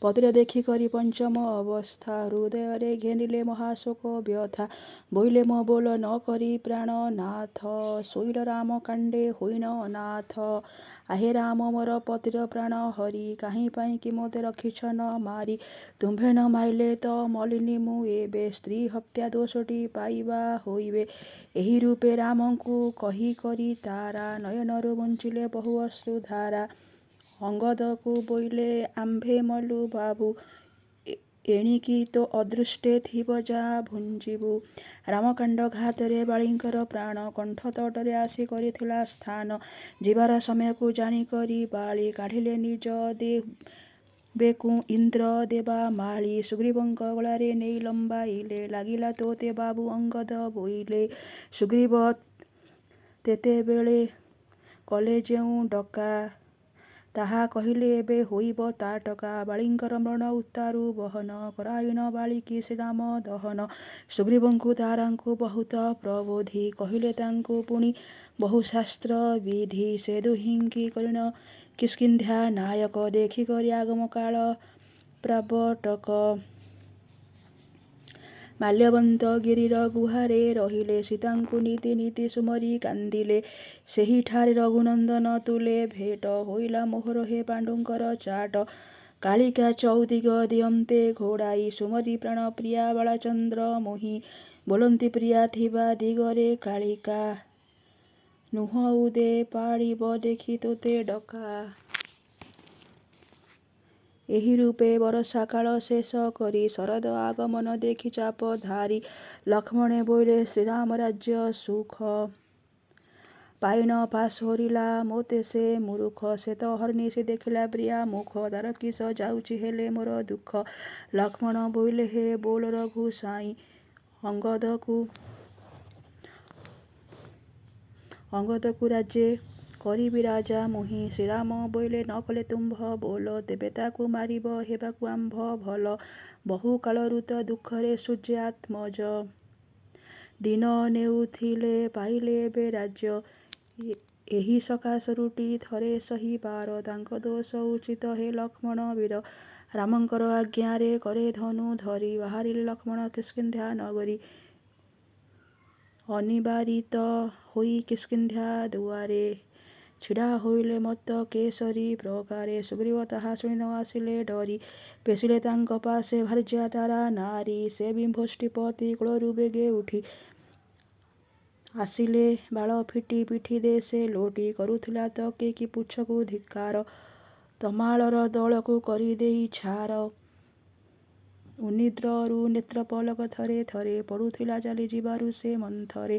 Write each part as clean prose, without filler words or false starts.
ପତିରେ ଦେଖିକରି ପଞ୍ଚମ ଅବସ୍ଥା ହୃଦୟରେ ଘେନିଲେ ମହାଶୋକ ବ୍ୟଥା। ବୋଇଲେ ମୋ ବୋଲ ନ କରି ପ୍ରାଣ ନାଥ, ଶୋଇଲ ରାମ କାଣ୍ଡେ ହୋଇନ ଅନାଥ। ଆହେ ରାମ ମୋର ପତିର ପ୍ରାଣ ହରି, କାହିଁ ପାଇଁ କି ମୋତେ ରଖିଛ ନ ମାରି। ତୁମ୍ଭେ ନ ମାଇଲେ ତ ମଲିନି ମୁଁ ଏବେ, ସ୍ତ୍ରୀ ହତ୍ୟା ଦୋଷଟି ପାଇବା ହୋଇବେ। ଏହି ରୂପେ ରାମଙ୍କୁ କହି କରି ତାରା, ନୟନରୁ ବଞ୍ଚିଲେ ବହୁ ଅଶ୍ରୁଧାରା। ଅଙ୍ଗଦକୁ ବୋଇଲେ ଆମ୍ଭେ ମଲୁ ବାବୁ, ଏଣିକି ତୋ ଅଦୃଷ୍ଟେ ଥିବ ଯା ଭୁଞ୍ଜିବୁ। ରାମକାଣ୍ଡ ଘାତରେ ବାଳୀଙ୍କର ପ୍ରାଣ, କଣ୍ଠ ତଟରେ ଆସି କରିଥିଲା ସ୍ଥାନ। ଯିବାର ସମୟକୁ ଜାଣିକରି ବାଳୀ, କାଢ଼ିଲେ ନିଜ ବେକୁ ଇନ୍ଦ୍ର ଦେବା ମାଳି। ସୁଗ୍ରୀବଙ୍କ ଗଳାରେ ନେଇ ଲମ୍ବାଇଲେ, ଲାଗିଲା ତୋତେ ବାବୁ ଅଙ୍ଗଦ ବୋଇଲେ। ସୁଗ୍ରୀବ ତେତେବେଳେ କଲେ ଯେଉଁ ଡକା, ତାହା କହିଲେ ଏବେ ହୋଇବ ତା ଟକା। ବାଳୀଙ୍କର ମରଣ ଉତ୍ତାରୁ ବହନ, କରାଇନ ବାଳିକି ଶ୍ରୀରାମ ଦହନ। ସୁଗ୍ରୀବଙ୍କୁ ତାରାଙ୍କୁ ବହୁତ ପ୍ରବୋଧି, କହିଲେ ତାଙ୍କୁ ପୁଣି ବହୁ ଶାସ୍ତ୍ର ବିଧି। ସେ ଦୁହିଁଙ୍କି କରିଣ କିଷ୍କିନ୍ଧ୍ୟା ନାୟକ, ଦେଖିକରି ଆଗମ କାଳ ପ୍ରାବଟକ। ମାଲ୍ୟବନ୍ତ ଗିରିର ଗୁହାରେ ରହିଲେ, ସୀତାଙ୍କୁ ନୀତି ନୀତି ସୁମରି କାନ୍ଦିଲେ। ସେହିଠାରେ ରଘୁନନ୍ଦନ ତୁଲେ ଭେଟ, ହୋଇଲା ମୋହର ହେ ପାଣ୍ଡୁଙ୍କର ଚାଟ। କାଳିକା ଚଉଦିଗ ଦିଅନ୍ତେ ଘୋଡ଼ାଇ, ସୁମରି ପ୍ରାଣ ପ୍ରିୟା ବାଳଚନ୍ଦ୍ର ମୋହି। ବୋଲନ୍ତି ପ୍ରିୟା ଥିବା ଦିଗରେ କାଳିକା, ନୁହ ଉଦେ ପାଳିବ ଦେଖି ତୋତେ ଡକା। ଏହି ରୂପେ ବରଷା କାଳ ଶେଷ କରି, ଶରଦ ଆଗମନ ଦେଖି ଚାପ ଧାରି। ଲକ୍ଷ୍ମଣେ ବୋଇଲେ ଶ୍ରୀରାମ ରାଜ୍ୟ ସୁଖ, ପାଇନ ପାଶୋରିଲା ମୋତେ ସେ ମୂରୁଖ। ଶ୍ଵେତ ଅହର୍ନିଶି ଦେଖିଲା ପ୍ରିୟା ମୁଖ, ଦାରକିଶ ଯାଉଛି ହେଲେ ମୋର ଦୁଃଖ। ଲକ୍ଷ୍ମଣ ବୋଇଲେ ହେ ବୋଲ ରଘୁ ସାଇଁ, ଅଙ୍ଗଦକୁ ରାଜ୍ୟେ କରିବି ରାଜା ମୁହିଁ। ଶ୍ରୀରାମ ବୋଇଲେ ନ କଲେ ତୁମ୍ଭ ବୋଲ, ତେବେ ତାକୁ ମାରିବ ହେବାକୁ ଆମ୍ଭ ଭଲ। ବହୁ କାଳରୁ ତ ଦୁଃଖରେ ସୂର୍ଯ୍ୟାତ୍ମଜ, ଦିନ ନେଉଥିଲେ ପାଇଲେ ଏବେ ରାଜ୍ୟ। ଏହି ସକାଶରୁଟି ଥରେ ସହିପାର, ତାଙ୍କ ଦୋଷ ଉଚିତ ହେ ଲକ୍ଷ୍ମଣ ବୀର। ରାମଙ୍କର ଆଜ୍ଞାରେ କରେ ଧନୁ ଧରି, ବାହାରିଲେ ଲକ୍ଷ୍ମଣ କିଷ୍କିନ୍ଧ୍ୟା ନଗରୀ। ଅନିବାରିତ ହୋଇ କିଷ୍କିନ୍ଧ୍ୟା ଦୁଆରେ, ଛିଡ଼ା ହୋଇଲେ ମତ୍ତ କେଶରୀ ପ୍ରକାରେ। ସୁଗ୍ରୀବ ତାହା ଶୁଣି ନ ଆସିଲେ ଡରି, ପେଶିଲେ ତାଙ୍କ ପାଶେ ଭାର୍ଯ୍ୟା ତାରା ନାରୀ। ସେ ବିଂଭୋଷ୍ଟିପତି କୋଳରୁ ବେଗେ ଉଠି, ଆସିଲେ ବାଳ ଫିଟି ପିଠି ଦେଶେ ଲୋଟି। କରୁଥିଲା ତ କେକି ପୁଚ୍ଛକୁ ଧିକ୍କାର, ତମାଳର ଦଳକୁ କରିଦେଇ ଛାର। ଉନ୍ନିଦ୍ରରୁ ନେତ୍ର ପଲକ ଥରେ ଥରେ, ପଡ଼ୁଥିଲା ଚାଲି ଯିବାରୁ ସେ ମନ୍ଥରେ।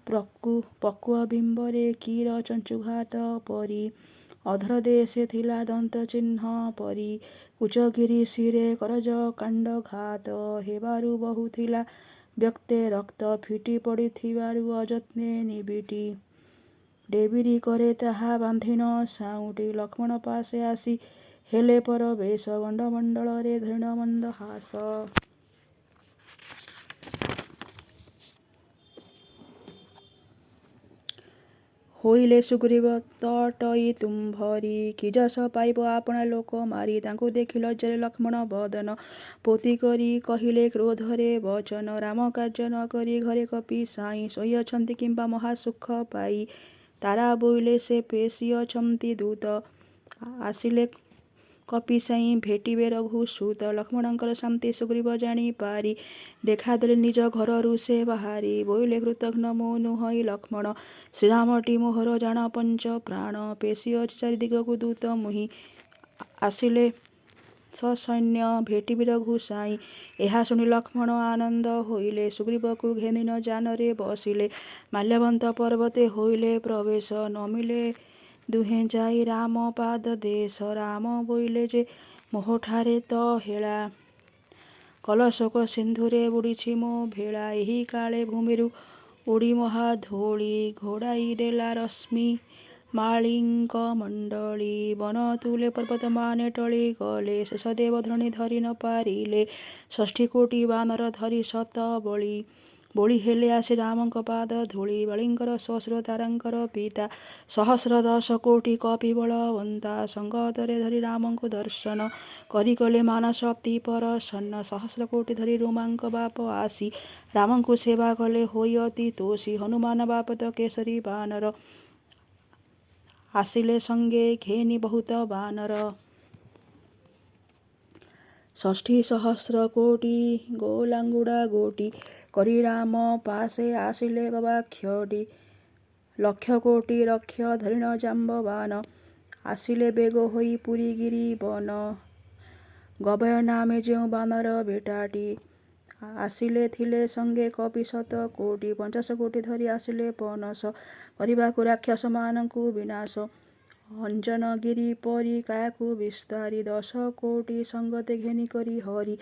ପକ୍ୱ ବିମ୍ବରେ କିର ଚଞ୍ଚୁଘାତ ପରି, ଅଧର ଦେଶେ ଥିଲା ଦନ୍ତ ଚିହ୍ନ ପରି। କୁଚଗିରି ଶିରେ କରଜ କାଣ୍ଡ ଘାତ, ହେବାରୁ ବହୁଥିଲା ବ୍ୟକ୍ତେ ରକ୍ତ। ଫିଟି ପଡ଼ିଥିବାରୁ ଅଯତ୍ନେ ନିବିଟି, ଡେବିରି କରେ ତାହା ବାନ୍ଧିନ ସାଉଁଟି। ଲକ୍ଷ୍ମଣ ପାଶେ ଆସି ହେଲେ ପରବେଶ, ଗଣ୍ଡମଣ୍ଡଳରେ ଧରିଣ ମନ୍ଦହାସ। ହୋଇଲେ ସୁଗ୍ରୀବ ତଟଇ ତୁମ୍ଭରି, କି ଯଶ ପାଇବ ଆପଣା ଲୋକ ମାରି। ତାଙ୍କୁ ଦେଖି ଲଜ୍ଜାରେ ଲକ୍ଷ୍ମଣ ବଦନ ପୋତି କରି, କହିଲେ କ୍ରୋଧରେ ବଚନ। ରାମ କାର୍ଯ୍ୟ ନ କରି ଘରେ କପି ସାଇଁ, ଶୋଇଅଛନ୍ତି କିମ୍ବା ମହାସୁଖ ପାଇ। ତାରା ବୋଇଲେ ସେ ପେଶିଅଛନ୍ତି ଦୂତ, ଆସିଲେ କପି ସାଇଁ ଭେଟିବେ ରଘୁସୂତ। ଲକ୍ଷ୍ମଣଙ୍କର ଶାନ୍ତି ସୁଗ୍ରୀବ ଜାଣି ପାରି, ଦେଖାଦେଲେ ନିଜ ଘରରୁ ସେ ବାହାରି। ବୋଇଲେ କୃତଘ୍ନ ମୁଁ ନୁହଁଇ ଲକ୍ଷ୍ମଣ, ଶ୍ରୀରାମଟି ମୋହର ଜାଣ ପଞ୍ଚ ପ୍ରାଣ। ପେଶିଅଛି ଚାରିଦିଗକୁ ଦୂତ ମୁହିଁ, ଆସିଲେ ସସୈନ୍ୟ ଭେଟିବି ରଘୁ ସାଇଁ। ଏହା ଶୁଣି ଲକ୍ଷ୍ମଣ ଆନନ୍ଦ ହୋଇଲେ, ସୁଗ୍ରୀବକୁ ଘେନି ନ ଯାନରେ ବସିଲେ। ମାଲ୍ୟବନ୍ତ ପର୍ବତେ ହୋଇଲେ ପ୍ରବେଶ, ନମିଲେ ଦୁହେଁ ଯାଇ ରାମ ପାଦ ଦେଶ। ରାମ ବୋଇଲେ ଯେ ମୋହଠାରେ ତ ହେଳା, କଲ ଶୋକ ସିନ୍ଧୁରେ ବୁଡ଼ିଛି ମୋ ଭେଳା। ଏହି କାଳେ ଭୂମିରୁ ଉଡ଼ି ମହାଧୂଳି, ଘୋଡ଼ାଇ ଦେଲା ରଶ୍ମି ମାଳୀଙ୍କ ମଣ୍ଡଳୀ। ବନ ତୁଲେ ପର୍ବତମାନେ ଟଳି ଗଲେ, ଶେଷଦେବ ଧରଣୀ ଧରି ନ ପାରିଲେ। ଷଷ୍ଠୀ କୋଟି ବାନର ଧରି ଶତ ବଳି, ବୋଳି ହେଲେ ଆସି ରାମଙ୍କ ପାଦ ଧୂଳି ବଳିଙ୍କର ଶ୍ୱଶୁର ତାରାଙ୍କର ପିତା ସହସ୍ର 10 କୋଟି କପି ବଳବନ୍ତା ସଙ୍ଗତରେ ଧରି ରାମଙ୍କୁ ଦର୍ଶନ କରି କଲେ ମାନଶକ୍ତି ପରସନ୍ନ ସହସ୍ର କୋଟି ଧରି ରୁମାଙ୍କ ବାପ ଆସି ରାମଙ୍କୁ ସେବା କଲେ ହୋଇ ଅତି ତୋଷୀ ହନୁମାନ ବାପତ କେଶରୀ ବାନର ଆସିଲେ ସଙ୍ଗେ ଘେନି ବହୁତ ବାନର ଷଷ୍ଠୀ ସହସ୍ର କୋଟି ଗୋଲାଙ୍ଗୁଡ଼ା ଗୋଟି କରି ରାମ ପାଶେ ଆସିଲେ ଗବାକ୍ଷଟି ଲକ୍ଷ କୋଟି ରକ୍ଷ ଧରିଣ ଜାମ୍ବବାନ ଆସିଲେ ବେଗ ହୋଇ ପୁରୀଗିରି ବନ ଗବୟ ନାମେ ଯେଉଁ ବାନର ବେଟାଟି ଆସିଲେ ଥିଲେ ସଙ୍ଗେ କପି ଶତ କୋଟି 50 କୋଟି ଧରି ଆସିଲେ ପନସ କରିବାକୁ ରାକ୍ଷସମାନଙ୍କୁ ବିନାଶ ଅଞ୍ଜନଗିରି ପରି କାୟାକୁ ବିସ୍ତାରି 10 କୋଟି ସଙ୍ଗତେ ଘେନି କରି ହରି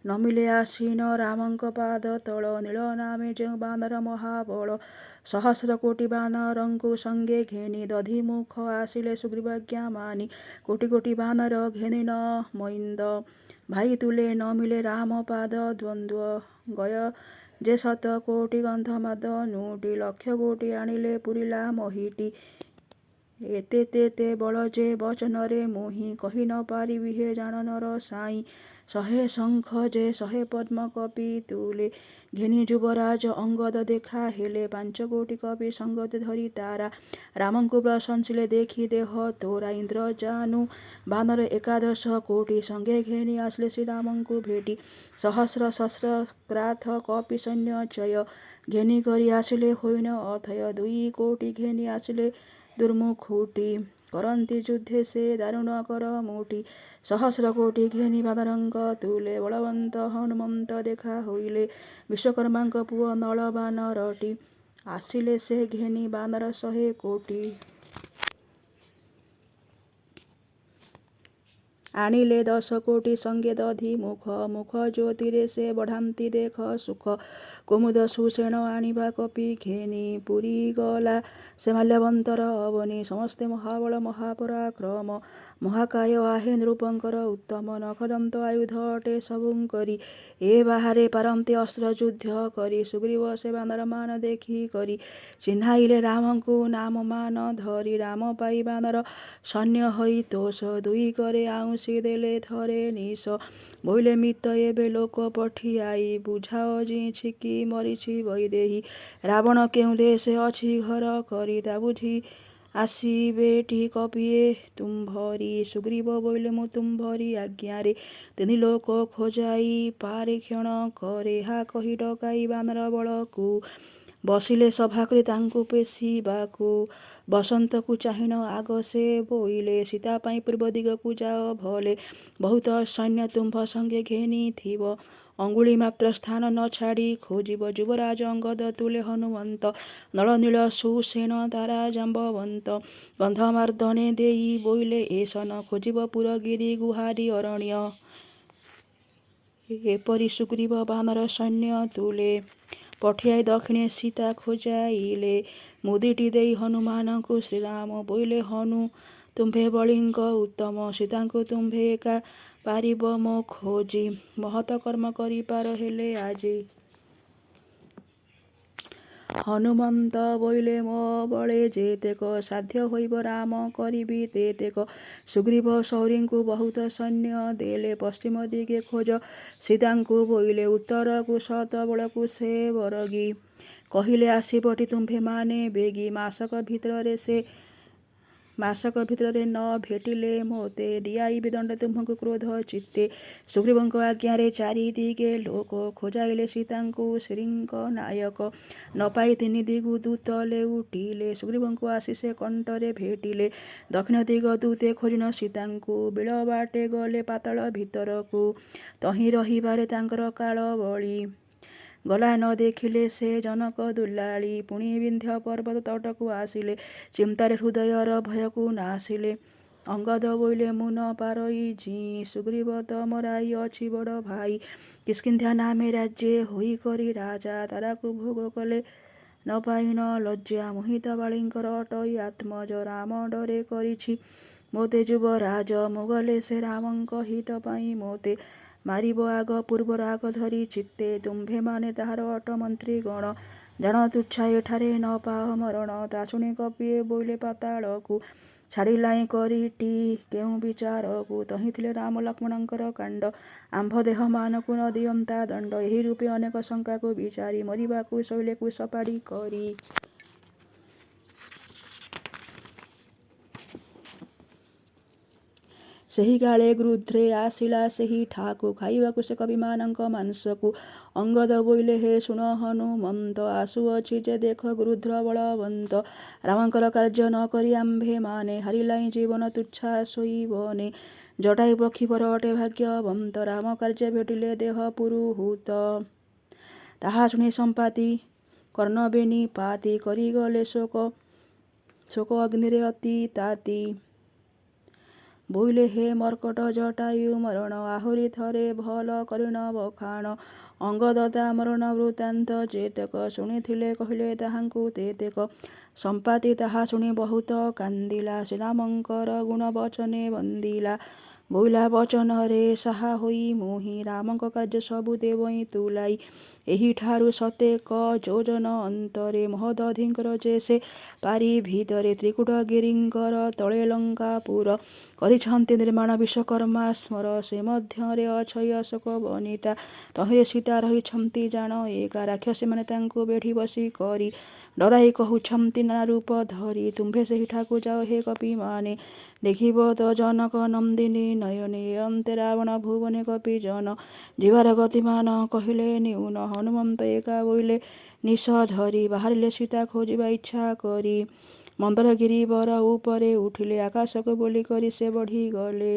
ନମିଲେ ଆସୀନ ରାମଙ୍କ ପାଦ ତଳ ନୀଳ ନାମେ ଯେଉଁ ବାନର ମହାବଳ ସହସ୍ର କୋଟି ବାନରଙ୍କୁ ସଙ୍ଗେ ଘେନି ଦଧିମୁଖ ଆସିଲେ ସୁଗ୍ରୀବାଜ୍ଞା ମାନି କୋଟି କୋଟି ବାନର ଘେନି ନ ମଇନ୍ଦ ଭାଇ ତୁଲେ ନମିଲେ ରାମ ପାଦ ଦ୍ୱନ୍ଦ୍ୱ ଗୟ ଯେ 7 କୋଟି ଗନ୍ଧମାଦ ନୁଟି ଲକ୍ଷ କୋଟି ଆଣିଲେ ପୁରିଲା ମହିଟି ଏତେ ତେ ବଳ ଯେ ବଚନରେ ମୋହି କହି ନ ପାରିବି ହେ ଜାଣନର ସାଇଁ 100 ଶଙ୍ଖ ଯେ 100 ପଦ୍ମ କପି ତୁଲେ ଘେନି ଯୁବରାଜ ଅଙ୍ଗଦ ଦେଖା ହେଲେ 5 କୋଟି କପି ସଙ୍ଗତେ ଧରି ତାରା ରାମଙ୍କୁ ପ୍ରଶଂସିଲେ ଦେଖି ଦେହ ତୋରା ଇନ୍ଦ୍ର ଜାନୁ ବାନର 11 କୋଟି ସଙ୍ଗେ ଘେନି ଆସିଲେ ଶ୍ରୀରାମଙ୍କୁ ଭେଟି ସହସ୍ର ଶସ୍ତ୍ର କ୍ରାଥ କପି ସୈନ୍ୟ ଚୟ ଘେନି କରି ଆସିଲେ ହୋଇନ ଅଥୟ 2 କୋଟି ଘେନି ଆସିଲେ ଦୁର୍ମୁଖୁଟି କରନ୍ତି ଯୁଦ୍ଧେ ସେ ଦାରୁଣ କର ମୁଠି ସହସ୍ର କୋଟି ଘେନି ବାନରଙ୍କ ତୁଲେ ବଳବନ୍ତ ହନୁମନ୍ତ ଦେଖା ହୋଇଲେ ବିଶ୍ୱକର୍ମାଙ୍କ ପୁଅ ନଳ ବାନରଟି ଆସିଲେ ସେ ଘେନି ବାନର 100 କୋଟି ଆଣିଲେ 10 କୋଟି ସଙ୍ଗେ ଦଧି ମୁଖ ଜ୍ୟୋତିରେ ସେ ବଢ଼ାନ୍ତି ଦେଖ ସୁଖ କୁମୁଦ ସୁଷେଣ ଆଣିବା କପି ଘେନି ପୁରୀ ଗଲା ସେ ମାଲ୍ୟବନ୍ତର ଅବନୀ ସମସ୍ତେ ମହାବଳ ମହାପରାକ୍ରମ ମହାକାୟ ଆହେ ନୃପଙ୍କର ଉତ୍ତମ ନଖଦନ୍ତ ଆୟୁଧ ଅଟେ ସବୁଙ୍କରି ଏ ବାହାରେ ପାରନ୍ତି ଅସ୍ତ୍ର ଯୁଦ୍ଧ କରି ସୁଗ୍ରୀବ ସେ ବାନରମାନ ଦେଖି କରି ଚିହ୍ନାଇଲେ ରାମଙ୍କୁ ନାମ ମାନ ଧରି ରାମ ପାଇ ବାନର ସୈନ୍ୟ ହୋଇ ତୋଷ 2 କରେ ଆଉଁସି ଦେଲେ ଥରେ ନିଶ ବୋଇଲେ ମିତ ଏବେ ଲୋକ ପଠିଆଇ ବୁଝାଅ ଜିଛିକି ମରିଛି ବୈଦେହୀ ରାବଣ କେଉଁ ଦେଶେ ଅଛି ଘର କରି ତା ବୁଝି ଆସିବେଟି କପିଏ ତୁମ୍ଭରି ସୁଗ୍ରୀବ ବୋଇଲେ ମୁଁ ତୁମ୍ଭରି ଆଜ୍ଞାରେ 3 ଲୋକ ଖୋଜାଇ ପାରେ କ୍ଷଣ କରେ ଏହା କହି ଡକାଇ ବାନର ବଳକୁ ବସିଲେ ସଭା କରି ତାଙ୍କୁ ପେଶିବାକୁ ବସନ୍ତକୁ ଚାହିଁନ ଆଗ ସେ ବୋଇଲେ ସୀତା ପାଇଁ ପୂର୍ବ ଦିଗକୁ ଯାଅ ଭଲେ ବହୁତ ସୈନ୍ୟ ତୁମ୍ଭ ସଙ୍ଗେ ଘେନିଥିବ ଅଙ୍ଗୁଳି ମାତ୍ର ସ୍ଥାନ ନ ଛାଡ଼ି ଖୋଜିବ ଯୁବରାଜ ଅଙ୍ଗଦ ତୁଲେ ହନୁମନ୍ତ ନଳ ନୀଳ ସୁଷେଣ ତାରା ଜାମ୍ବବନ୍ତ ଗନ୍ଧମାର୍ଦ୍ଦନେ ଦେଇ ବୋଇଲେ ଏ ସନ ଖୋଜିବ ପୁରଗିରି ଗୁହାରି ଅରଣ୍ୟ ଏପରି ସୁଗ୍ରୀବ ବାନର ସୈନ୍ୟ ତୁଲେ ପଠିଆଇ ଦକ୍ଷିଣେ ସୀତା ଖୋଜାଇଲେ ମୁଦିଟି ଦେଇ ହନୁମାନଙ୍କୁ ଶ୍ରୀରାମ ବୋଇଲେ ହନୁ ତୁମ୍ଭେ ବଳିଙ୍କ ଉତ୍ତମ ସୀତାଙ୍କୁ ତୁମ୍ଭେ ଏକା ପାରିବ ମୋ ଖୋଜି ମହତ କର୍ମ କରିପାର ହେଲେ ଆଜି ହନୁମନ୍ତ ବୋଇଲେ ମୋ ବଳେ ଯେତେକ ସାଧ୍ୟ ହୋଇବ ରାମ କରିବି ତେତେକ ସୁଗ୍ରୀବ ସୌରୀଙ୍କୁ ବହୁତ ସୈନ୍ୟ ଦେଲେ ପଶ୍ଚିମ ଦିଗେ ଖୋଜ ସୀତାଙ୍କୁ ବୋଇଲେ ଉତ୍ତରକୁ ଶତ ବଳକୁ ସେ ବରଗି କହିଲେ ଆସିବଟି ତୁମ୍ଭେମାନେ ବେଗି ମାସକ ଭିତରେ ନ ଭେଟିଲେ ମୋତେ ଦିଆଇବି ଦଣ୍ଡ ତୁମ୍ଭଙ୍କୁ କ୍ରୋଧ ଚିତ୍ତେ ସୁଗ୍ରୀବଙ୍କ ଆଜ୍ଞାରେ ଚାରିଦିଗେ ଲୋକ ଖୋଜାଇଲେ ସୀତାଙ୍କୁ ଶ୍ରୀଙ୍କ ନାୟକ ନ ପାଇ 3 ଦିଗୁ ଦୂତ ଲେଉଟିଲେ ସୁଗ୍ରୀବଙ୍କୁ ଆସି ସେ କଣ୍ଟରେ ଭେଟିଲେ ଦକ୍ଷିଣ ଦିଗ ଦୂତେ ଖୋଜିନ ସୀତାଙ୍କୁ ବିଳ ବାଟେ ଗଲେ ପାତାଳ ଭିତରକୁ ତହିଁ ରହିବାରେ ତାଙ୍କର କାଳ ବଳି ଗଲା ନ ଦେଖିଲେ ସେ ଜନକ ଦୁଲାଳି ପୁଣି ବିନ୍ଧ୍ୟ ପର୍ବତ ତଟକୁ ଆସିଲେ ଚିନ୍ତାରେ ହୃଦୟର ଭୟକୁ ନାସିଲେ ଅଙ୍ଗଦ ବୋଇଲେ ମୁଁ ନ ପାରଇ ଜି ସୁଗ୍ରୀବ ତ ମରାଇ ଅଛି ବଡ଼ ଭାଇ କିଷ୍କିନ୍ଧ୍ୟା ନାମେ ରାଜ୍ୟେ ହୋଇ କରି ରାଜା ତାରାକୁ ଭୋଗ କଲେ ନ ପାଇନ ଲଜ୍ଜା ମୋହିତ ବାଳୀଙ୍କର ଅଟଇ ଆତ୍ମଜ ରାମ ଡରେ କରିଛି ମୋତେ ଯୁବରାଜ ମୁଁ ଗଲେ ସେ ରାମଙ୍କ ହିତ ପାଇଁ ମୋତେ ମାରିବ ଆଗ ପୂର୍ବ ରାଗ ଧରି ଚିତ୍ତେ ତୁମ୍ଭେମାନେ ତାହାର ଅଟ ମନ୍ତ୍ରୀ ଗଣ। ଜାଣ ତୁଚ୍ଛା ଏଠାରେ ନ ପାଅ ମରଣ। ତା ଶୁଣି କପିଏ ବୋଇଲେ ପାତାଳକୁ ଛାଡ଼ିଲାଇଁ କରିଟି କେଉଁ ବିଚାରକୁ। ତହିଁ ଥିଲେ ରାମ ଲକ୍ଷ୍ମଣଙ୍କର କାଣ୍ଡ ଆମ୍ଭ ଦେହ ମାନକୁ ନ ଦିଅନ୍ତା ଦଣ୍ଡ। ଏହି ରୂପେ ଅନେକ ଶଙ୍କାକୁ ବିଚାରି ମରିବାକୁ ଶୈଲେ କୁଶ ପାଡ଼ି କରି। ସେହି କାଳେ ଗୃଧ୍ରେ ଆସିଲା ସେହି ଠାକୁ ଖାଇବାକୁ ସେ କବିମାନଙ୍କ ମାଂସକୁ। ଅଙ୍ଗଦ ବୋଇଲେ ହେ ଶୁଣ ହନୁମନ୍ତ ଆସୁଅଛି ଯେ ଦେଖ ଗୃଧ୍ର ବଳବନ୍ତ। ରାମଙ୍କର କାର୍ଯ୍ୟ ନ କରି ଆମ୍ଭେମାନେ ହାରିଲାଇଁ ଜୀବନ ତୁଚ୍ଛା ଶୋଇବନେ। ଜଟାୟୁ ପକ୍ଷୀ ପର ଅଟେ ଭାଗ୍ୟବନ୍ତ ରାମ କାର୍ଯ୍ୟ ଭେଟିଲେ ଦେହ ପୁରୁହୂତ। ତାହା ଶୁଣି ସମ୍ପାତି କର୍ଣ୍ଣ ବେନି ପାତି କରିଗଲେ ଶୋକ ଅଗ୍ନିରେ ଅତି ତାତି। ବୋଇଲେ ହେ ମର୍କଟ ଜଟାୟୁ ମରଣ ଆହୁରି ଥରେ ଭଲ କରିଣ ବଖାଣ। ଅଙ୍ଗଦ ତା ମରଣ ବୃତ୍ତାନ୍ତ ଯେତେକ ଶୁଣିଥିଲେ କହିଲେ ତାହାଙ୍କୁ ତେତେକ। ସମ୍ପାତି ତାହା ଶୁଣି ବହୁତ କାନ୍ଦିଲା ଶ୍ରୀରାମଙ୍କର ଗୁଣ ବଚନେ ବନ୍ଦିଲା। ବୋଇଲା ବଚନରେ ସାହା ହୋଇ ମୋହି ରାମଙ୍କ କାର୍ଯ୍ୟ ସବୁ ଦେବଇଁ ତୁଲାଇ। ଏହିଠାରୁ ସତେକ ଯୋଜନ ଅନ୍ତରେ ମହୋଦଧିଙ୍କର ଯେ ସେ ପାରି ଭିତରେ ତ୍ରିକୁଟଗିରିଙ୍କର ତଳେ ଲଙ୍କାପୁର କରିଛନ୍ତି ନିର୍ମାଣ ବିଶ୍ୱକର୍ମା ସ୍ମର। ସେ ମଧ୍ୟରେ ଅଛଇ ଅଶୋକ ବନିତା ତହିଁରେ ସୀତା ରହିଛନ୍ତି ଜାଣ ଏକା। ରାକ୍ଷସୀମାନେ ତାଙ୍କୁ ବେଢ଼ି ବସି କରି ଡରାଇ କହୁଛନ୍ତି ନାନା ରୂପ ଧରି। ତୁମ୍ଭେ ସେହିଠାକୁ ଯାଅ ହେ କପିମାନେ ଦେଖିବ ତ ଜନକ ନନ୍ଦିନୀ ନୟନେ। ଏ ଅନ୍ତେ ରାବଣ ଭୁବନେ କପି ଜନ ଯିବାର ଗତିମାନ କହିଲେ ନ୍ୟୁନ। ହନୁମନ୍ତ ଏକା ବୋଇଲେ ନିଶ ଧରି ବାହାରିଲେ ସୀତା ଖୋଜିବା ଇଚ୍ଛା କରି। ମନ୍ଦରଗିରି ବର ଉପରେ ଉଠିଲେ ଆକାଶକୁ ବୋଲି କରି ସେ ବଢ଼ିଗଲେ।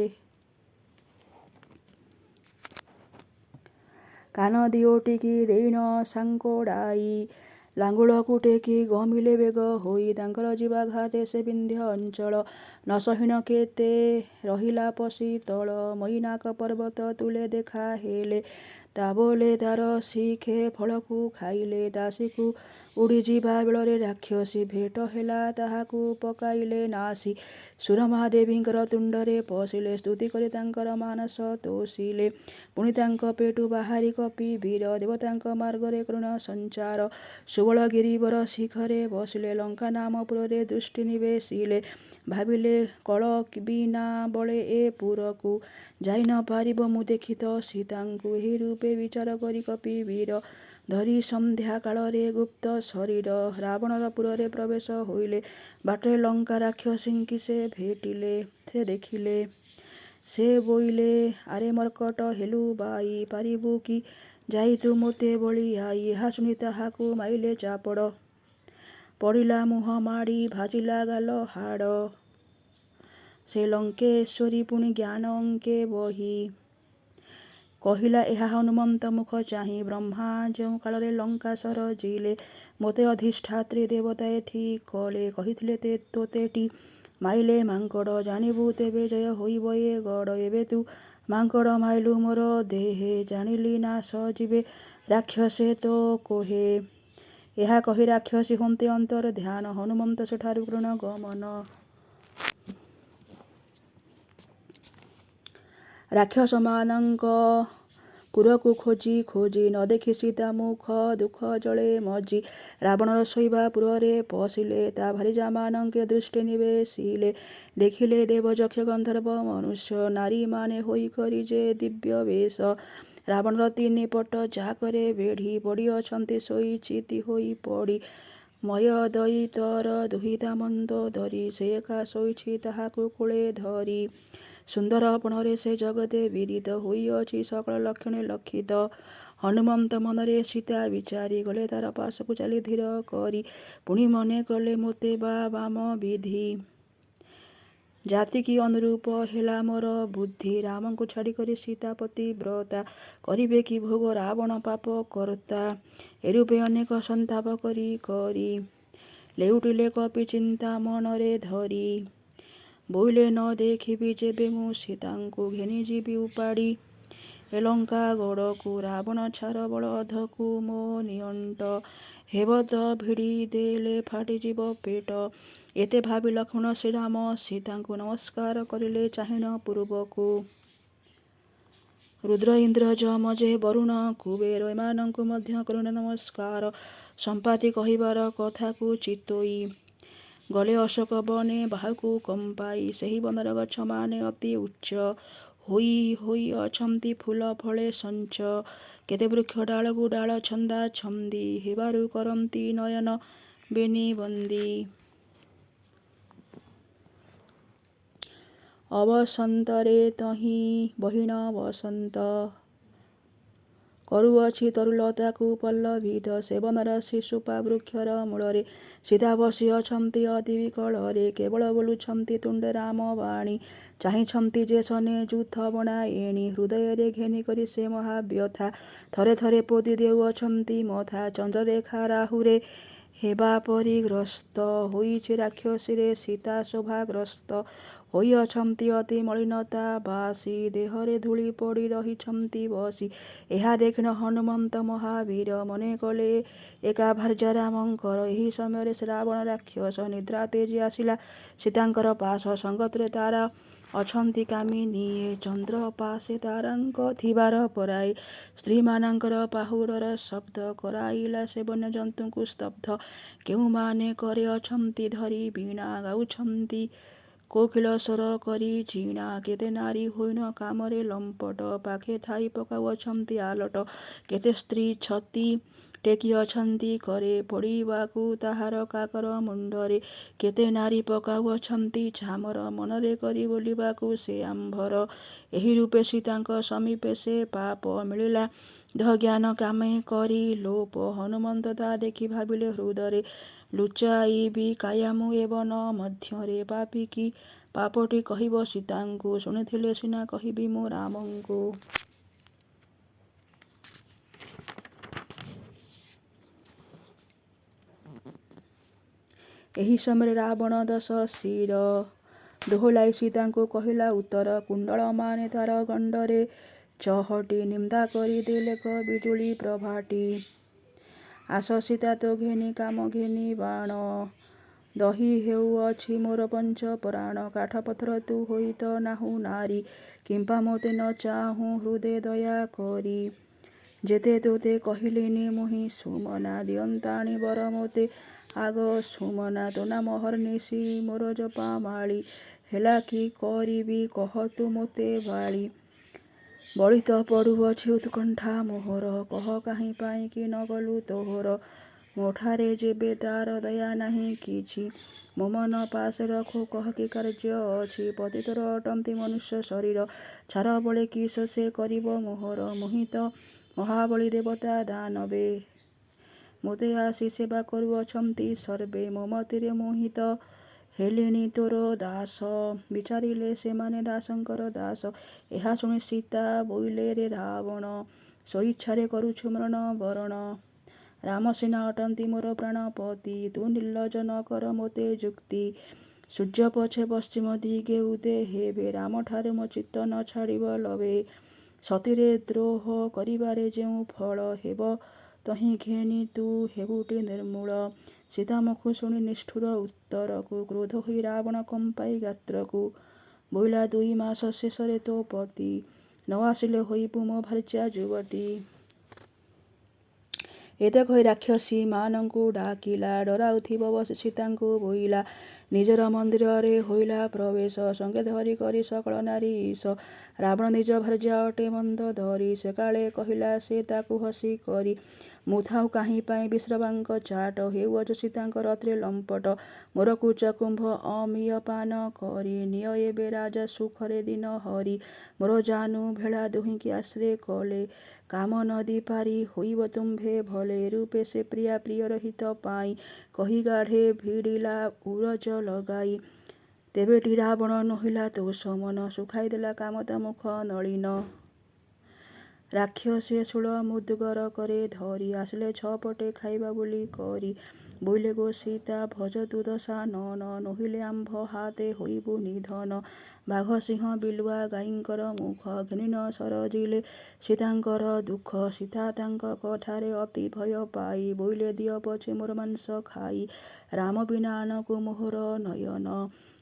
କାନ ଦିଓଟିକି ରେଇଣ ସାଙ୍କୋଡ଼ାଇ ଲାଙ୍ଗୁଳକୁ ଟେକି ଗମିଲେ ବେଗ ହୋଇ। ତାଙ୍କର ଯିବା ଘାତେ ସେ ବିନ୍ଧ୍ୟ ଅଞ୍ଚଳ ନ ସହିଣ କେତେ ରହିଲା ପଶିତଳ। ମୈନାକ ପର୍ବତ ତୂଳେ ଦେଖା ହେଲେ ତା ବୋଲେ ତାର ଶିଖେ ଫଳକୁ ଖାଇଲେ। ଦାସୀକୁ ଉଡ଼ିଯିବା ବେଳରେ ରାକ୍ଷସୀ ଭେଟ ହେଲା ତାହାକୁ ପକାଇଲେ ନାଶି। ସୁରମାଦେବୀଙ୍କର ତୁଣ୍ଡରେ ପଶିଲେ ସ୍ତୁତି କରି ତାଙ୍କର ମାନସ ତୋଷିଲେ। ପୁଣି ତାଙ୍କ ପେଟୁ ବାହାରି କପି ବୀର ଦେବତାଙ୍କ ମାର୍ଗରେ କରୁଣ ସଞ୍ଚାର। ସୁବଳ ଗିରିବର ଶିଖରେ ବସିଲେ ଲଙ୍କା ନାମପୁରରେ ଦୃଷ୍ଟି ନିବେଶିଲେ। ଭାବିଲେ କଳ ବିନା ବଳେ ଏ ପୁରକୁ ଯାଇ ନ ପାରିବ ମୁଁ ଦେଖି ତ ସୀତାଙ୍କୁ। ଏହି ରୂପେ ବିଚାର କରି କପିବୀର ଧରି ସନ୍ଧ୍ୟା କାଳରେ ଗୁପ୍ତ ଶରୀର ରାବଣର ପୁରରେ ପ୍ରବେଶ ହୋଇଲେ। ବାଟରେ ଲଙ୍କା ରାକ୍ଷସୀଙ୍କି ସେ ଭେଟିଲେ ସେ ଦେଖିଲେ। ସେ ବୋଇଲେ ଆରେ ମର୍କଟ ହେଲୁ ବାଇ ପାରିବୁ କି ଯାଇ ତୁ ମୋତେ ବଳିଆଇ। ଏହା ଶୁଣି ତାହାକୁ ମାଇଲେ ଚାପଡ଼ ପଡ଼ିଲା ମୁହଁ ମାଡ଼ି ଭାଜିଲା ଗାଲ ହାଡ଼। ସେ ଲଙ୍କେଶ୍ୱରୀ ପୁଣି ଜ୍ଞାନ ଅଙ୍କେ ବହି କହିଲା ଏହା ହନୁମନ୍ତ ମୁଖ ଚାହିଁ। ବ୍ରହ୍ମା ଯେଉଁ କାଳରେ ଲଙ୍କା ସରଜିଲେ ମୋତେ ଅଧିଷ୍ଠାତ୍ରୀ ଦେବତା ଏଥି କଲେ। କହିଥିଲେ ତୋତେଟି ମାଇଲେ ମାଙ୍କଡ଼ ଜାଣିବୁ ତେବେ ଜୟ ହୋଇବ ଏ ଗଡ଼। ଏବେ ତୁ ମାଙ୍କଡ଼ ମାଇଲୁ ମୋର ଦେହେ ଜାଣିଲି ନାଶ ଯିବେ ରାକ୍ଷସେ ତୋ କୋହେ। ଏହା କହି ରାକ୍ଷସୀ ହୁଅନ୍ତେ ଅନ୍ତର ଧ୍ୟାନ ହନୁମନ୍ତ ସେଠାରୁ କୃଣ ଗମନ। ରାକ୍ଷସମାନଙ୍କ ପୁରକୁ ଖୋଜି ଖୋଜି ନ ଦେଖି ସୀତା ମୁଖ ଦୁଃଖ ଜଳେ ମଜି। ରାବଣର ଶୋଇବା ପୁରରେ ପଶିଲେ ତା ଭାରିଜାମାନଙ୍କେ ଦୃଷ୍ଟି ନିବେଶିଲେ। ଦେଖିଲେ ଦେବ ଯକ୍ଷ ଗନ୍ଧର୍ବ ମନୁଷ୍ୟ ନାରୀମାନେ ହୋଇ କରି ଯେ ଦିବ୍ୟ ବେଶ। ରାବଣର ତିନି ପଟ ଯାକରେ ବେଢ଼ି ପଡ଼ିଅଛନ୍ତି ଶୋଇ ଚିତି ହୋଇ ପଡ଼ି। ମୟଦଇତର ଦୁହିତା ମନ୍ଦୋଦରୀ ସେ ଏକା ଶୋଇଛି ତାହାକୁ କୋଳେ ଧରି। ସୁନ୍ଦର ପଣରେ ସେ ଜଗତେ ବିଦିତ ହୋଇଅଛି ସକଳ ଲକ୍ଷଣେ ଲକ୍ଷିତ। ହନୁମନ୍ତ ମନରେ ସୀତା ବିଚାରି ଗଲେ ତାର ପାଶକୁ ଚାଲି ଧୀର କରି। ପୁଣି ମନେ କଲେ ମୋତେ ବା ବାମ ବିଧି ଜାତିକି ଅନୁରୂପ ହେଲା ମୋର ବୁଦ୍ଧି। ରାମଙ୍କୁ ଛାଡ଼ି କରି ସୀତା ପତିବ୍ରତା କରିବେ କି ଭୋଗ ରାବଣ ପାପ କର୍ତ୍ତା। ଏରୂପେ ଅନେକ ସନ୍ତାପ କରି କରି ଲେଉଟିଲେ କପି ଚିନ୍ତା ମନରେ ଧରି। ବୋଇଲେ ନ ଦେଖିବି ଯେବେ ମୁଁ ସୀତାଙ୍କୁ ଘେନି ଯିବି ଉପାଡ଼ି ଏ ଲଙ୍କା ଗଡ଼କୁ। ରାବଣ ଛାର ବଳଧକୁ ମୋ ନିଅଣ୍ଟ ହେବ ତ ଭିଡ଼ି ଦେଲେ ଫାଟିଯିବ ପେଟ। ଏତେ ଭାବି ଲକ୍ଷ୍ମଣ ଶ୍ରୀରାମ ସୀତାଙ୍କୁ ନମସ୍କାର କରିଲେ ଚାହିଁଣ ପୂର୍ବକୁ। ରୁଦ୍ର ଇନ୍ଦ୍ର ଯମ ଯେ ବରୁଣ କୁବେର ଏମାନଙ୍କୁ ମଧ୍ୟ କରୁଣ ନମସ୍କାର। ସମ୍ପାତି କହିବାର କଥାକୁ ଚିତୋଇ ଗଲେ ଅଶୋକ ବନେ ବାହୁକୁ କମ୍ପାଇ। ସେହି ବନର ଗଛମାନେ ଅତି ଉଚ୍ଚ ହୋଇ ହୋଇ ଅଛନ୍ତି ଫୁଲ ଫଳେ ସଞ୍ଚ। କେତେ ବୃକ୍ଷ ଡାଳକୁ ଡାଳ ଛନ୍ଦା ଛନ୍ଦି ହେବାରୁ କରନ୍ତି ନୟନ ବେନି ବନ୍ଦୀ। ଅବସନ୍ତରେ ତହିଁ ବହିନ ବସନ୍ତ କରୁଅଛି ତରୁଲତାକୁ ପଲ୍ଲବିତ। ସେବନର ଶିଶୁପା ବୃକ୍ଷର ମୂଳରେ ସୀତା ବସି ଅଛନ୍ତି ଅତି ବିକଳରେ। କେବଳ ବୋଲୁଛନ୍ତି ତୁଣ୍ଡେ ରାମ ବାଣୀ ଚାହିଁଛନ୍ତି ଯେ ସନେ ଯୁଥ ବଣାଏଣି। ହୃଦୟରେ ଘେନି କରି ସେ ମହାବ୍ୟଥା ଥରେ ଥରେ ପୋତି ଦେଉଅଛନ୍ତି ମଥା। ଚନ୍ଦ୍ରରେଖା ରାହୁରେ ହେବା ପରିଗ୍ରସ୍ତ ହୋଇଛି ରାକ୍ଷସୀରେ ସୀତା ଶୋଭାଗ୍ରସ୍ତ ହୋଇଅଛନ୍ତି ଅତି ମଳିନତା ବାସୀ। ଦେହରେ ଧୂଳି ପଡ଼ି ରହିଛନ୍ତି ବସି। ଏହା ଦେଖିନ ହନୁମନ୍ତ ମହାବୀର ମନେ କଲେ ଏକା ଭାର୍ଯ୍ୟା ରାମଙ୍କର। ଏହି ସମୟରେ ସେ ରାବଣ ରାକ୍ଷସ ନିଦ୍ରା ତେଜି ଆସିଲା ସୀତାଙ୍କର ପାଶ। ସଙ୍ଗତରେ ତାରା ଅଛନ୍ତି କାମିନୀଏ ଚନ୍ଦ୍ର ପାଶେ ତାରାଙ୍କ ଥିବାର ପରାଏ। ସ୍ତ୍ରୀମାନଙ୍କର ପାହୁଡ଼ର ଶବ୍ଦ କରାଇଲା ସେ ବନ୍ୟଜନ୍ତୁଙ୍କୁ ସ୍ତବ୍ଧ। କେଉଁମାନେ କରେ ଅଛନ୍ତି ଧରି ବୀଣା ଗାଉଛନ୍ତି କୋକିଳ ସ୍ୱର କରି ଝୀଣା। କେତେ ନାରୀ ହୋଇନ କାମରେ ଲମ୍ପଟ ପାଖେ ଠାଇ ପକାଉଅଛନ୍ତି ଆଲଟ। କେତେ ସ୍ତ୍ରୀ ଛତି ଟେକି ଅଛନ୍ତି କରେ ପଡ଼ିବାକୁ ତାହାର କାକର ମୁଣ୍ଡରେ। କେତେ ନାରୀ ପକାଉଅଛନ୍ତି ଛାମର ମନରେ କରି ବୋଲିବାକୁ ସେ ଆମ୍ଭର। ଏହି ରୂପେ ସୀତାଙ୍କ ସମୀପେ ସେ ପାପ ମିଳିଲା ଦେହଜ୍ଞାନ କାମେ କରି ଲୋପ। ହନୁମନ୍ତ ତା ଦେଖି ଭାବିଲେ ହୃଦରେ ଲୁଚାଇବି କାୟା ମୁଁ ଏ ବନ ମଧ୍ୟରେ। ପାପୀ କି ପାପଟି କହିବ ସୀତାଙ୍କୁ ଶୁଣିଥିଲେ ସିନା କହିବି ମୁଁ ରାମଙ୍କୁ। ଏହି ସମୟରେ ରାବଣ ଦଶ ଶିର ଦୋହଲାଇ ସୀତାଙ୍କୁ କହିଲା ଉତ୍ତର। କୁଣ୍ଡଳମାନେ ତାର ଗଣ୍ଡରେ ଚହଟି ନିନ୍ଦା କରି ଦେଲେ କ ବିଜୁଳି ପ୍ରଭାଟି। ଆସ ସୀତା ତୋ ଘେନି କାମ ଘେନି ବାଣ ଦହି ହେଉଅଛି ମୋର ପଞ୍ଚ ପ୍ରାଣ। କାଠ ପଥର ତୁ ହୋଇ ତ ନାହୁଁ ନାରୀ କିମ୍ପା ମୋତେ ନ ଚାହୁଁ ହୃଦେ ଦୟା କରି। ଯେତେ ତୋତେ କହିଲିନି ମୁହିଁ ସୁମନା ଦିଅନ୍ତାଣି ବର ମୋତେ ଆଗ ସୁମନା। ତୋ ନାମ ଅହର୍ନିଶି ମୋର ଜପା ମାଳି ହେଲା କି କରିବି କହ ତୁ ମୋତେ ବାଳି। ବଳି ତ ପଡ଼ୁଅଛି ଉତ୍କଣ୍ଠା ମୋହର କହ କାହିଁ ପାଇଁ କି ନ ଗଲୁ ତୋହର। ମୋଠାରେ ଯେବେ ତାର ଦୟା ନାହିଁ କିଛି ମୋ ମନ ପାଶେ ରଖୁ କହ କି କାର୍ଯ୍ୟ ଅଛି। ପତିତର ଅଟନ୍ତି ମନୁଷ୍ୟ ଶରୀର ଛାର ବଳେ କିସ ସେ କରିବ ମୋହର। ମୋହିତ ମହାବଳୀ ଦେବତା ଦାନବେ ମୋତେ ଆସି ସେବା କରୁଅଛନ୍ତି ସର୍ବେ। ମୋ ମତିରେ ମୋହିତ ହେଲେଣି ତୋର ଦାସ ବିଚାରିଲେ ସେମାନେ ଦାସଙ୍କର ଦାସ। ଏହା ଶୁଣି ସୀତା ବୋଇଲେ ରେ ରାବଣ ସ୍ୱଇଚ୍ଛାରେ କରୁଛୁ ମରଣ ବରଣ। ରାମ ସିନା ଅଟନ୍ତି ମୋର ପ୍ରାଣପତି ତୁ ନିର୍ଲଜ ନ କର ମୋତେ ଯୁକ୍ତି। ସୂର୍ଯ୍ୟ ପଛେ ପଶ୍ଚିମ ଦିଗେ ଉଦେ ହେବେ ରାମଠାରୁ ମୋ ଚିତ୍ତ ନ ଛାଡ଼ିବ ଲବେ। ସତୀରେ ଦ୍ରୋହ କରିବାରେ ଯେଉଁ ଫଳ ହେବ ତହିଁ ଘେନି ତୁ ହେବୁଟି ନିର୍ମୂଳ। ସୀତା ମୁଖୁ ଶୁଣି ନିଷ୍ଠୁର ଉତ୍ତରକୁ କ୍ରୋଧ ହୋଇ ରାବଣ କମ୍ପାଇ ଗାତ୍ରକୁ ବୋଇଲା 2 ମାସ ଶେଷରେ ତୋ ପତି ନ ଆସିଲେ ହୋଇବୁ ମୋ ଭାର୍ଯ୍ୟା ଯୁବତୀ। ଏତେ କହି ରାକ୍ଷସୀ ମାନଙ୍କୁ ଡାକିଲା ଡରାଉଥିବ ବସି ସୀତାଙ୍କୁ ବୋଇଲା ନିଜର ମନ୍ଦିରରେ ହୋଇଲା ପ୍ରବେଶ। ସଙ୍ଗେ ଧରି କରି ସକଳ ନାରୀ ଈଶ ରାବଣ ନିଜ ଭାର୍ଯ୍ୟା ଅଟେ ମନ୍ଦ ଧରି। ସେକାଳେ କହିଲା ସେ ତାକୁ ହସି କରି ମୁଁ ଥାଉ କାହିଁ ପାଇଁ ବିଶ୍ରବାଙ୍କ ଚାଟ। ହେଉଅଛ ସୀତାଙ୍କ ରତ୍ରେ ଲମ୍ପଟ ମୋର କୁଚ କୁମ୍ଭ ଅମିୟ ପାନ କରି। ନିଅ ଏବେ ରାଜା ସୁଖରେ ଦିନ ହରି ମୋର ଜାନୁ ଭେଳା ଦୁହିଁକି ଆଶ୍ରେ କଲେ। କାମ ନଦୀ ପାରି ହୋଇବ ତୁମ୍ଭେ ଭଲେ। ରୂପେ ସେ ପ୍ରିୟା ପ୍ରିୟର ହିତ ପାଇଁ କହି ଗାଢ଼େ ଭିଡ଼ିଲା ଉରଜ ଲଗାଇ। ତେବେଟି ରାବଣ ନୋହିଲା ତୋଷ ମନ ଶୁଖାଇଦେଲା କାମ ତା ମୁଖ ନଳିନ। ରାକ୍ଷସେ ଶୂଳ ମୁଦ୍ଗର କରେ ଧରି ଆସିଲେ ଛପଟେ ଖାଇବା ବୋଲି କରି। ବୋଇଲେ ଗୋ ସୀତା ଭଜ ତୁ ଦଶାନନ ନୋହିଲେ ଆମ୍ଭ ହାତେ ହୋଇବୁ ନିଧନ। ବାଘ ସିଂହ ବିଲୁଆ ଗାଈଙ୍କର ମୁଖ ଘେନି ନ ସରଜିଲେ ସୀତାଙ୍କର ଦୁଃଖ। ସୀତା ତାଙ୍କ କଠାରେ ଅତି ଭୟ ପାଇ ବୋଇଲେ ଦିଅ ପଛେ ମୋର ମାଂସ ଖାଇ। ରାମ ବିନା ଆନକୁ ମୋହର ନୟନ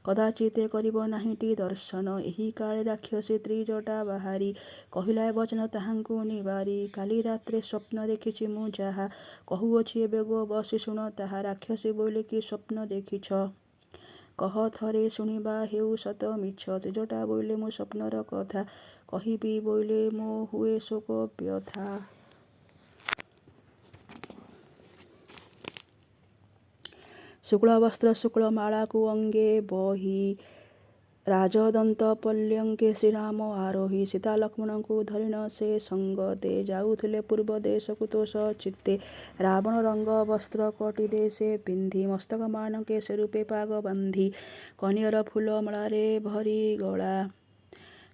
କଦାଚିତ୍ କରିବ ନାହିଁଟି ଦର୍ଶନ। ଏହି କାଳେ ରାକ୍ଷସୀ ତ୍ରିଜଟା ବାହାରି କହିଲା ଏ ବଚନ ତାହାଙ୍କୁ ନିବାରି। କାଲି ରାତ୍ରେ ସ୍ୱପ୍ନ ଦେଖିଛି ମୁଁ ଯାହା କହୁଅଛି ଏବେ ଗୋ ବସି ଶୁଣ ତାହା। ରାକ୍ଷସୀ ବୋଇଲେ କି ସ୍ୱପ୍ନ ଦେଖିଛ କହ ଥରେ ଶୁଣିବା ହେଉ ସତ ମିଛ। ତ୍ରିଜଟା ବୋଇଲେ ମୁଁ ସ୍ୱପ୍ନର କଥା କହିବି ବୋଇଲେ ମୋ ହୁଏ ଶୋକ ବ୍ୟଥା। ଶୁକ୍ଳ ବସ୍ତ୍ର ଶୁକ୍ଳ ମାଳାକୁ ଅଙ୍ଗେ ବହି ରାଜଦନ୍ତ ପଲ୍ୟଙ୍କେ ଶ୍ରୀରାମ ଆରୋହୀ। ସୀତା ଲକ୍ଷ୍ମଣଙ୍କୁ ଧରିଣ ସେ ସଙ୍ଗତେ ଯାଉଥିଲେ ପୂର୍ବ ଦେଶକୁ ତୋଷ ଚିତ୍ତେ। ରାବଣ ରଙ୍ଗ ବସ୍ତ୍ର କଟିଦେ ସେ ପିନ୍ଧି ମସ୍ତକ ମାନକେ ସେ ରୂପେ ପାଗ ବାନ୍ଧି। କନିଅର ଫୁଲ ମାଳାରେ ଭରି ଗଳା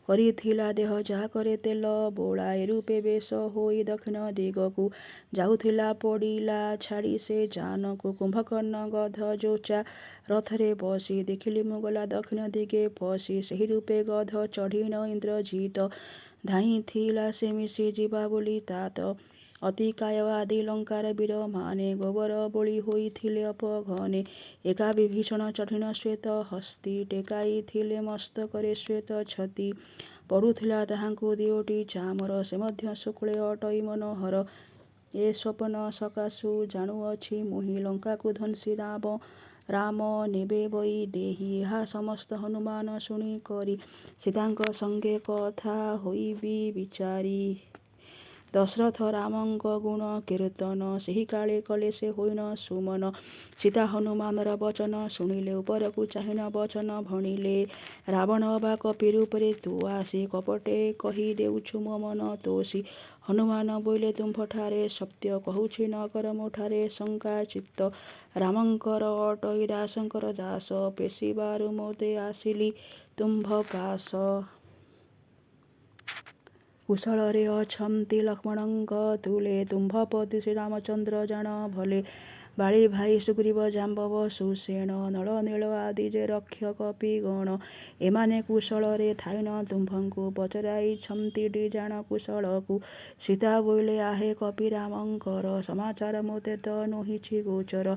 କରିଥିଲା ଦେହ ଯାକରେ ତେଲ ବୋଳା। ଏରୂପେ ବେଶ ହୋଇ ଦକ୍ଷିଣ ଦିଗକୁ ଯାଉଥିଲା ପଡ଼ିଲା ଛାଡ଼ି ସେ ଯାନକୁ। କୁମ୍ଭକର୍ଣ୍ଣ ଗଧ ଯୋଚା ରଥରେ ବସି ଦେଖିଲି ମୁଁ ଗଲା ଦକ୍ଷିଣ ଦିଗେ ପଶି। ସେହି ରୂପେ ଗଧ ଚଢ଼ିଣ ଇନ୍ଦ୍ରଜିତ ଧାଇଁଥିଲା ସେ ମିଶି ଯିବା ବୋଲି ତାତ। ଅତି କାୟ ଆଦି ଲଙ୍କାର ବୀର ମାନେ ଗୋବର ବୋଳି ହୋଇଥିଲେ ଅପଘନେ। ଏକା ବିଭୀଷଣ ଚଢ଼ିଣ ଶ୍ଵେତ ହସ୍ତୀ ଟେକାଇଥିଲେ ମସ୍ତକରେ ଶ୍ଵେତ ଛତି। ପଡ଼ୁଥିଲା ତାହାଙ୍କୁ ଦିଓଟି ଚାମର ସେ ମଧ୍ୟ ଶୁକ୍ଳେ ଅଟଇ ମନୋହର। ଏ ସ୍ୱପନ ସକାଶୁ ଜାଣୁଅଛି ମୁହିଁ ଲଙ୍କାକୁ ଧ୍ୱଂସି ରାମ ନେବେ ବୈଦେହୀ। ଏହା ସମସ୍ତ ହନୁମାନ ଶୁଣି କରି ସୀତାଙ୍କ ସଙ୍ଗେ କଥା ହୋଇବି ବିଚାରି। ଦଶରଥ ରାମଙ୍କ ଗୁଣ କୀର୍ତ୍ତନ ସେହି କାଳେ କଲେ ସେ ହୋଇନ ସୁମନ। ସୀତା ହନୁମାନର ବଚନ ଶୁଣିଲେ ଉପରକୁ ଚାହିଁନ ବଚନ ଭଣିଲେ। ରାବଣ ଅବା କପି ରୂପରେ ତୁ ଆସି କପଟେ କହି ଦେଉଛୁ ମୋ ମନ ତୋଷି। ହନୁମାନ ବୋଇଲେ ତୁମ୍ଭଠାରେ ସତ୍ୟ କହୁଛି ନ କର ମୋଠାରେ ଶଙ୍କା ଚିତ୍ତ। ରାମଙ୍କର ଅଟଇ ଦାସଙ୍କର ଦାସ ପେଶିବାରୁ ମୋତେ ଆସିଲି ତୁମ୍ଭ ପାଶ। କୁଶଳରେ ଅଛନ୍ତି ଲକ୍ଷ୍ମଣଙ୍କ ତୁଲେ ତୁମ୍ଭ ପତି ଶ୍ରୀରାମଚନ୍ଦ୍ର ଜାଣ ଭଲେ। ବାଳି ଭାଇ ସୁଗ୍ରୀବ ଜାମ୍ବବ ସୁଷେଣ ନଳ ନୀଳ ଆଦି ଯେ ରକ୍ଷ କପିଗଣ। ଏମାନେ କୁଶଳରେ ଥାଇନ ତୁମ୍ଭଙ୍କୁ ପଚରାଇଛନ୍ତିଟି ଜାଣ କୁଶଳକୁ। ସୀତା ବୋଇଲେ ଆହେ କପି ରାମଙ୍କର ସମାଚାର ମୋତେ ତ ନୋହିଛି ଗୋଚର।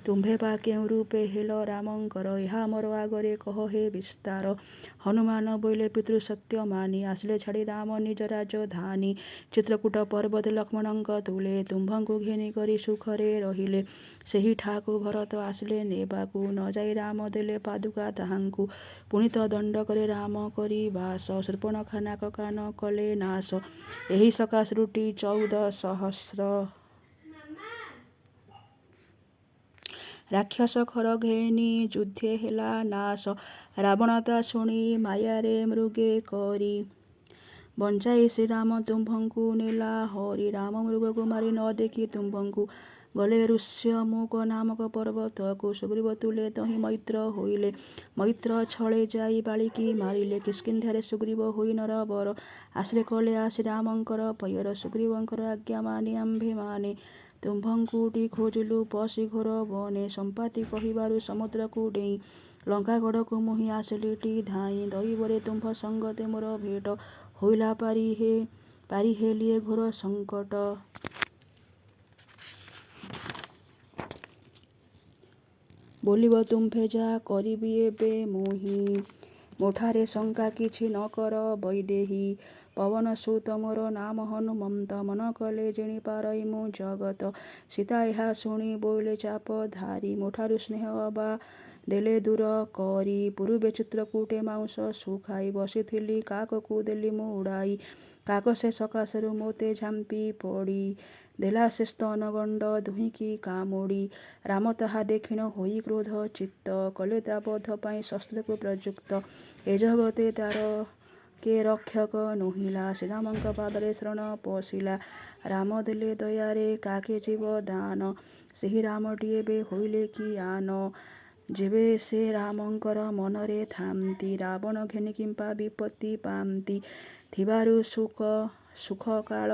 ତୁମ୍ଭେ ବା କେଉଁ ରୂପେ ହେଲ ରାମଙ୍କର ଏହା ମୋର ଆଗରେ କହ ହେ ବିସ୍ତାର। ହନୁମାନ ବୋଇଲେ ପିତୃ ସତ୍ୟ ମାନି ଆସିଲେ ଛାଡ଼ି ରାମ ନିଜ ରାଜଧାନୀ। ଚିତ୍ରକୂଟ ପର୍ବତ ଲକ୍ଷ୍ମଣଙ୍କ ତୁଲେ ତୁମ୍ଭଙ୍କୁ ଘେନି କରି ସୁଖରେ ରହିଲେ। ସେହିଠାକୁ ଭରତ ଆସିଲେ ନେବାକୁ ନ ଯାଇ ରାମ ଦେଲେ ପାଦୁକା ତାହାଙ୍କୁ। ପୁଣିତ ଦଣ୍ଡ କଲେ ରାମ କରି ବାସ ଶୂର୍ପଣଖା ନାକ କାନ କଲେ ନାଶ। ଏହି ସକାଶରୁଟି 14,000 ରାକ୍ଷସ ଖର ଘେନି ଯୁଦ୍ଧେ ହେଲା ନାଶ। ରାବଣ ତା ଶୁଣି ମାୟାରେ ମୃଗେ କରି ବଞ୍ଚାଇ ଶ୍ରୀରାମ ତୁମ୍ଭଙ୍କୁ ନେଲା ହରି। ରାମ ମୃଗକୁ ମାରି ନ ଦେଖି ତୁମ୍ଭଙ୍କୁ ଗଲେ ଋଷ୍ୟମୁକ ନାମକ ପର୍ବତକୁ। ସୁଗ୍ରୀବ ତୁଲେ ତହିଁ ମୈତ୍ର ହୋଇଲେ ମୈତ୍ର ଛଳେ ଯାଇ ବାଳିକି ମାରିଲେ। କିଷ୍କିନ୍ଧ୍ୟାରେ ସୁଗ୍ରୀବ ହୋଇ ନରବର ଆସିଲେ କଲେ ଆସି ରାମଙ୍କର ପୟର। ସୁଗ୍ରୀବଙ୍କର ଆଜ୍ଞା ମାନି ଆମ୍ଭେମାନେ ତୁମ୍ଭଙ୍କୁଟି ଖୋଜିଲୁ ପଶି ଘୋର ବନେ। ସମ୍ପାତି କହିବାରୁ ସମୁଦ୍ରକୁ ଡେଇଁ ଲଙ୍କାଗଡ଼କୁ ମୁହିଁ ଆସିଲିଟି ଧାଇଁ। ଦଇବରେ ତୁମ୍ଭ ସଙ୍ଗତେ ମୋର ଭେଟ ହୋଇଲା ପାରି ହେଲି ଏ ଘୋର ସଙ୍କଟ। ବୋଲିବ ତୁମ୍ଭେ ଯା କରିବି ଏବେ ମୁହିଁ ମୋଠାରେ ଶଙ୍କା କିଛି ନ କର ବୈଦେହୀ। ପବନ ସୁତ ମୋର ନାମ ହନୁମନ୍ତ ମନ କଲେ ଜିଣି ପାରଇ ମୁଁ ଜଗତ। ସୀତା ଏହା ଶୁଣି ବୋଇଲେ ଚାପ ଧାରି ମୋଠାରୁ ସ୍ନେହ ଅବା ଦେଲେ ଦୂର କରି। ପୂର୍ବେ ଚିତ୍ରକୂଟେ ମାଉଁସ ଶୁଖାଇ ବସିଥିଲି କାକକୁ ଦେଲି ମୁଁ ଉଡ଼ାଇ। କାକ ସେ ସକାଶରୁ ମୋତେ ଝାମ୍ପି ପଡ଼ି ଦେଲା ସେ ସ୍ତନ ଗଣ୍ଡ ଦୁହିଁକି କାମୁଡ଼ି। ରାମ ତାହା ଦେଖିଣ ହୋଇ କ୍ରୋଧ ଚିତ୍ତ କଲେ ତା ବଧ ପାଇଁ ଶସ୍ତ୍ରକୁ ପ୍ରଯୁକ୍ତ। ଏ ଜଗତେ ତାର କେ ରକ୍ଷକ ନୋହିଲା ଶ୍ରୀରାମଙ୍କ ପାଦରେ ଶରଣ ପଶିଲା। ରାମ ଦେଲେ ଦୟାରେ କାକେ ଜୀବ ଦାନ ସେହି ରାମଟି ଏବେ ହୋଇଲେ କି ଆନ। ଯେବେ ସେ ରାମଙ୍କର ମନରେ ଥାନ୍ତି ରାବଣ ଘେନି କିମ୍ପା ବିପତ୍ତି ପାନ୍ତି। ଥିବାରୁ ସୁଖ କାଳ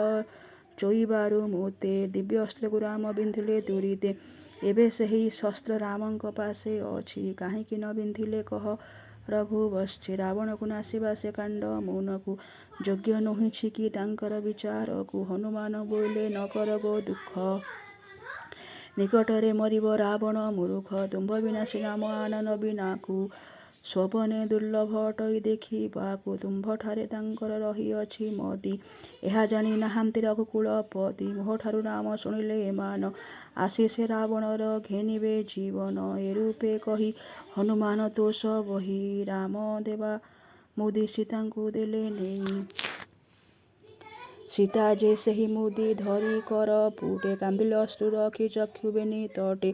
ଚୋଇବାରୁ ମୋତେ ଦିବ୍ୟ ଅସ୍ତ୍ରକୁ ରାମ ବିନ୍ଧିଲେ ତୁରିତେ। ଏବେ ସେହି ଶସ୍ତ୍ର ରାମଙ୍କ ପାଶେ ଅଛି କାହିଁକି ନ ବିନ୍ଧିଲେ କହ ରଘୁବତ୍ସେ। ରାବଣକୁ ନାଶିବା ସେ କାଣ୍ଡ ମୌନକୁ ଯୋଗ୍ୟ ନୋହିଛି କି ତାଙ୍କର ବିଚାରକୁ। ହନୁମାନ ବୋଇଲେ ନ କର ଗୋ ଦୁଃଖ ନିକଟରେ ମରିବ ରାବଣ ମୂରୁଖ। ତୁମ୍ଭ ବିନା ଶ୍ରୀରାମ ଆନ ନବୀନାକୁ ସ୍ୱପନେ ଦୁର୍ଲଭ ଅଟଇ ଦେଖିବାକୁ ତୁମ୍ଭଠାରେ ତାଙ୍କର ରହିଅଛି ମତି। ଏହା ଜାଣି ନାହାନ୍ତି ରଘୁକୁଳପତି ମୋହଠାରୁ ନାମ ଶୁଣିଲେ ଏମାନ। ଆସି ସେ ରାବଣର ଘେନିବେ ଜୀବନ ଏ ରୂପେ କହି ହନୁମାନ ତୋଷ ବହି ରାମ ଦେବା ମୁଦି ସୀତାଙ୍କୁ ଦେଲେ ନେଇ। ସୀତା ଯେ ସେହି ମୁଦି ଧରି କର ପୁଟେ କାନ୍ଦିଲେ ଅଶ୍ରୁ ରଖି ଚକ୍ଷୁ ବେନି ତଟେ।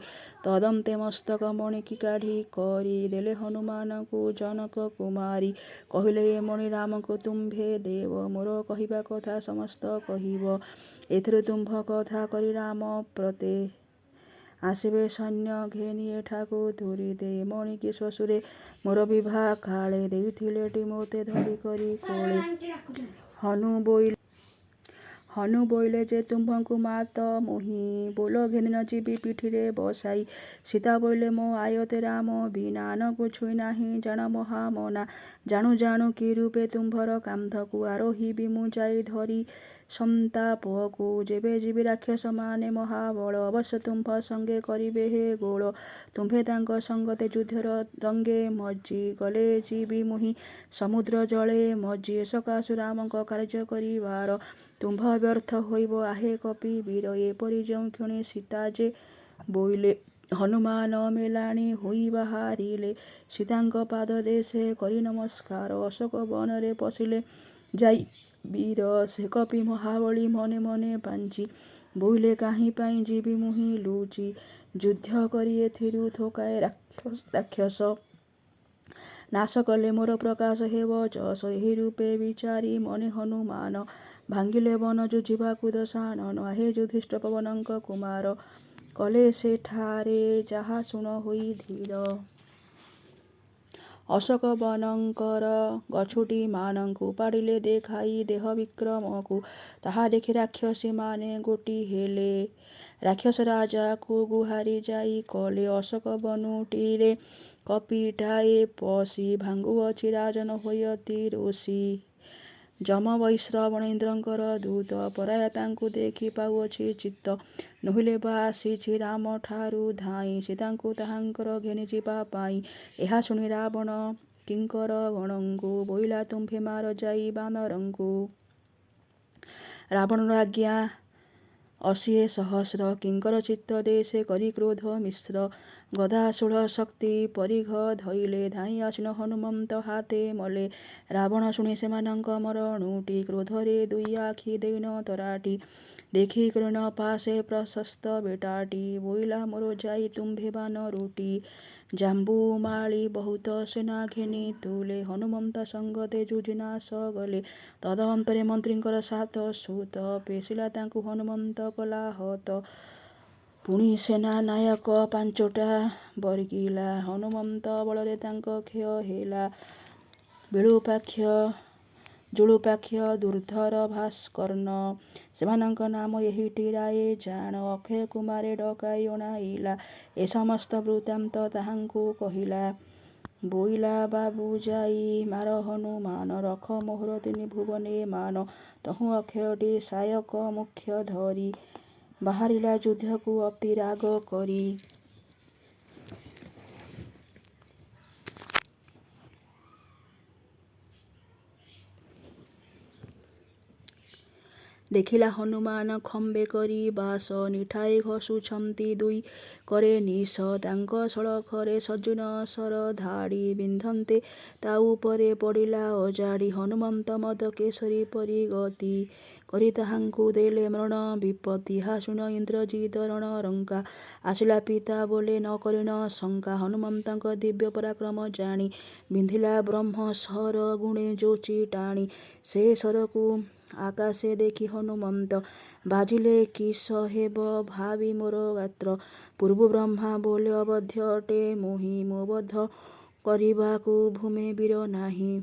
ତଦନ୍ତେ ମସ୍ତକ ମଣିକି କାଢ଼ି କରି ଦେଲେ ହନୁମାନଙ୍କୁ ଜନକ କୁମାରୀ। କହିଲେ ଏ ମଣି ରାମଙ୍କୁ ତୁମ୍ଭେ ଦେବ ମୋର କହିବା କଥା ସମସ୍ତ କହିବ। ଏଥିରୁ ତୁମ୍ଭ କଥା କରି ରାମ ପ୍ରତେ ଆସିବେ ସୈନ୍ୟ ଘେନି ଏଠାକୁ ତୁରି ଦେ ମଣିକି ଶ୍ୱଶୁରେ ମୋର ବିଭା କାଳେ ଦେଇଥିଲେଟି ମୋତେ ଧରି କରି କୋଳେ। ହନୁ ବୋଇଲେ ଯେ ତୁମ୍ଭଙ୍କୁ ମାତ ମୁହିଁ ବୋଲ ଘେନି ଯିବି ପିଠିରେ ବସାଇ। ସୀତା ବୋଇଲେ ମୋ ଆୟତେ ରାମ ବିନା ଆନକୁ ଛୁଇଁ ନାହିଁ ଜାଣ ମହାମନା। ଜାଣୁ ଜାଣୁ କି ରୂପେ ତୁମ୍ଭର କାନ୍ଧକୁ ଆରୋହିବି ମୁଁ ଯାଇ ଧରି ସନ୍ତାପକୁ। ଯେବେ ଯିବି ରାକ୍ଷସ ମାନେ ମହାବଳ ଅବଶ୍ୟ ତୁମ୍ଭ ସଙ୍ଗେ କରିବେ ହେ ଗୋଳ। ତୁମ୍ଭେ ତାଙ୍କ ସଙ୍ଗତେ ଯୁଦ୍ଧର ରଙ୍ଗେ ମଜ୍ଜି ଗଲେ ଯିବି ମୁହିଁ ସମୁଦ୍ର ଜଳେ ମଜ୍ଜି। ଏସକାଶୁ ରାମଙ୍କ କାର୍ଯ୍ୟ କରିବାର ତୁମ୍ଭ ବ୍ୟର୍ଥ ହୋଇବ ଆହେ କପି ବୀର। ଏପରି ଯେଉଁ କ୍ଷଣି ସୀତା ଯେ ବୋଇଲେ ହନୁମାନ ମେଲାଣି ହୋଇ ବାହାରିଲେ। ସୀତାଙ୍କ ପାଦ ଦେଶେ କରି ନମସ୍କାର ଅଶୋକ ବନରେ ପଶିଲେ ଯାଇ ବୀର। ସେ କପି ମହାବଳୀ ମନେ ମନେ ପାଞ୍ଚି ବୋଇଲେ କାହିଁ ପାଇଁ ଯିବି ମୁହିଁ ଲୁଚି। ଯୁଦ୍ଧ କରି ଏଥିରୁ ଥୋକାଏ ରାକ୍ଷସ ନାଶ କଲେ ମୋର ପ୍ରକାଶ ହେବ ଯଶ। ଏହି ରୂପେ ବିଚାରି ମନେ ହନୁମାନ ଭାଙ୍ଗିଲେ ବନ ଯୁଝିବାକୁ ଦଶାନନ। ଆହେ ଯୁଧିଷ୍ଠିର ପବନଙ୍କ କୁମାର କଲେ ସେଠାରେ ଯାହା ଶୁଣ ହୋଇ ଧୀର। ଅଶୋକ ବନଙ୍କର ଗଛୁଟି ମାନଙ୍କୁ ଉପାଡ଼ିଲେ ଦେଖାଇ ଦେହ ବିକ୍ରମକୁ। ତାହା ଦେଖି ରାକ୍ଷସୀ ମାନେ ଗୋଟି ହେଲେ ରାକ୍ଷସ ରାଜାକୁ ଗୁହାରି ଯାଇ କଲେ ଅଶୋକ ବନୁଟିରେ କପିଟାଏ ପଶି ଭାଙ୍ଗୁଅଛି ରାଜନ ହୋଇ ଅତି ରୋଷି। ଯମ ବୈଶ୍ରବଣ ଇନ୍ଦ୍ରଙ୍କର ଦୂତ ପରାୟା ତାଙ୍କୁ ଦେଖି ପାଉଅଛି ଚିତ୍ତ। ନୋହିଲେ ବା ଆସିଛି ରାମ ଠାରୁ ଧାଇଁ ସୀତାଙ୍କୁ ତାହାଙ୍କର ଘେନି ଯିବା ପାଇଁ। ଏହା ଶୁଣି ରାବଣ କିଙ୍କର ଗଣଙ୍କୁ ବୋଇଲା ତୁମ୍ଭେ ମାର ଯାଇ ବାନରଙ୍କୁ। ରାବଣର ଆଜ୍ଞା ଅଶିଏ ସହସ୍ର କିଙ୍କର ଚିତ୍ତ ଦେଶେ କରି କ୍ରୋଧ ମିଶ୍ର। ଗଦା ଶୂଳ ଶକ୍ତି ପରିଘ ଧଇଲେ ଧାଇଁ ଆସିନ ହନୁମନ୍ତ ହାତେ ମଲେ। ରାବଣ ଶୁଣି ସେମାନଙ୍କ ମରଣୁଟି କ୍ରୋଧରେ ଦୁଇ ଆଖି ଦେଇନ ତରାଟି। ଦେଖି କୃଣ ପାଶେ ପ୍ରଶସ୍ତ ବେଟାଟି ବୋଇଲା ମୋର ଯାଇ ତୁମ୍ଭେ ବାନରୁଟି। ଜାମ୍ବୁ ମାଳି ବହୁତ ସେନା ଘେନି ତୁଲେ ହନୁମନ୍ତ ସଙ୍ଗତେ ଯୁଝି ନାଶ ଗଲେ। ତଦନ୍ତରେ ମନ୍ତ୍ରୀଙ୍କର ସାତ ସୁତ ପେଶିଲା ତାଙ୍କୁ ହନୁମନ୍ତ କଲା ହତ। ପୁଣି ସେନା ନାୟକ ପାଞ୍ଚୋଟା ବର୍ଗିଲା ହନୁମନ୍ତ ବଳରେ ତାଙ୍କ କ୍ଷୟ ହେଲା। ଜୁଳୁପାକ୍ଷ ଦୁର୍ଦ୍ଧର ଭାସ୍କର୍ଣ୍ଣ ସେମାନଙ୍କ ନାମ ଏହିଟି ରାଏ ଜାଣ। ଅକ୍ଷୟ କୁମାରେ ଡକାଇ ଅଣାଇଲା ଏ ସମସ୍ତ ବୃତ୍ତାନ୍ତ ତାହାଙ୍କୁ କହିଲା। ବୋଇଲା ବାବୁ ଯାଇ ମାର ହନୁମାନ ରଖ ମୋହର ତିନି ଭୁବନେ ମାନ। ତହୁଁ ଅକ୍ଷୟଟି ସାୟକ ମୁଖ୍ୟ ଧରି ବାହାରିଲା ଯୁଦ୍ଧକୁ ଅତି ରାଗ କରି। ଦେଖିଲା ହନୁମାନ ଖମ୍ବେ କରି ବାସ ନିଠାଇ ଘଷୁଛନ୍ତି ଦୁଇ କରେ ନିଶ। ତାଙ୍କ ସଳଖରେ ସଜ୍ଜନ ଶର ଧାଡ଼ି ବିନ୍ଧନ୍ତେ ତା ଉପରେ ପଡ଼ିଲା ଅଜାଡ଼ି। ହନୁମନ୍ତ ମଦ କେଶରୀ ପରି ଗତି କରି ତାହାଙ୍କୁ ଦେଲେ ମରଣ ବିପତ୍ତି। ଏହା ଶୁଣି ଇନ୍ଦ୍ରଜିତ ରଣରଙ୍କା ଆସିଲା ପିତା ବୋଲେ ନ କରିନ ଶଙ୍କା। ହନୁମନ୍ତଙ୍କ ଦିବ୍ୟ ପରାକ୍ରମ ଜାଣି ବିନ୍ଧିଲା ବ୍ରହ୍ମ ଶର ଗୁଣେ ଯୋଚି ଟାଣି। ସେ ଶରକୁ ଆକାଶେ ଦେଖି ହନୁମନ୍ତ ବାଜିଲେ କିସ ହେବ ଭାବି ମୋର ଗାତ୍ର। ପୂର୍ବୁ ବ୍ରହ୍ମା ବୋଲେ ଅବଧ୍ୟ ଅଟେ ମୁହିଁ ମୋ ବଧ କରିବାକୁ ଭୂମେ ବୀର ନାହିଁ।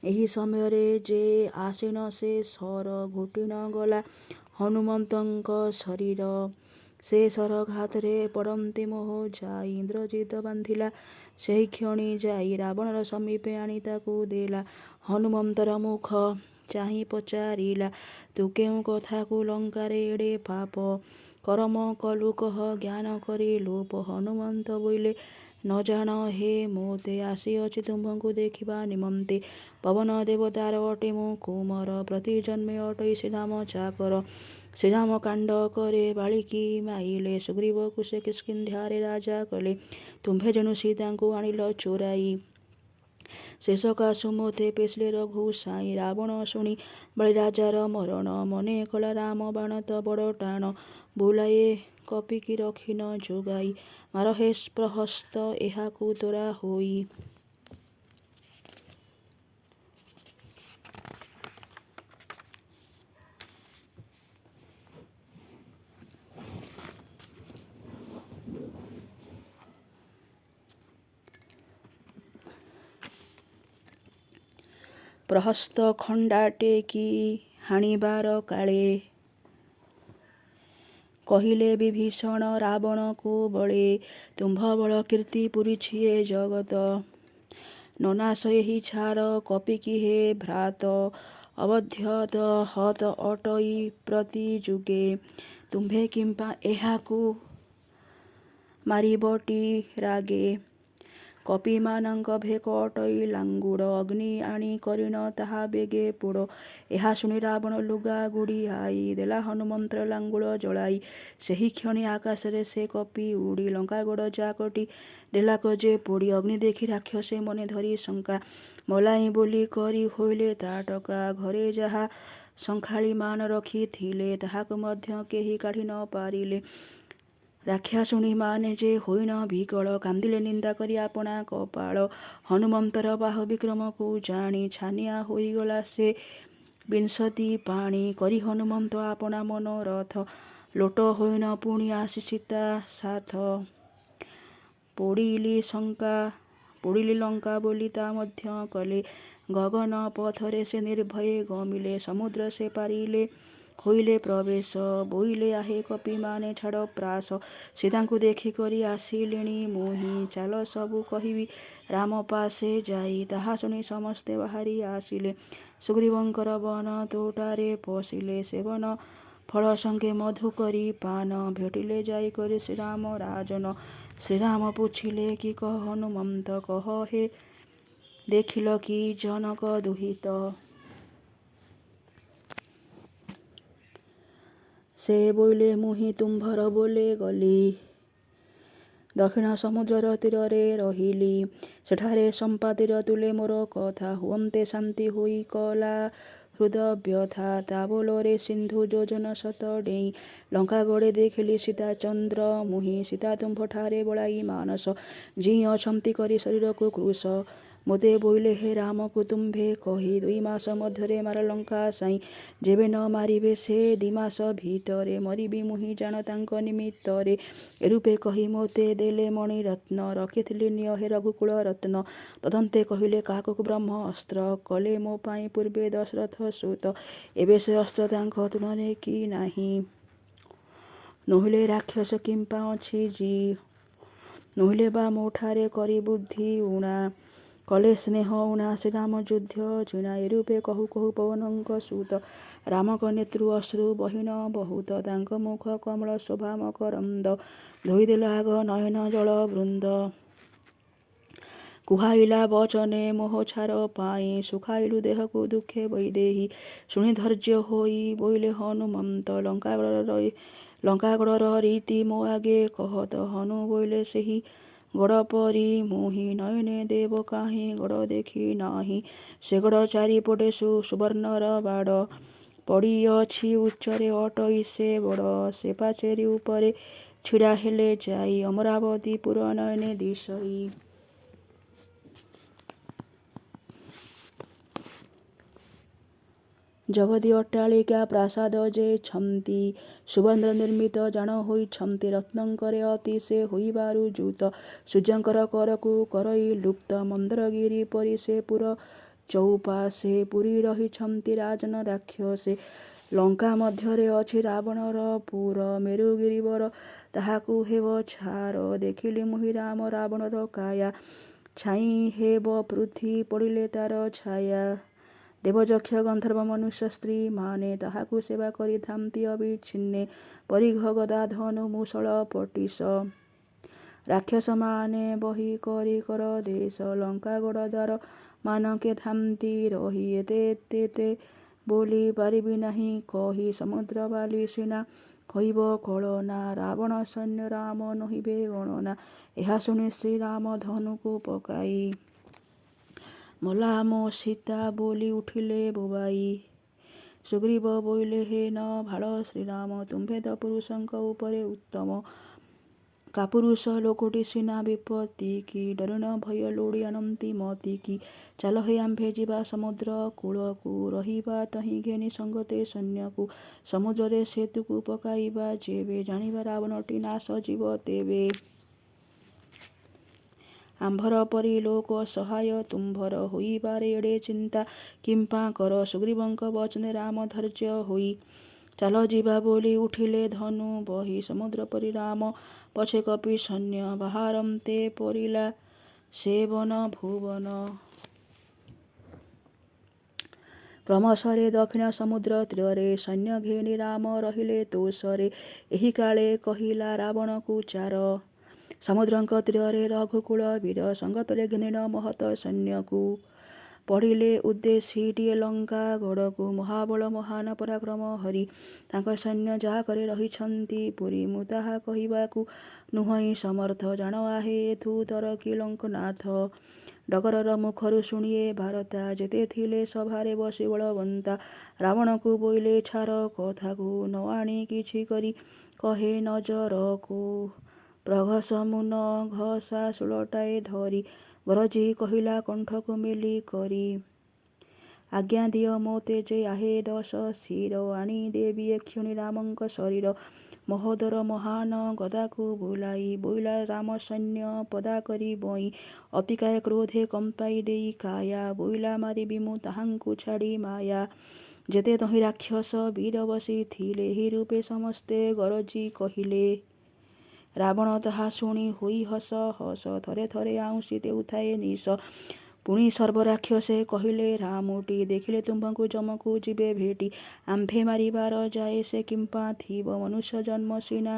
ଏହି ସମୟରେ ଯେ ଆସିନ ସେ ଶର ଘୋଟି ନ ଗଲା ହନୁମନ୍ତଙ୍କ ଶରୀର। ସେ ଶର ଘାତରେ ପଡ଼ନ୍ତେ ମୋହ ଯାଇ ଇନ୍ଦ୍ରଜିତ ବାନ୍ଧିଲା ସେହି କ୍ଷଣି ଯାଇ। ରାବଣର ସମୀପେ ଆଣି ତାକୁ ଦେଲା ହନୁମନ୍ତର ମୁଖ ଚାହିଁ ପଚାରିଲା ତୁ କେଉଁ କଥାକୁ ଲଙ୍କାରେ ଏଡ଼େ ପାପ କରମ କଲୁ କହ ଜ୍ଞାନ କରି ଲୋପ। ହନୁମନ୍ତ ବୋଇଲେ ନ ଜାଣ ହେ ମୋତେ ଆସିଅଛି ତୁମ୍ଭଙ୍କୁ ଦେଖିବା ନିମନ୍ତେ। ପବନ ଦେବତାର ଅଟେ ମୁଁ କୁମର, ପ୍ରତି ଜନ୍ମେ ଅଟଇ ଶ୍ରୀରାମ ଚାକର। ଶ୍ରୀରାମ କାଣ୍ଡ କରେ ବାଳିକି ମାଇଲେ, ସୁଗ୍ରୀବକୁ ସେ କିଷ୍କିନ୍ଧ୍ୟାରେ ରାଜା କଲେ। ତୁମ୍ଭେ ଯେଣୁ ସୀତାଙ୍କୁ ଆଣିଲ ଚୋରାଇ, ସେ ସକାଶୁ ମୋତେ ପେଶିଲେ ରଘୁ ସାଇଁ। ରାବଣ ଶୁଣି ବଳି ରାଜାର ମରଣ, ମନେ କଲା ରାମ ବାଣ ତ ବଡ଼ ଟାଣ। ବୁଲାଏ କପିକି ରଖି ନ ଯୋଗାଇ, ମାର ହେ ପ୍ରହସ୍ତ ଏହାକୁ ତୋରା ହୋଇ। ପ୍ରହସ୍ତ ଖଣ୍ଡା ଟେକି ହାଣିବାର କାଳେ, କହିଲେ ବିଭୀଷଣ ରାବଣକୁ ବଳେ। ତୁମ୍ଭ ବଳ କୀର୍ତ୍ତି ପୁରିଛି ଏ ଜଗତ, ନନାଶ ଏହି ଛାର କପିକି ହେ ଭ୍ରାତ। ଅବଧ୍ୟତ ହତ ଅଟଇ ପ୍ରତି ଯୁଗେ, ତୁମ୍ଭେ କିମ୍ପା ଏହାକୁ ମାରିବଟି ରାଗେ। କପିମାନଙ୍କ ଭେକ ଅଟଇ ଲାଙ୍ଗୁଡ଼, ଅଗ୍ନି ଆଣି କରିନ ତାହା ବେଗେ ପୋଡ଼। ଏହା ଶୁଣି ରାବଣ ଲୁଗା ଗୁଡ଼ିଆଇ, ଦେଲା ହନୁମନ୍ତର ଲାଙ୍ଗୁଳ ଜଳାଇ। ସେହି କ୍ଷଣି ଆକାଶରେ ସେ କପି ଉଡ଼ି, ଲଙ୍କାଗଡ଼ ଯାକଟି ଦେଲାକ ଯେ ପୋଡ଼ି। ଅଗ୍ନି ଦେଖି ରାକ୍ଷସେ ମନେ ଧରି ଶଙ୍କା, ମଲାଇଁ ବୋଲି କରି ହୋଇଲେ ତାଟକା। ଘରେ ଯାହା ସଂଖାଳୀମାନ ରଖିଥିଲେ, ତାହାକୁ ମଧ୍ୟ କେହି କାଢ଼ି ନ ପାରିଲେ। ରାକ୍ଷାସୁଣୀମାନେ ଯେ ହୋଇନ ବିକଳ, କାନ୍ଦିଲେ ନିନ୍ଦା କରି ଆପଣା କପାଳ। ହନୁମନ୍ତର ବାହୁ ବିକ୍ରମକୁ ଜାଣି, ଛାନିଆ ହୋଇଗଲା ସେ ବିଂଶତି ପାଣି। କରି ହନୁମନ୍ତ ଆପଣା ମନୋରଥ, ଲୋଟ ହୋଇନ ପୁଣି ଆସି ସୀତା ସାଥ। ପୋଡ଼ିଲି ଲଙ୍କା ବୋଲି ତା ମଧ୍ୟ କଲେ, ଗଗନ ପଥରେ ସେ ନିର୍ଭୟେ ଗମିଲେ। ସମୁଦ୍ର ସେ ପାରିଲେ ହୋଇଲେ ପ୍ରବେଶ, ବୋଇଲେ ଆହେ କପିମାନେ ଛାଡ଼ ପ୍ରାସ। ସୀତାଙ୍କୁ ଦେଖି କରି ଆସିଲିଣି ମୁହିଁ, ଚାଲ ସବୁ କହିବି ରାମ ପାଶେ ଯାଇ। ତାହା ଶୁଣି ସମସ୍ତେ ବାହାରି ଆସିଲେ, ସୁଗ୍ରୀବଙ୍କର ବନ ତୋଟାରେ ପଶିଲେ। ସେବନ ଫଳ ସଙ୍ଗେ ମଧୁ କରି ପାନ, ଭେଟିଲେ ଯାଇ କରି ଶ୍ରୀରାମ ରାଜନ। ଶ୍ରୀରାମ ପୁଛିଲେ କି କହ ହନୁମନ୍ତ, କହ ହେ ଦେଖିଲ କି ଜନକ ଦୁହିତ। ସେ ବୋଇଲେ ମୁହିଁ ତୁମ୍ଭର ବୋଲେ ଗଲି, ଦକ୍ଷିଣ ସମୁଦ୍ରର ତୀରରେ ରହିଲି। ସେଠାରେ ସମ୍ପାତିର ତୁଲେ ମୋର କଥା, ହୁଅନ୍ତେ ଶାନ୍ତି ହୋଇ କଲା ହୃଦ ବ୍ୟଥା। ତା ବୋଲରେ ସିନ୍ଧୁ ଯୋଜନ ଶତ ଡେଇଁ, ଲଙ୍କାଗଡ଼େ ଦେଖିଲି ସୀତା ଚନ୍ଦ୍ର ମୁହିଁ। ସୀତା ତୁମ୍ଭଠାରେ ବଳାଇ ମାନସ, ଜୀଇ ଅଛନ୍ତି କରି ଶରୀରକୁ କୃଶ। ମୋତେ ବୋଇଲେ ହେ ରାମକୁ ତୁମ୍ଭେ କହି, 2 ମାସ ମଧ୍ୟରେ ମାର ଲଙ୍କା ସାଇଁ। ଯେବେ ନ ମାରିବେ ସେ 2 ମାସ ଭିତରେ, ମରିବି ମୁହିଁ ଜାଣ ତାଙ୍କ ନିମିତ୍ତରେ। ଏରୂପେ କହି ମୋତେ ଦେଲେ ମଣି ରତ୍ନ, ରଖିଥିଲି ନିଅ ହେ ରଘୁକୁଳ ରତ୍ନ। ତଦନ୍ତେ କହିଲେ କାକକୁ ବ୍ରହ୍ମ ଅସ୍ତ୍ର, କଲେ ମୋ ପାଇଁ ପୂର୍ବେ ଦଶରଥ ସୁତ। ଏବେ ସେ ଅସ୍ତ୍ର ତାଙ୍କ ତୁଳନେ କି ନାହିଁ, ନୋହିଲେ ରାକ୍ଷସ କିମ୍ପା ଅଛି ଜି। ନୋହିଲେ ବା ମୋ ଠାରେ କରି ବୁଦ୍ଧି ଊଣା, କଲେ ସ୍ନେହ ଊଣା ଶ୍ରୀରାମ ଯୁଦ୍ଧ ଜିଣା। ଏରୂପେ କହୁ କହୁ ପବନଙ୍କ ସୁତ, ରାମଙ୍କ ନେତ୍ରୁ ଅଶ୍ରୁ ବହିନ ବହୁତ। ତାଙ୍କ ମୁଖ କମଳ ଶୋଭା ମକରନ୍ଦ, ଧୋଇଦେଲା ଆଗ ନୟନ ଜଳ ବୃନ୍ଦ। କୁହାଇଲା ବଚନେ ମୋହ ଛାର ପାଇ, ସୁଖାଇଲୁ ଦେହକୁ ଦୁଃଖେ ବୈଦେହୀ। ଶୁଣି ଧୈର୍ଯ୍ୟ ହୋଇ ବୋଇଲେ ହନୁମନ୍ତ, ଲଙ୍କାଗଡ଼ର ରୀତି ମୋ ଆଗେ କହତ। ହନୁ ବୋଇଲେ ସେହି ଗଡ଼ ପରି ମୁହିଁ, ନୟନେ ଦେବ କାହିଁ ଗଡ଼ ଦେଖି ନାହିଁ। ସେ ଗଡ଼ ଚାରିପଟେ ସୁବର୍ଣ୍ଣର ବାଡ଼, ପଡ଼ିଅଛି ଉଚ୍ଚରେ ଅଟଇ ସେ ବଡ଼। ସେ ପାଚେରୀ ଉପରେ ଛିଡ଼ା ହେଲେ ଯାଇ, ଅମରାବତୀ ପୁର ନୟନେ ଦିଶଇ। ଜଗତି ଅଟ୍ଟାଳିକା ପ୍ରାସାଦ ଯେ ଛନ୍ତି, ସୁବର୍ଣ୍ଣ ନିର୍ମିତ ଜାଣ ହୋଇଛନ୍ତି। ରତ୍ନଙ୍କରେ ଅତି ସେ ହୋଇବାରୁ ଯୁତ, ସୂର୍ଯ୍ୟଙ୍କର କରକୁ କରଇ ଲୁପ୍ତ। ମନ୍ଦରଗିରି ପରି ସେ ପୁର ଚଉପାଶେ, ପୁରି ରହିଛନ୍ତି ରାଜନ ରାକ୍ଷସେ। ଲଙ୍କା ମଧ୍ୟରେ ଅଛି ରାବଣର ପୁର, ମେରୁ ଗିରିବର ତାହାକୁ ହେବ ଛାର। ଦେଖିଲି ମୁହିଁ ରାମ ରାବଣର କାୟା, ଛାଇଁ ହେବ ପୃଥ୍ୱୀ ପଡ଼ିଲେ ତାର ଛାୟା। ଦେବଯକ୍ଷ ଗନ୍ଧର୍ବ ମନୁଷ୍ୟ ସ୍ତ୍ରୀମାନେ, ତାହାକୁ ସେବା କରିଥାନ୍ତି ଅବିଚ୍ଛିନ୍ନେ। ପରିଘ ଗଦା ଧନୁ ମୂଷଳ ପଟିଶ, ରାକ୍ଷସମାନେ ବହି କରି କର ଦେଶ ଲଙ୍କା ଗଡ଼ ଦ୍ୱାର ମାନକେ ଥାନ୍ତି ରହି ଏତେ ବୋଲି ପାରିବି ନାହିଁ କହି ସମୁଦ୍ର ବାଲି ସିନା ହୋଇବ କଳନା ରାବଣ ସୈନ୍ୟ ରାମ ନହିବେ ଗଣନା। ଏହା ଶୁଣି ଶ୍ରୀରାମ ଧନୁକୁ ପକାଇ ମଲା ମୋ ସୀତା ବୋଲି ଉଠିଲେ ବୋବାଇ। ସୁଗ୍ରୀବ ବୋଇଲେ ହେ ନ ଭାଳ ଶ୍ରୀରାମ ତୁମ୍ଭେ ତ ପୁରୁଷଙ୍କ ଉପରେ ଉତ୍ତମ। କାପୁରୁଷ ଲୋକଟି ସିନା ବିପତ୍ତି କି ଡରୁନ ଭୟ ଲୋଡ଼ି ଆନନ୍ତି ମତି କି। ଚାଲ ହେ ଆମ୍ଭେ ଯିବା ସମୁଦ୍ର କୂଳକୁ ରହିବା ତହିଁ ଘେନି ସଙ୍ଗତେ ସୈନ୍ୟକୁ। ସମୁଦ୍ରରେ ସେତୁକୁ ପକାଇବା ଯେବେ ଜାଣିବା ରାବଣଟି ନାଶ ଯିବ ତେବେ। ଆମ୍ଭର ପରି ଲୋକ ସହାୟ ତୁମ୍ଭର ହୋଇପାରେ ଏଡ଼େ ଚିନ୍ତା କିମ୍ପା କର। ସୁଗ୍ରୀବଙ୍କ ବଚନେ ରାମ ଧୈର୍ଯ୍ୟ ହୋଇ ଚାଲ ଯିବା ବୋଲି ଉଠିଲେ ଧନୁ ବହି। ସମୁଦ୍ର ପରି ରାମ ପଛେ କପି ସୈନ୍ୟ ବାହାରନ୍ତେ ପରିଲା ସେ ବନ ଭୁବନ। କ୍ରମଶରେ ଦକ୍ଷିଣ ସମୁଦ୍ର ତୀରରେ ସୈନ୍ୟ ଘେନି ରାମ ରହିଲେ ତୋଷରେ। ଏହି କାଳେ କହିଲା ରାବଣକୁ ଚାର ସମୁଦ୍ରଙ୍କ ତୀରରେ ରଘୁକୁଳ ବୀର ସଙ୍ଗତରେ ଘେନିଲ ମହତ ସୈନ୍ୟକୁ। ପଡ଼ିଲେ ଉଦ୍ଦେଶ୍ୟଟିଏ ଲଙ୍କା ଗଡ଼କୁ ମହାବଳ ମହାନ ପରାକ୍ରମ ହରି ତାଙ୍କ ସୈନ୍ୟ ଯାହା କରି ରହିଛନ୍ତି ପୁରୀ। ମୁଁ ତାହା କହିବାକୁ ନୁହଁଇ ସମର୍ଥ ଜାଣ ଆହେ ଏଥୁ ତର କି ଲଙ୍କନାଥ। ଡଗରର ମୁଖରୁ ଶୁଣିଏ ବାରତା ଯେତେ ଥିଲେ ସଭାରେ ବସି ବଳବନ୍ତା। ରାବଣକୁ ବୋଇଲେ ଛାର କଥାକୁ ନ ଆଣି କିଛି କରି କହେ ନଜରକୁ। ପ୍ରଘସ ମୁନ ଘଷା ଶୂଳଟାଏ ଧରି ଗରଜି କହିଲା କଣ୍ଠକୁ ମେଲି କରି। ଆଜ୍ଞା ଦିଅ ମୋତେ ଯେ ଆହେ 10 ଶିର ଆଣି ଦେବି ଏକ୍ଷୁଣି ରାମଙ୍କ ଶରୀର। ମହୋଦର ମହାନ ଗଦାକୁ ବୁଲାଇ ବୋଇଲା ରାମ ସୈନ୍ୟ ପଦା କରି ବଇଁ। ଅତିକାୟ କ୍ରୋଧେ କମ୍ପାଇ ଦେଇ କାୟା ବୋଇଲା ମାରିବି ମୁଁ ତାହାଙ୍କୁ ଛାଡ଼ି ମାୟା। ଯେତେ ତହିଁ ରାକ୍ଷସ ବୀର ବସିଥିଲେ ଏହି ରୂପେ ସମସ୍ତେ ଗରଜି କହିଲେ। ରାବଣ ତାହା ଶୁଣି ହୋଇ ହସ ହସ ଥରେ ଥରେ ଆଉଁସି ଦେଉଥାଏ ନିଶ। ପୁଣି ସର୍ବରାକ୍ଷସେ କହିଲେ ରାମୁଟି ଦେଖିଲେ ତୁମ୍ଭଙ୍କୁ ଯମକୁ ଯିବେ ଭେଟି। ଆମ୍ଭେ ମାରିବାର ଯାଏ ସେ କିମ୍ପା ଥିବ ମନୁଷ୍ୟ ଜନ୍ମ ସିନା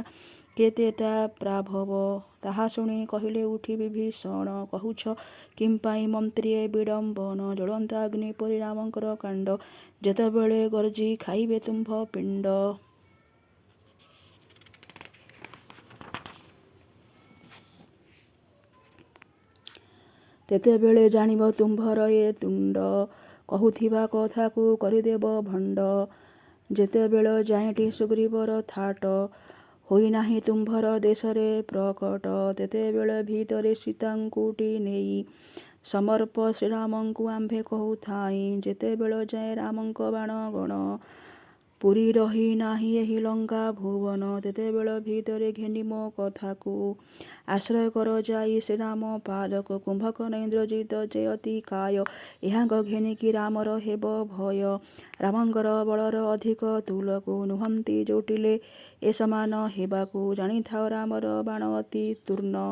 କେତେ ତା ପ୍ରାଭବ। ତାହା ଶୁଣି କହିଲେ ଉଠି ବିଭୀଷଣ କହୁଛ କିମ୍ପାଇଁ ମନ୍ତ୍ରୀଏ ବିଡ଼ମ୍ବନ। ଜ୍ୱଳନ୍ତା ଅଗ୍ନି ପରି ରାମଙ୍କର କାଣ୍ଡ ଯେତେବେଳେ ଗର୍ଜି ଖାଇବେ ତୁମ୍ଭ ପିଣ୍ଡ। ତେତେବେଳେ ଜାଣିବ ତୁମ୍ଭର ଏ ତୁଣ୍ଡ କହୁଥିବା କଥାକୁ କରିଦେବ ଭଣ୍ଡ। ଯେତେବେଳ ଯାଏଁଟି ସୁଗ୍ରୀବର ଥାଟ ହୋଇନାହିଁ ତୁମ୍ଭର ଦେଶରେ ପ୍ରକଟ ତେତେବେଳେ ଭିତରେ ସୀତାଙ୍କୁଟି ନେଇ ସମର୍ପ ଶ୍ରୀରାମଙ୍କୁ ଆମ୍ଭେ କହୁଥାଇଁ। ଯେତେବେଳ ଯାଏଁ ରାମଙ୍କ ବାଣ ଗଣ ପୁରୀ ରହି ନାହିଁ ଏହି ଲଙ୍କା ଭୁବନ। ତେତେବେଳ ଭିତରେ ଘେନି ମୋ କଥାକୁ ଆଶ୍ରୟ କର ଯାଇ ଶ୍ରୀରାମ ପାଦକୁ। କୁମ୍ଭକର୍ଣ୍ଣ ଇନ୍ଦ୍ରଜିତ ଯେ ଅତି କାୟ ଏହାଙ୍କ ଘେନିକି ରାମର ହେବ ଭୟ। ରାମଙ୍କର ବଳର ଅଧିକ ତୁଲକୁ ନୁହନ୍ତି ଜୁଟିଲେ ଏ ସମାନ ହେବାକୁ। ଜାଣିଥାଅ ରାମର ବାଣ ଅତି ତୀକ୍ଷ୍ଣ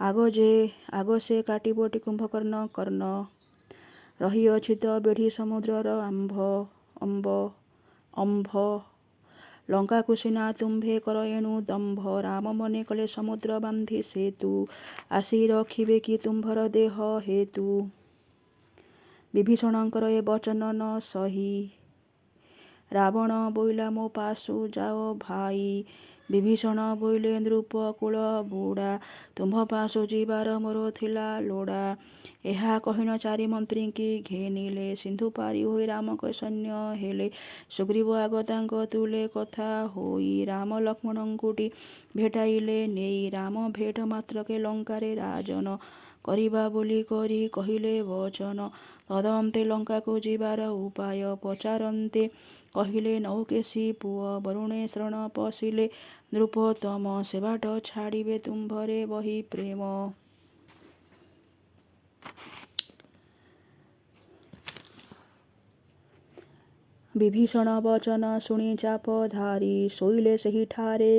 ଆଗ ସେ କାଟିବଟି କୁମ୍ଭକର୍ଣ୍ଣ କର୍ଣ୍ଣ। ରହିଅଛି ତ ବେଢ଼ି ସମୁଦ୍ରର ଅମ୍ଭ। ଲଙ୍କାକୁ ସିନା ତୁମ୍ଭେ କର ଏଣୁ ଦମ୍ଭ। ରାମ ମନେ କଲେ ସମୁଦ୍ର ବାନ୍ଧି ସେତୁ ଆସି ରଖିବେ କି ତୁମ୍ଭର ଦେହ ହେତୁ। ବିଭୀଷଣଙ୍କର ଏ ବଚନ ନ ସହି ରାବଣ ବୋଇଲା ମୋ ପାଶୁ ଯାଅ ଭାଇ। ବିଭୀଷଣ ବୋଇଲେ ନୃପକୁଳ ବୁଢ଼ା ତୁମ୍ଭ ପାଶୁ ଯିବାର ମୋର ଥିଲା ଲୋଡ଼ା। ଏହା କହିନ ଚାରି ମନ୍ତ୍ରୀଙ୍କି ଘେନିଲେ ସିନ୍ଧୁ ପାରି ହୋଇ ରାମଙ୍କ ସୈନ୍ୟ ହେଲେ। ସୁଗ୍ରୀବ ଆଗ ତାଙ୍କ ତୁଲେ କଥା ହୋଇ ରାମ ଲକ୍ଷ୍ମଣଙ୍କୁଟି ଭେଟାଇଲେ ନେଇ। ରାମ ଭେଟ ମାତ୍ରକେ ଲଙ୍କାରେ ରାଜନ କରିବା ବୋଲି କରି କହିଲେ ବଚନ। ତଦନ୍ତେ ଲଙ୍କାକୁ ଯିବାର ଉପାୟ ପଚାରନ୍ତେ କହିଲେ ନୌକେଶୀ ପୁଅ ବରୁଣେ ଶରଣ ପଶିଲେ ନୃପୋତ୍ତମ। ସେ ବାଟ ଛାଡ଼ିବେ ତୁମ୍ଭରେ ବହି ପ୍ରେମ। ବିଭୀଷଣ ବଚନ ଶୁଣି ଚାପ ଧାରି ଶୋଇଲେ ସେହିଠାରେ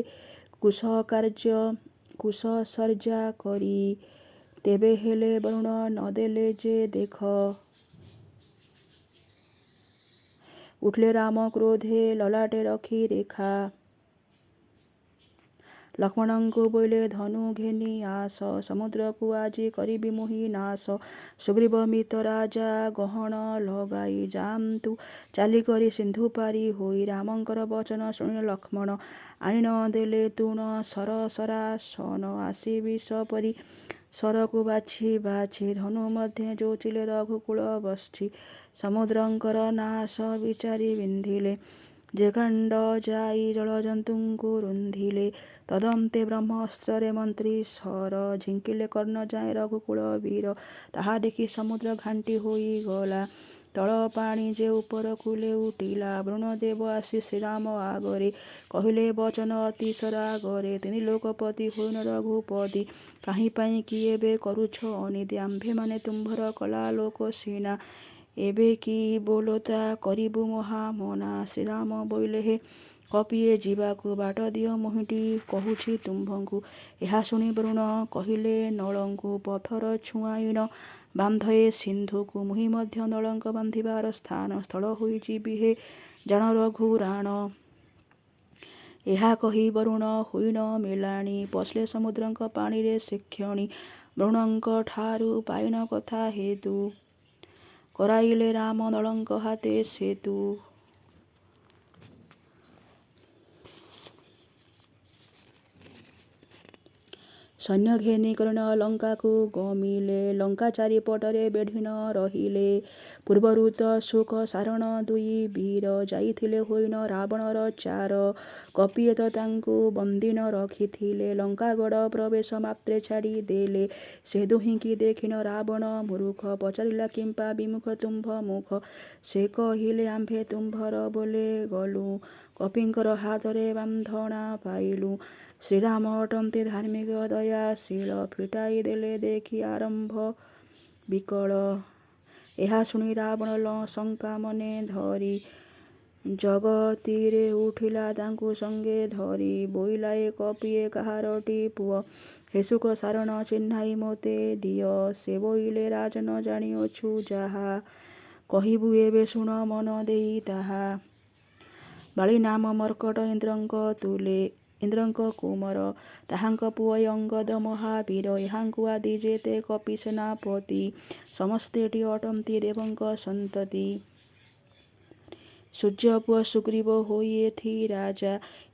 କୁଶସଜ୍ଜା କରି। ତେବେ ହେଲେ ବରୁଣ ନଦେଲେ ଯେ ଦେଖ ଉଠିଲେ ରାମ କ୍ରୋଧେ ଲଲାଟେ ରଖି ରେଖା। ଲକ୍ଷ୍ମଣଙ୍କୁ ବୋଇଲେ ଧନୁ ଘେନି ଆସ, ସମୁଦ୍ରକୁ ଆଜି କରିବି ମୁହିଁ ନାଶ। ସୁଗ୍ରୀବ ମିତ ରାଜା ଗହଣ ଲଗାଇ ଯାଆନ୍ତୁ ଚାଲିକରି ସିନ୍ଧୁ ପାରି ହୋଇ। ରାମଙ୍କର ବଚନ ଶୁଣିଲେ ଲକ୍ଷ୍ମଣ ଆଣିନ ଦେଲେ ତୁଣ ସରସରାସନ ଆସି ବିଷ ପରି। ସରକୁ ବାଛି ବାଛି ଧନୁ ମଧ୍ୟରେ ଯୋଚିଲେ ରଘୁକୁଳ ବଶ୍ଛି। ସମୁଦ୍ରଙ୍କର ନାଶ ବିଚାରି ବିନ୍ଧିଲେ, ଯେ କାଣ୍ଡ ଯାଇ ଜଳଜନ୍ତୁଙ୍କୁ ରୁନ୍ଧିଲେ। ତଦନ୍ତେ ବ୍ରହ୍ମାସ୍ତ୍ରରେ ମନ୍ତ୍ରୀ ଶର, ଝିଙ୍କିଲେ କର୍ଣ୍ଣ ଯାଏ ରଘୁକୁଳ ବୀର। ତାହା ଦେଖି ସମୁଦ୍ର ଘାଣ୍ଟି ହୋଇଗଲା, ତଳ ପାଣି ଯେ ଉପରକୁ ଲେଉଟିଲା। ବରୁଣଦେବ ଆସି ଶ୍ରୀରାମ ଆଗରେ କହିଲେ ବଚନ ଅତିଶ ରାଗରେ, ତିନି ଲୋକପତି ହୋଇନ ରଘୁପତି। କାହିଁ ପାଇଁ କି ଏବେ କରୁଛ ଅନିତି, ଆମ୍ଭେମାନେ ତୁମ୍ଭର କଲା ଲୋକ ସିନା। ଏବେ କି ବୋଲତା କରିବୁ ମହାମନା। ଶ୍ରୀରାମ ବୋଇଲେ ହେ କପିଏ ଯିବାକୁ ବାଟ ଦିଅ, ମୁହିଁଟି କହୁଛି ତୁମ୍ଭଙ୍କୁ। ଏହା ଶୁଣି ବରୁଣ କହିଲେ ନଳଙ୍କୁ, ପଥର ଛୁଆଇନ ବାନ୍ଧ ଏ ସିନ୍ଧୁକୁ। ମୁହିଁ ମଧ୍ୟ ନଳଙ୍କ ବାନ୍ଧିବାର ସ୍ଥାନ ସ୍ଥଳ ହୋଇଯିବି ହେ ଜାଣ ରଘୁରାଣ। ଏହା କହି ବରୁଣ ହୋଇନ ମେଲାଣି, ପଶିଲେ ସମୁଦ୍ରଙ୍କ ପାଣିରେ ସେକ୍ଷଣି। ବରୁଣଙ୍କ ଠାରୁ ପାଇନ କଥା ହେତୁ, କରାଇଲେ ରାମ ନଳଙ୍କ ହାତେ ସେତୁ। ସୈନ୍ୟ ଘେନି କରିଣ ଲଙ୍କାକୁ ଗମିଲେ, ଲଙ୍କା ଚାରିପଟରେ ବେଢ଼ି ନ ରହିଲେ। ପୂର୍ବରୁ ତ ଶୋକ ସାରଣ ଦୁଇ ବୀର, ଯାଇଥିଲେ ହୋଇନ ରାବଣର ଚାର। କପିଏ ତ ତାଙ୍କୁ ବନ୍ଦୀ ନ ରଖିଥିଲେ, ଲଙ୍କାଗଡ଼ ପ୍ରବେଶ ମାତ୍ରେ ଛାଡ଼ି ଦେଲେ। ସେ ଦୁହିଁକି ଦେଖିନ ରାବଣ ମୂରୁଖ, ପଚାରିଲା କିମ୍ପା ବିମୁଖ ତୁମ୍ଭ ମୁଖ। ସେ କହିଲେ ଆମ୍ଭେ ତୁମ୍ଭର ବୋଲେ ଗଲୁ, କପିଙ୍କର ହାତରେ ବାନ୍ଧଣା ପାଇଲୁ। ଶ୍ରୀରାମ ଅଟନ୍ତି ଧାର୍ମିକ ଦୟାଶୀଳ, ଫିଟାଇ ଦେଲେ ଦେଖି ଆରମ୍ଭ ବିକଳ। ଏହା ଶୁଣି ରାବଣ ଶଙ୍କା ମନେ ଧରି, ଜଗତୀରେ ଉଠିଲା ତାଙ୍କୁ ସଙ୍ଗେ ଧରି। ବୋଇଲା ଏ କପିଏ କାହାରଟି ପୁଅ, ହେ ଶୁକ ସାରଣ ଚିହ୍ନାଇ ମୋତେ ଦିଅ। ସେ ବୋଇଲେ ରାଜନ ଜାଣିଅଛୁ ଯାହା, କହିବୁ ଏବେ ଶୁଣ ମନ ଦେଇ ତାହା। ବାଳୀ ନାମ ମର୍କଟ ଇନ୍ଦ୍ରଙ୍କ କୁମର, ତାହାଙ୍କ ପୁଅ ଏ ଅଙ୍ଗଦ ମହାବୀର। ଏହାଙ୍କୁ ଆଦି ଯେତେ କପି ସେନାପତି, ସମସ୍ତେଟି ଅଟନ୍ତି ଦେବଙ୍କ ସନ୍ତତି। ସୂର୍ଯ୍ୟପୁଅ ସୁଗ୍ରୀବ ହୋଇ ଏଥି ରାଜା,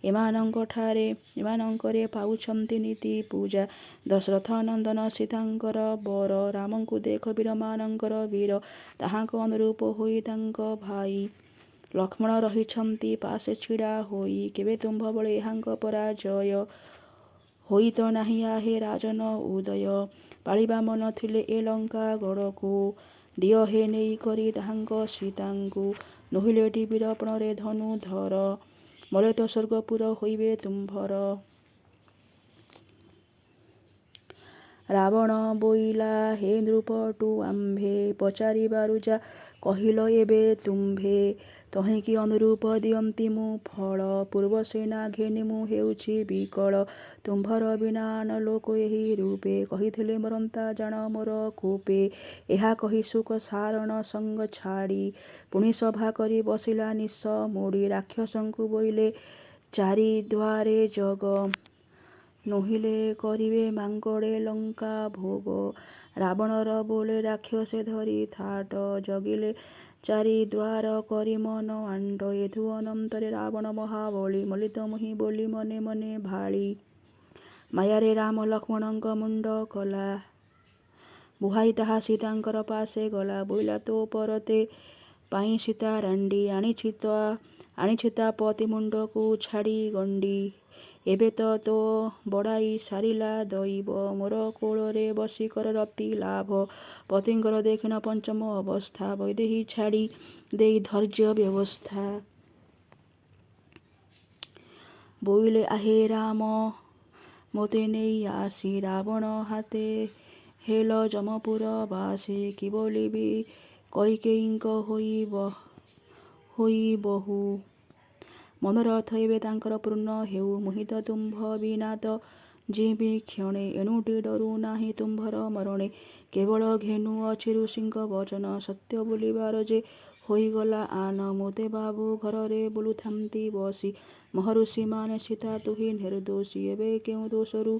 ଏମାନଙ୍କରେ ପାଉଛନ୍ତି ନୀତି ପୂଜା। ଦଶରଥ ନନ୍ଦନ ସୀତାଙ୍କର ବର, ରାମଙ୍କୁ ଦେଖ ବୀରମାନଙ୍କର ବୀର। ତାହାଙ୍କ ଅନୁରୂପ ହୋଇ ତାଙ୍କ ଭାଇ, ଲକ୍ଷ୍ମଣ ରହିଛନ୍ତି ପାଶେ ଛିଡ଼ା ହୋଇ। କେବେ ତୁମ୍ଭ ବଳେ ଏହାଙ୍କ ପରାଜୟ, ହୋଇ ତ ନାହିଁ ଆହେ ରାଜନ ଉଦୟ। ପାଳିବା ମନ ଥିଲେ ଏ ଲଙ୍କା ଗଡ଼କୁ, ଦିଅ ହେ ନେଇ କରି ତାହାଙ୍କ ସୀତାଙ୍କୁ। ନୋହିଲେଟି ବୀରପଣରେ ଧନୁ ଧର, ମଲେ ତ ସ୍ୱର୍ଗପୁର ହୋଇବେ ତୁମ୍ଭର। ରାବଣ ବୋଇଲା ହେ ନୃପଟୁ ଆମ୍ଭେ, ପଚାରିବାରୁ ଯା କହିଲ ଏବେ ତୁମ୍ଭେ। ତହିଁକି ଅନୁରୂପ ଦିଅନ୍ତି ମୁଁ ଫଳ, ପୂର୍ବ ସେନା ଘେନି ମୁଁ ହେଉଛି ବିକଳ। ତୁମ୍ଭର ବିନାନ ଲୋକ ଏହି ରୂପେ, କହିଥିଲେ ମରନ୍ତା ଜାଣ ମୋର କୋପେ। ଏହା କହି ଶୁକ ସାରଣ ସଙ୍ଗ ଛାଡ଼ି, ପୁଣି ସଭା କରି ବସିଲା ନିଶ ମୋଡ଼ି। ରାକ୍ଷସଙ୍କୁ ବୋଇଲେ ଚାରିଦ୍ୱାରେ ଜଗ, ନୋହିଲେ କରିବେ ମାଙ୍କଡ଼େ ଲଙ୍କା ଭୋଗ। ରାବଣର ବୋଲେ ରାକ୍ଷସେ ଧରି ଥାଟ, ଜଗିଲେ ଚାରିଦ୍ୱାର କରି ମନ ଆଣ୍ଟ। ଏଥୁ ଅନନ୍ତରେ ରାବଣ ମହାବଳୀ, ମଲିତ ମୁହିଁ ବୋଲି ମନେ ମନେ ଭାଳି। ମାୟାରେ ରାମ ଲକ୍ଷ୍ମଣଙ୍କ ମୁଣ୍ଡ କଲା, ବୁହାଇ ତାହା ସୀତାଙ୍କର ପାଶେ ଗଲା। ବୋଇଲା ତୋ ପରତେ ପାଇଁ ସୀତା ରାଣ୍ଡି, ଆଣିଛି ତା ପତି ମୁଣ୍ଡକୁ ଛାଡ଼ି ଗଣ୍ଡି। ଏବେ ତ ତୋ ବଡ଼ାଇ ସାରିଲା ଦଇବ, ମୋର କୋଳରେ ବସି କର ରତି ଲାଭ। ପତିଙ୍କର ଦେଖିନ ପଞ୍ଚମ ଅବସ୍ଥା, ବୈଦେହୀ ଛାଡ଼ି ଦେଇ ଧୈର୍ଯ୍ୟ ବ୍ୟବସ୍ଥା। ବୋଇଲେ ଆହେ ରାମ ମୋତେ ନେଇ ଆସି, ରାବଣ ହାତେ ହେଲ ଯମପୁର ବାସୀ। କି ବୋଲିବି କୈକେୟୀଙ୍କ ହୋଇ ବହୁ, ମନୋରଥ ଏବେ ତାଙ୍କର ପୂର୍ଣ୍ଣ ହେଉ। ମୁହିଁ ତ ତୁମ୍ଭ ବିନା ତ ଯିବି କ୍ଷଣେ, ଏଣୁଟି ଡରୁ ନାହିଁ ତୁମ୍ଭର ମରଣେ। କେବଳ ଘେନୁ ଅଛି ଋଷିଙ୍କ ବଚନ, ସତ୍ୟ ବୋଲିବାର ଯେ ହୋଇଗଲା ଆନ ମୋତେ ବାବୁ ଘରରେ ବୁଲୁଥାନ୍ତି ବସି। ମହର୍ଷିମାନେ ସୀତା ତୁହି ନିର୍ଦ୍ଦୋଷୀ ଏବେ କେଉଁ ଦୋଷରୁ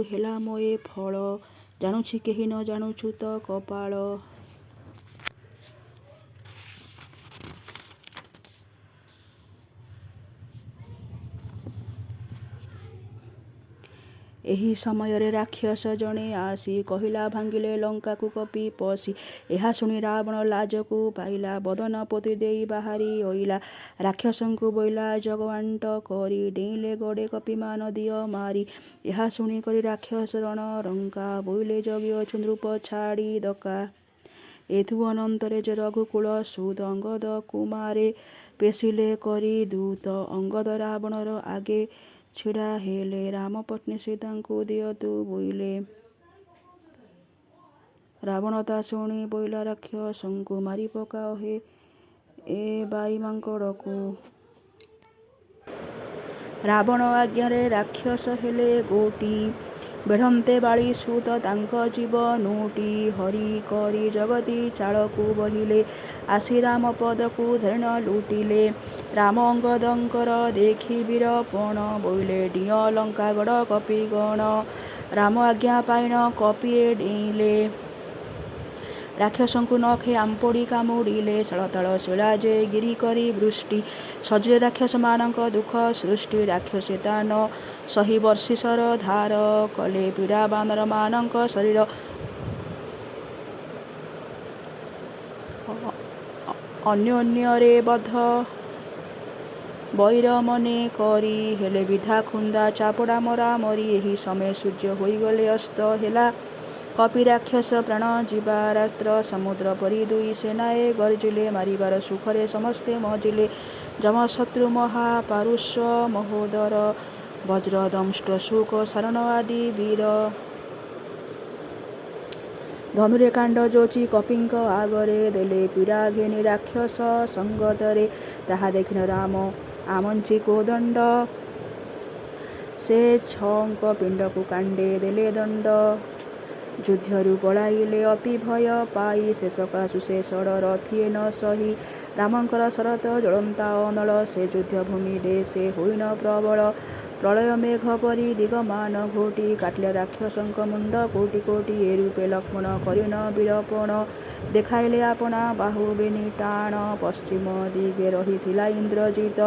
ହେଲା ମୋ ଏ ଫଳ? ଜାଣୁଛି କେହି ନ ଜାଣୁଛୁ ତ କପାଳ। ଏହି ସମୟରେ ରାକ୍ଷସ ଜଣେ ଆସି କହିଲା ଭାଙ୍ଗିଲେ ଲଙ୍କାକୁ କପି ପଶି। ଏହା ଶୁଣି ରାବଣ ଲାଜକୁ ପାଇଲା ବଦନ ପୋତି ଦେଇ ବାହାରି ଅଇଲା। ରାକ୍ଷସଙ୍କୁ ବୋଇଲା ଜଗବାଣ୍ଟ କରି ଡେଇଁଲେ ଗଡ଼େ କପିମାନ ଦିଅ ମାରି। ଏହା ଶୁଣି କରି ରାକ୍ଷସ ରଣ ରଙ୍କା ବୋଇଲେ ଜଗିଅଛୁ ନୃପ ଛାଡ଼ି ଦକା। ଏଥୁ ଅନନ୍ତରେ ଯେ ରଘୁକୁଳ ସୁତ ଅଙ୍ଗଦ କୁମାରେ ପେଶିଲେ କରି ଦୂତ। ଅଙ୍ଗଦ ରାବଣର ଆଗେ ଛିଡ଼ା ହେଲେ ରାମ ପତ୍ନୀ ସୀତାଙ୍କୁ ଦିଅତୁ ବୋଇଲେ। ରାବଣ ତା ଶୁଣି ବୋଇଲା ରାକ୍ଷସଙ୍କୁ ମାରି ପକାଅ ହେ ଏ ବାଇ ମାଙ୍କଡ଼କୁ। ରାବଣ ଆଜ୍ଞାରେ ରାକ୍ଷସ ହେଲେ ଗୋଟି ବେଢ଼ନ୍ତେ ବାଳି ସୁତ ତାଙ୍କ ଜୀବ ନୋଟି। ହରି କରି ଜଗତି ଚାଳକୁ ବହିଲେ ଆସି ରାମ ପଦକୁ ଧରେଣ ଲୁଟିଲେ। ରାମ ଅଙ୍ଗଦଙ୍କର ଦେଖି ବୀରପଣ ବୋଇଲେ ଡିଅ ଲଙ୍କାଗଡ଼ କପିଗଣ। ରାମ ଆଜ୍ଞା ପାଇନ କପିଏ ଡେଇଁଲେ ରାକ୍ଷସଙ୍କୁ ନଖେ ଆମ୍ପଡ଼ି କାମୁଡ଼ିଲେ। ଶାଳତାଳ ଶିଳା ଯେ ଗିରି କରି ବୃଷ୍ଟି ସଜିଲେ ରାକ୍ଷସମାନଙ୍କ ଦୁଃଖ ସୃଷ୍ଟି। ରାକ୍ଷସେ ତା ନ ସହି ବର୍ଷିସର ଧାର କଲେ ପୀଡ଼ା ବାନରମାନଙ୍କ ଶରୀର। ଅନ୍ୟୋନ୍ୟରେ ବଧ ବୈର ମନେ କରି ହେଲେ ବିଧା ଖୁନ୍ଦା ଚାପଡ଼ା ମରାମରି। ଏହି ସମୟ ସୂର୍ଯ୍ୟ ହୋଇଗଲେ ଅସ୍ତ ହେଲା କପି ରାକ୍ଷସ ପ୍ରାଣ ଯିବା ରାତ୍ର। ସମୁଦ୍ର ପରି ଦୁଇ ସେନାଏ ଗର୍ଜିଲେ ମାରିବାର ସୁଖରେ ସମସ୍ତେ ମଜିଲେ। ଯମଶତ୍ରୁ ମହାପାରୁଷ ମହୋଦର ବଜ୍ର ଦଂଷ୍ଟ ଶୁକ ସାରଣ ଆଦି ବୀର। ଧନୁରେ କାଣ୍ଡ ଯୋଚି କପିଙ୍କ ଆଗରେ ଦେଲେ ପୀଡ଼ା ଘେନି ରାକ୍ଷସ ସଙ୍ଗତରେ। ତାହା ଦେଖିନ ରାମ ଆମଞ୍ଚି କୋଦଣ୍ଡ ସେ ଛଅଙ୍କ ପିଣ୍ଡକୁ କାଣ୍ଡେ ଦେଲେ ଦଣ୍ଡ। ଯୁଦ୍ଧରୁ ପଳାଇଲେ ଅତି ଭୟ ପାଇ ଶେଷକାସୁ ସେ ଷଡ଼ର ଥିଏ ନ ସହି। ରାମଙ୍କର ଶରଥ ଜ୍ୱଳନ୍ତା ଅନଳ ସେ ଯୁଦ୍ଧ ଭୂମି ଦେଶେ ହୋଇନ ପ୍ରବଳ। ପ୍ରଳୟ ମେଘ ପରି ଦିଗମାନ ଘୋଟି କାଟିଲା ରାକ୍ଷସଙ୍କ ମୁଣ୍ଡ କୋଟି କୋଟି। ଏ ରୂପେ ଲକ୍ଷ୍ମଣ କରିନ ବୀରପଣ ଦେଖାଇଲେ ଆପଣା ବାହୁ ବେନି ଟାଣ। ପଶ୍ଚିମ ଦିଗେ ରହିଥିଲା ଇନ୍ଦ୍ରଜିତ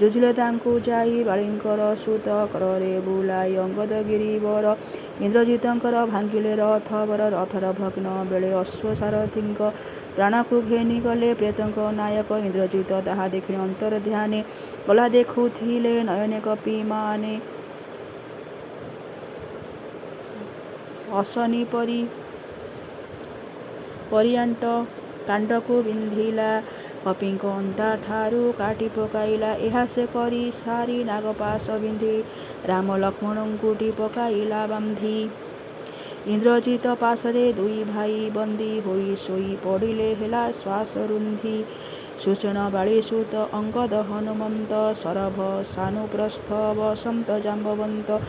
ଯୁଝିଲେ ତାଙ୍କୁ ଯାଇ ବାଳୀଙ୍କର ସୁତ କରରେ ବୁଲାଇ ଅଙ୍ଗଦ ଗିରିବର। ଇନ୍ଦ୍ରଜିତଙ୍କର ଭାଙ୍ଗିଲେ ରଥବର ରଥର ଭଗ୍ନ ବେଳେ ଅଶ୍ୱସାରଥୀଙ୍କ ପ୍ରାଣକୁ ଘେନି ଗଲେ ପ୍ରେତଙ୍କ ନାୟକ ଇନ୍ଦ୍ରଜିତ। ତାହା ଦେଖି ଅନ୍ତର୍ଧ୍ୟାନେ ଗଲା ଦେଖୁଥିଲେ ନୟନେ କପିମାନେ ଅଶନି ପରି ପରିଆଣ୍ଟ କାଣ୍ଡକୁ ବିନ୍ଧିଲା କପିଙ୍କ ଅଣ୍ଟା ଠାରୁ କାଟି ପକାଇଲା। ଏହା ସେ କରି ସାରି ନାଗପାଶ ବିନ୍ଧି ରାମ ଲକ୍ଷ୍ମଣଙ୍କୁଟି ପକାଇଲା ବାନ୍ଧି। ଇନ୍ଦ୍ରଜିତ ପାଶରେ ଦୁଇ ଭାଇ ବନ୍ଦୀ ହୋଇ ଶୋଇ ପଡ଼ିଲେ ହେଲା ଶ୍ୱାସ ରୁନ୍ଧି। ସୁଷେଣ ବାଳୀ ସୁତ ଅଙ୍ଗଦ ହନୁମନ୍ତ ଶରଭ ସାନୁପ୍ରସ୍ଥ ବସନ୍ତ ଜାମ୍ବବନ୍ତ।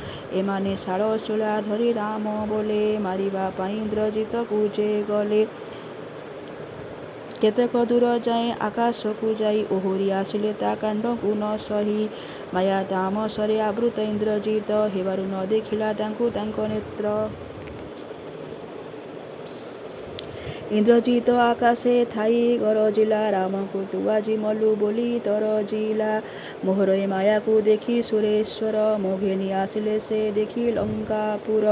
ଏମାନେ ଶାଳ ଶିଳା ଧରି ରାମ ବୋଲେ ମାରିବା ପାଇଁ ଇନ୍ଦ୍ରଜିତକୁ ଯେ ଗଲେ। କେତେକ ଦୂର ଯାଏଁ ଆକାଶକୁ ଯାଇ ଓହରି ଆସିଲେ ତା କାଣ୍ଡକୁ ନ ସହି। ମାୟା ତାମସରେ ଆବୃତ ଇନ୍ଦ୍ରଜିତ ହେବାରୁ ନ ଦେଖିଲା ତାଙ୍କୁ ତାଙ୍କ ନେତ୍ର। ଇନ୍ଦ୍ରଜିତ ଆକାଶେ ଥାଇ ଗରଜିଲା ରାମକୁ ତୁ ଆଜି ମଲୁ ବୋଲି ତରଜିଲା। ମୋହର ଏ ମାୟାକୁ ଦେଖି ସୁରେଶ୍ୱର ମୋ ଘେନି ଆସିଲେ ସେ ଦେଖି ଲଙ୍କାପୁର।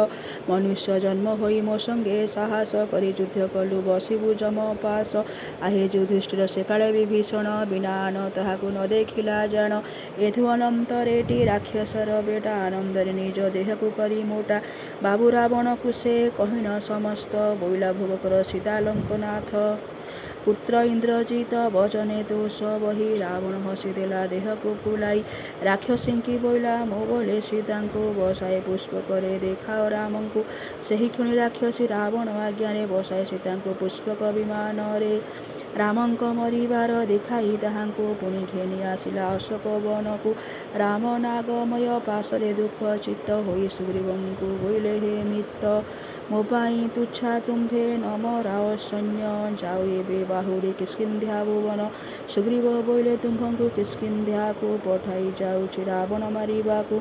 ମନୁଷ୍ୟ ଜନ୍ମ ହୋଇ ମୋ ସଙ୍ଗେ ସାହସ କରି ଯୁଦ୍ଧ କଲୁ ବସିବୁ ଯମପାଶ। ଆହେ ଯୁଧିଷ୍ଠିର ସେ କାଳେ ବିଭୀଷଣ ବିନାନ ତାହାକୁ ନ ଦେଖିଲା ଜାଣ। ଏଥୁ ଅନନ୍ତରେଟି ରାକ୍ଷସର ବେଟା ଆନନ୍ଦରେ ନିଜ ଦେହକୁ କରି ମୋଟା। ବାବୁ ରାବଣକୁ ସେ କହିନ ସମସ୍ତ ବୋଇଲା ଭୋଗ କର ସୀତା ଲଙ୍କନାଥ। ପୁତ୍ର ଇନ୍ଦ୍ରଜିତ ବଚନେ ଦୋଷ ବହି ରାବଣ ହସି ଦେଲା ଦେହକୁ ଫୁଲାଇ। ରାକ୍ଷସୀଙ୍କି ବୋଇଲା ମୋ ବୋଲେ ସୀତାଙ୍କୁ ବସାଏ ପୁଷ୍ପକରେ ଦେଖାଅ ରାମଙ୍କୁ। ସେହି କ୍ଷଣି ରାକ୍ଷସୀ ରାବଣ ଆଜ୍ଞାରେ ବସାଏ ସୀତାଙ୍କୁ ପୁଷ୍ପକ ବିମାନରେ। ରାମଙ୍କ ମରିବାର ଦେଖାଇ ତାହାଙ୍କୁ ପୁଣି ଘେନି ଆସିଲା ଅଶୋକ ବନକୁ। ରାମ ନାଗମୟ ପାଶରେ ଦୁଃଖ ଚିତ୍ତ ହୋଇ ସୁଗ୍ରୀବଙ୍କୁ ବୋଇଲେ ହେ ମିତ୍ର ମୋ ପାଇଁ ତୁଚ୍ଛା ତୁମ୍ଭେ ନ ମରାଅ ସୈନ୍ୟ ଯାଉ ଏବେ ବାହୁରେ କିଷ୍କିନ୍ଧ୍ୟା ଭୁବନ। ସୁଗ୍ରୀବ ବୋଇଲେ ତୁମ୍ଭଙ୍କୁ କିଷ୍କିନ୍ଧ୍ୟାକୁ ପଠାଇ ଯାଉଛି ରାବଣ ମାରିବାକୁ।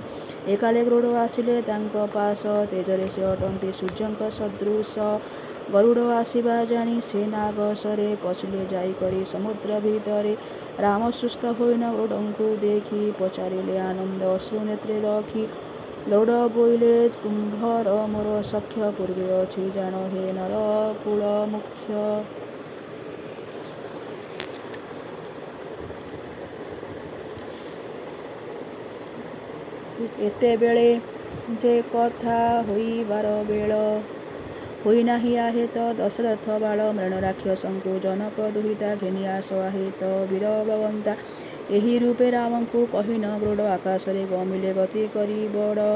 ଏକାଳେ କ୍ରୋଡ଼ ଆସିଲେ ତାଙ୍କ ପାଶ ତେଜରେ ସେ ଅଟନ୍ତି ସୂର୍ଯ୍ୟଙ୍କ ସଦୃଶ। ଗରୁଡ଼ ଆସିବା ଜାଣି ସେ ନାଗସରେ ପଶିଲେ ଯାଇକରି ସମୁଦ୍ର ଭିତରେ। ରାମ ସୁସ୍ଥ ହୋଇନ ଗରୁଡ଼ଙ୍କୁ ଦେଖି ପଚାରିଲେ ଆନନ୍ଦ ଅଶ୍ରୁ ନେତ୍ରେ ରଖି। ଗରୁଡ଼ ବୋଇଲେ ତୁମ୍ଭର ମୋର ସଖ୍ୟ ପୂର୍ବେ ଅଛି ଜାଣ ହେ ନର କୁଳ ମୁଖ୍ୟ। ଏତେବେଳେ ଯେ କଥା ହୋଇବାର ବେଳ ହୋଇନାହିଁ ଆହେତ ଦଶରଥ ବାଳ ମୃଣ ରାକ୍ଷସଙ୍କୁ ଜନକ ଦୁହିତା ଘେନି ଆସ ଆହେତ ବୀର ବଳବନ୍ତା। ଏହି ରୂପେ ରାମଙ୍କୁ କହିନ ଗରୁଡ଼ ଆକାଶରେ ଗମିଲେ ଗତି କରି ବଡ଼।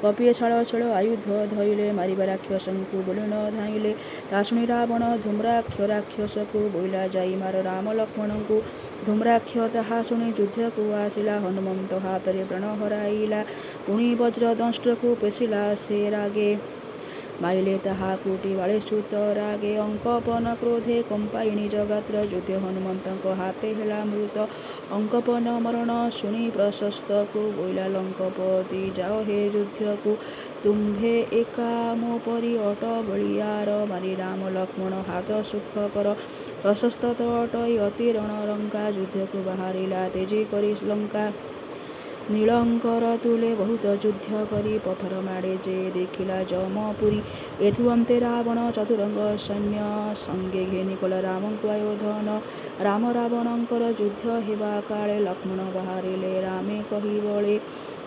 କପିଏ ଛାଳ ଛେଳ ଆୟୁଧ ଧଇଲେ ମାରିବା ରାକ୍ଷସଙ୍କୁ ବୋଲୁନ ଧାଇଁଲେ। ତା ଶୁଣି ରାବଣ ଧୂମ୍ରାକ୍ଷ ରାକ୍ଷସକୁ ବୋଇଲା ଯାଇ ମାର ରାମ ଲକ୍ଷ୍ମଣଙ୍କୁ। ଧୂମ୍ରାକ୍ଷ ତାହା ଶୁଣି ଯୁଦ୍ଧକୁ ଆସିଲା ହନୁମନ୍ତ ହାତରେ ପ୍ରାଣ ହରାଇଲା। ପୁଣି ବଜ୍ର ଦଂଷ୍ଟ୍ରକୁ ପେଶିଲା ସେ ରାଗେ ମାଇଲେ ତାହାକୁ ବାଳେଚ୍ୟୁତ ରାଗେ। ଅଙ୍କପନ କ୍ରୋଧେ କମ୍ପାଇ ନିଜ ଗାତ୍ର ଯୁଦ୍ଧେ ହନୁମନ୍ତଙ୍କ ହାତେ ହେଲା ମୃତ। ଅଙ୍କପନ ମରଣ ଶୁଣି ପ୍ରଶସ୍ତକୁ ବୋଇଲା ଲଙ୍କପତି ଯାଅ ହେ ଯୁଦ୍ଧକୁ। ତୁମ୍ଭେ ଏକା ମୋ ପରି ଅଟ ବଳିୟାର ମାରି ରାମ ଲକ୍ଷ୍ମଣ ହାତ ସୁଖ କର। ପ୍ରଶସ୍ତ ତ ଅଟଇ ଅତି ରଣରଙ୍କା ଯୁଦ୍ଧକୁ ବାହାରିଲା ତେଜି କରି ଲଙ୍କା। ନୀଳଙ୍କର ତୁଲେ ବହୁତ ଯୁଦ୍ଧ କରି ପଥର ମାଡ଼େ ଯେ ଦେଖିଲା ଯମପୁରୀ। ଏଥୁ ଅନ୍ତେ ରାବଣ ଚତୁରଙ୍ଗ ସୈନ୍ୟ ସଙ୍ଗେ ଘେନି କଲା ରାମଙ୍କୁ ଆୟୋଧନ। ରାମ ରାବଣଙ୍କର ଯୁଦ୍ଧ ହେବା କାଳେ ଲକ୍ଷ୍ମଣ ବାହାରିଲେ ରାମେ କହି ବଳେ।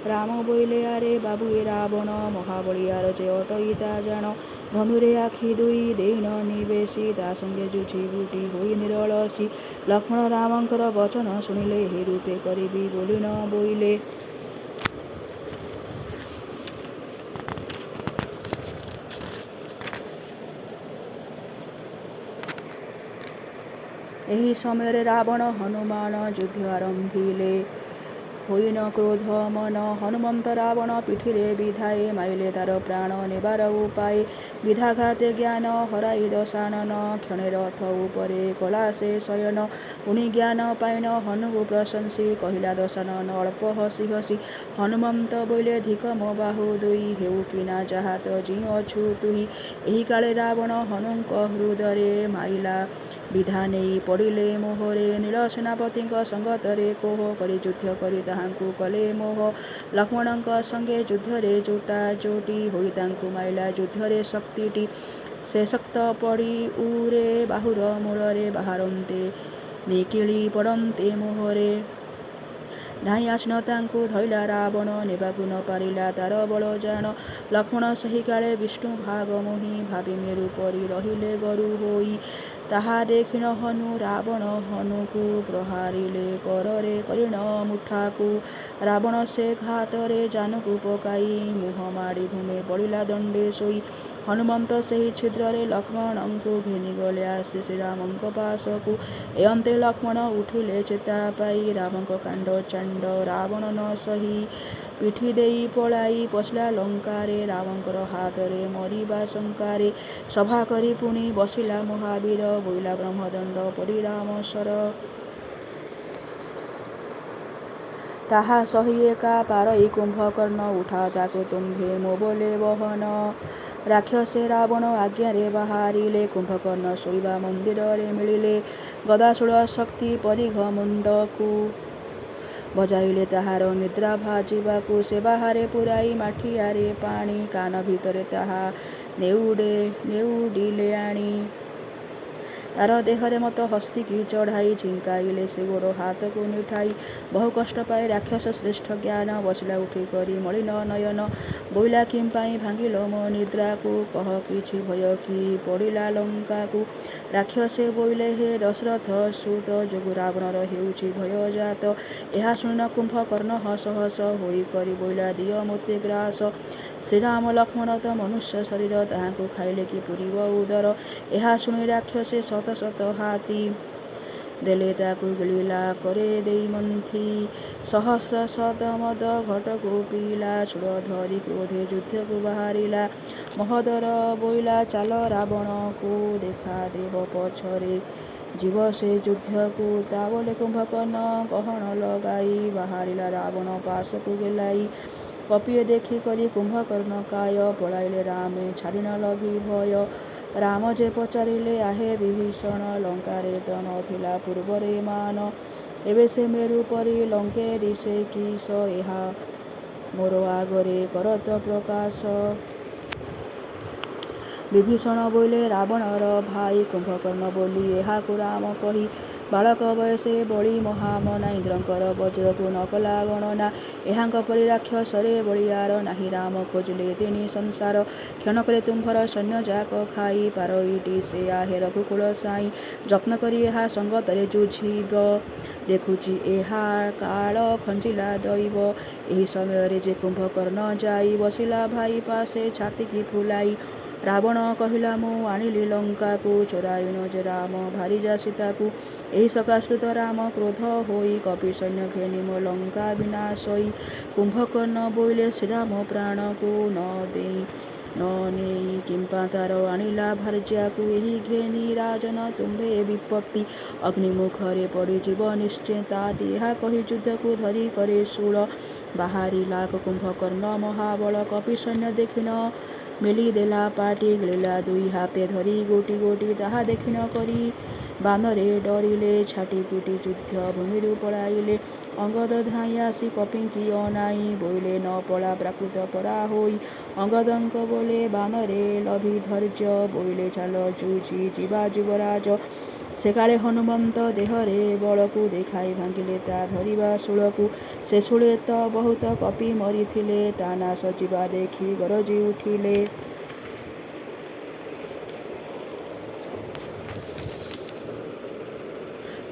ରାମ ବୋଇଲେ ଆରେ ବାବୁ ଏ ରାବଣ ମହାବଳିୟାର ଯେ ଅଟଇ ତା ଜାଣ। ଧନୁରେ ଆଖି ଦୁଇ ଦେଇନ ନିବେଶି ତା ସଙ୍ଗେ ଯୁଝି ବୁଟି ହୋଇ ନିରଳସୀ। ଲକ୍ଷ୍ମଣ ରାମଙ୍କର ବଚନ ଶୁଣିଲେ ଏହି ରୂପେ କରିବି ବୋଲି ନ ବୋଇଲେ। ଏହି ସମୟରେ ରାବଣ ହନୁମାନ ଯୁଦ୍ଧ ଆରମ୍ଭିଲେ ହୋଇନ କ୍ରୋଧ ମନ। ହନୁମନ୍ତ ରାବଣ ପିଠିରେ ବିଧାଏ ମାଇଲେ ତାର ପ୍ରାଣ ନେବାର ଉପାଏ। ବିଧାଘାତେ ଜ୍ଞାନ ହରାଇ ଦଶାନନ କ୍ଷଣେ ରଥ ଉପରେ କଲା ସେ ଶୟନ। ପୁଣି ଜ୍ଞାନ ପାଇନ ହନୁକୁ ପ୍ରଶଂସି କହିଲା ଦଶାନନ ଅଳ୍ପ ହସି ହସି। ହନୁମନ୍ତ ବୋଇଲେ ଧିକ ମୋ ବାହୁ ଦୁଇ ହେଉ କିନା ଯାହା ତ ଜିଅଛୁ ତୁହି। ଏହି କାଳେ ରାବଣ ହନୁଙ୍କ ହୃଦରେ ମାଇଲା ବିଧା ନେଇ ପଡ଼ିଲେ ମୋହରେ। ନୀଳ ସେନାପତିଙ୍କ ସଙ୍ଗତରେ କୋହ କରି ଯୁଦ୍ଧ କରି ତାହାଙ୍କୁ କଲେ ମୋହ। ଲକ୍ଷ୍ମଣଙ୍କ ସଙ୍ଗେ ଯୁଦ୍ଧରେ ଜୋଟା ଜୋଟି ହୋଇ ତାଙ୍କୁ ମାଇଲା ଯୁଦ୍ଧରେ ଶକ୍ତିଟି। ସେ ଶକ୍ତ ପଡ଼ି ଉରେ ବାହୁର ମୂଳରେ ବାହାରନ୍ତେ ନିକିଳି ପଡ଼ନ୍ତେ ମୋହରେ। ଧାଇଁ ଆସିନ ତାଙ୍କୁ ଧଇଲା ରାବଣ ନେବାକୁ ନ ପାରିଲା ତାର ବଳ ଜାଣ। ଲକ୍ଷ୍ମଣ ସେହି କାଳେ ବିଷ୍ଣୁ ଭାଗ ମୋହି ଭାବି ମେରୁ ପରି ରହିଲେ ଗରୁ ହୋଇ। ତାହା ଦେଖିନ ହନୁ ରାବଣ ହନୁକୁ ପ୍ରହାରିଲେ କରରେ କରିଣ ମୁଠାକୁ। ରାବଣ ସେ ଘାତରେ ଜାନୁକୁ ପକାଇ ମୁହଁ ମାଡ଼ି ଭୂମେ ପଡ଼ିଲା ଦଣ୍ଡେ ଶୋଇ। ହନୁମନ୍ତ ସେହି ଛିଦ୍ରରେ ଲକ୍ଷ୍ମଣଙ୍କୁ ଘେନିଗଲେ ଆସି ଶ୍ରୀରାମଙ୍କ ପାଶକୁ। ଏ ଅନ୍ତେ ଲକ୍ଷ୍ମଣ ଉଠିଲେ ଚେତା ପାଇ ରାମଙ୍କ କାଣ୍ଡ ଚାଣ୍ଡ ରାବଣ ନ ସହି ପିଠି ଦେଇ ପଳାଇ ପଶିଲା ଲଙ୍କାରେ। ରାମଙ୍କର ହାତରେ ମରିବା ଶଙ୍କାରେ ସଭା କରି ପୁଣି ବସିଲା ମହାବୀର ବୋଇଲା ବ୍ରହ୍ମଦଣ୍ଡ ପରି ରାମଶର। ତାହା ସହି ଏକା ପାରଇ କୁମ୍ଭକର୍ଣ୍ଣ ଉଠା ତାକୁ ତୁମ୍ଭେ ମୋ ବୋଲେ ବହନ। ରାକ୍ଷସେ ରାବଣ ଆଜ୍ଞାରେ ବାହାରିଲେ କୁମ୍ଭକର୍ଣ୍ଣ ଶୋଇବା ମନ୍ଦିରରେ ମିଳିଲେ। ଗଦାଶୂଳ ଶକ୍ତି ପରିଘ ମୁଣ୍ଡକୁ ବଜାଇଲେ ତାହାର ନିଦ୍ରା ଭାଜିବାକୁ। ସେ ବାହାରେ ପୁରାଇ ମାଠିଆରେ ପାଣି କାନ ଭିତରେ ତାହା ନେଉଡ଼ିଲେ ଆଣି। ତାର ଦେହରେ ମତ ହସ୍ତିକି ଚଢ଼ାଇ ଝିଙ୍କାଇଲେ ସେ ଗୋଡ଼ ହାତକୁ ନିଠାଇ। ବହୁ କଷ୍ଟ ପାଇ ରାକ୍ଷସ ଶ୍ରେଷ୍ଠ ଜ୍ଞାନ ବସିଲା ଉଠି କରି ମଳିନ ନୟନ। ବୋଇଲା କିମ୍ପାଇଁ ଭାଙ୍ଗିଲ ମୋ ନିଦ୍ରାକୁ କହ କିଛି ଭୟ କି ପଡ଼ିଲା ଲଙ୍କାକୁ। ରାକ୍ଷସେ ବୋଇଲେ ହେ ଦଶରଥ ସୁତ ଯୋଗୁ ରାବଣର ହେଉଛି ଭୟ ଜାତ। ଏହା ଶୁଣିନ କୁମ୍ଭକର୍ଣ୍ଣ ହସ ହସ ହୋଇ କରି ବୋଇଲା ଦିଅ ମୋତେ ଗ୍ରାସ। ଶ୍ରୀରାମ ଲକ୍ଷ୍ମଣ ତ ମନୁଷ୍ୟ ଶରୀର ତାହାଙ୍କୁ ଖାଇଲେ କି ପୂରିବ ଉଦର। ଏହା ଶୁଣି ରାକ୍ଷସେ ଶତ ଶତ ହାତୀ ଦେଲେ ତାକୁ ଗିଳିଲା କରେ ଦେଇ ମନ୍ଥି। ସହସ୍ର ସଦମଦ ଘଟକୁ ପିଇଲା, ଶୂଳ ଧରି କ୍ରୋଧେ ଯୁଦ୍ଧକୁ ବାହାରିଲା। ମହୋଦର ବୋଇଲା ଚାଲ ରାବଣକୁ ଦେଖା ଦେବ ପଛରେ, ଯିବ ସେ ଯୁଦ୍ଧକୁ। ତା ବୋଲେ କୁମ୍ଭକର୍ଣ୍ଣ ଗହଣ ଲଗାଇ ବାହାରିଲା ରାବଣ ପାଶକୁ ଗେଲାଇ। କପିଏ ଦେଖି କରି କୁମ୍ଭକର୍ଣ୍ଣ କାୟ, ପଳାଇଲେ ରାମେ ଛାଡ଼ି ନ ଲଭି ଭୟ। ରାମ ଯେ ପଚାରିଲେ ଆହେ ବିଭୀଷଣ, ଲଙ୍କାରେ ତ ନଥିଲା ପୂର୍ବରେ ମାନ, ଏବେ ସେ ମେରୁ ପରି ଲଙ୍କେରି ସେ କିସ, ଏହା ମୋର ଆଗରେ କରତ ପ୍ରକାଶ। ବିଭୀଷଣ ବୋଇଲେ ରାବଣର ଭାଇ, କୁମ୍ଭକର୍ଣ୍ଣ ବୋଲି ଏହାକୁ ରାମ କହି। ବାଳକ ବୟସେ ବଳି ମହାମନା, ଇନ୍ଦ୍ରଙ୍କର ବଜ୍ରକୁ ନ କଲା ଗଣନା। ଏହାଙ୍କ ପରି ରାକ୍ଷସରେ ବଳିୟାର ନାହିଁ, ରାମ ଖୋଜିଲେ ତିନି ସଂସାର। କ୍ଷଣକରେ ତୁମ୍ଭର ସୈନ୍ୟ ଯାକ ଖାଇ, ପାରଇଟି ସେ ଆହେ ରଘୁକୁଳ ସାଇଁ। ଯତ୍ନ କରି ଏହା ସଙ୍ଗତରେ ଯୁଝିବ, ଦେଖୁଛି ଏହା କାଳ ଖଞ୍ଜିଲା ଦଇବ। ଏହି ସମୟରେ ଯେ କୁମ୍ଭକର୍ଣ୍ଣ ଯାଇ ବସିଲା ଭାଇ ପାଶେ ଛାତିକି ଫୁଲାଇ। ରାବଣ କହିଲା ମୁଁ ଆଣିଲି ଲଙ୍କାକୁ, ଚୋରାଇ ନ ଯେ ରାମ ଭାରିଯା ସୀତାକୁ। ଏହି ସକାଶରୁ ତ ରାମ କ୍ରୋଧ ହୋଇ, କପି ସୈନ୍ୟ ଘେନି ମୋ ଲଙ୍କା ବିନାଶଇ। କୁମ୍ଭକର୍ଣ୍ଣ ବୋଇଲେ ଶ୍ରୀରାମ ପ୍ରାଣକୁ ନ ନେଇ, କିମ୍ପା ତାର ଆଣିଲା ଭାର୍ଯ୍ୟାକୁ। ଏହି ଘେନି ରାଜନ ତୁମ୍ଭେ ବିପତ୍ତି, ଅଗ୍ନିମୁଖରେ ପଡ଼ିଯିବ ନିଶ୍ଚେ ତାତି। ଏହା କହି ଯୁଦ୍ଧକୁ ଧରି କରେ ଶୂଳ, ବାହାରିଲା କୁମ୍ଭକର୍ଣ୍ଣ ମହାବଳ। କପି ସୈନ୍ୟ ଦେଖି ନ ମେଲି ଦେଲା ପାଟି, ଗିଳିଲା ଦୁଇ ହାତେ ଧରି ଗୋଟି ଗୋଟି। ତାହା ଦେଖି ନ କରି ବାନରେ ଡରିଲେ, ଛାଟି ପିଟି ଯୁଦ୍ଧ ଭୂମିରୁ ପଳାଇଲେ। ଅଙ୍ଗଦ ଧାଇଁ ଆସି କପିଙ୍କି ଅନାଇ, ବୋଇଲେ ନ ପଳା ପ୍ରାକୃତ ପରା ହୋଇ। ଅଙ୍ଗଦଙ୍କ ବୋଲେ ବାନରେ ଲଭି ଧୈର୍ଯ୍ୟ, ବୋଇଲେ ଚାଲ ଯୁଝି ଯିବା ଯୁବରାଜ। ସେକାଳେ ହନୁମନ୍ତ ଦେହରେ ବଳକୁ, ଦେଖାଇ ଭାଙ୍ଗିଲେ ତା ଧରିବା ଶୂଳକୁ। ସେ ଶୂଳେ ତ ବହୁତ କପି ମରିଥିଲେ, ତା ନାଶ ଯିବା ଦେଖି ଗରଜି ଉଠିଲେ।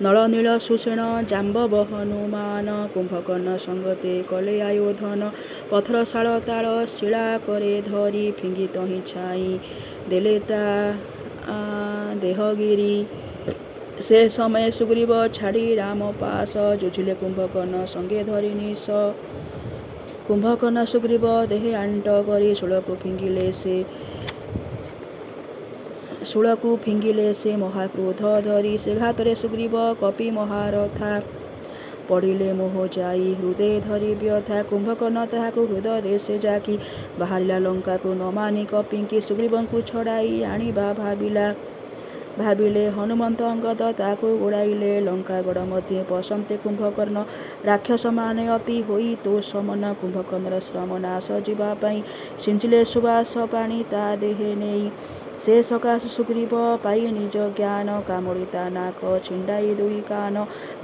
ନଳନୀଳ ସୁଷେଣ ଜାମ୍ବବ ହନୁମାନ, କୁମ୍ଭକର୍ଣ୍ଣ ସଙ୍ଗତେ କଲେ ଆୟୋଧନ। ପଥର ଶାଳ ତାଳ ଶିଳା କରେ ଧରି, ଫିଙ୍ଗି ତହିଁ ଛାଇ ଦେଲେ ତା ଦେହଗିରି। ସେ ସମୟ ସୁଗ୍ରୀବ ଛାଡ଼ି ରାମ ପାଶ, ଯୁଝିଲେ କୁମ୍ଭକର୍ଣ୍ଣ ସଙ୍ଗେ ଧରି ନିଶ। କୁମ୍ଭକର୍ଣ୍ଣ ସୁଗ୍ରୀବ ଦେହେ ଆଣ୍ଟ କରି, ଶୂଳକୁ ଫିଙ୍ଗିଲେ ସେ ମହାକ୍ରୋଧ ଧରି। ସେ ଘାତରେ ସୁଗ୍ରୀବ କପି ମହାରଥା, ପଡ଼ିଲେ ମୋହ ଯାଇ ହୃଦେ ଧରି ବ୍ୟଥା। କୁମ୍ଭକର୍ଣ୍ଣ ତାହାକୁ ହୃଦୟରେ ସେ ଜାକି, ବାହାରିଲା ଲଙ୍କାକୁ ନ ମାନି କପିଙ୍କି। ସୁଗ୍ରୀବଙ୍କୁ ଛଡ଼ାଇ ଆଣିବା ଭାବିଲେ ହନୁମନ୍ତ ଅଙ୍ଗଦ, ତାକୁ ଗୋଡ଼ାଇଲେ ଲଙ୍କାଗଡ଼ ମଧ୍ୟେ ପଶନ୍ତେ କୁମ୍ଭକର୍ଣ୍ଣ। ରାକ୍ଷସମାନେ ଅପି ହୋଇ ତୋଷ ମନ, କୁମ୍ଭକର୍ଣ୍ଣର ଶ୍ରମ ନାଶ ଯିବା ପାଇଁ। ସିଞ୍ଚିଲେ ସୁବାସ ପାଣି ତା ଦେହେ ନେଇ, ସେ ସକାଶ ସୁଗ୍ରୀବ ପାଇ ନିଜ ଜ୍ଞାନ। କାମୁଡ଼ି ତା ନାକ ଛିଣ୍ଡାଇ ଦୁଇ କାନ,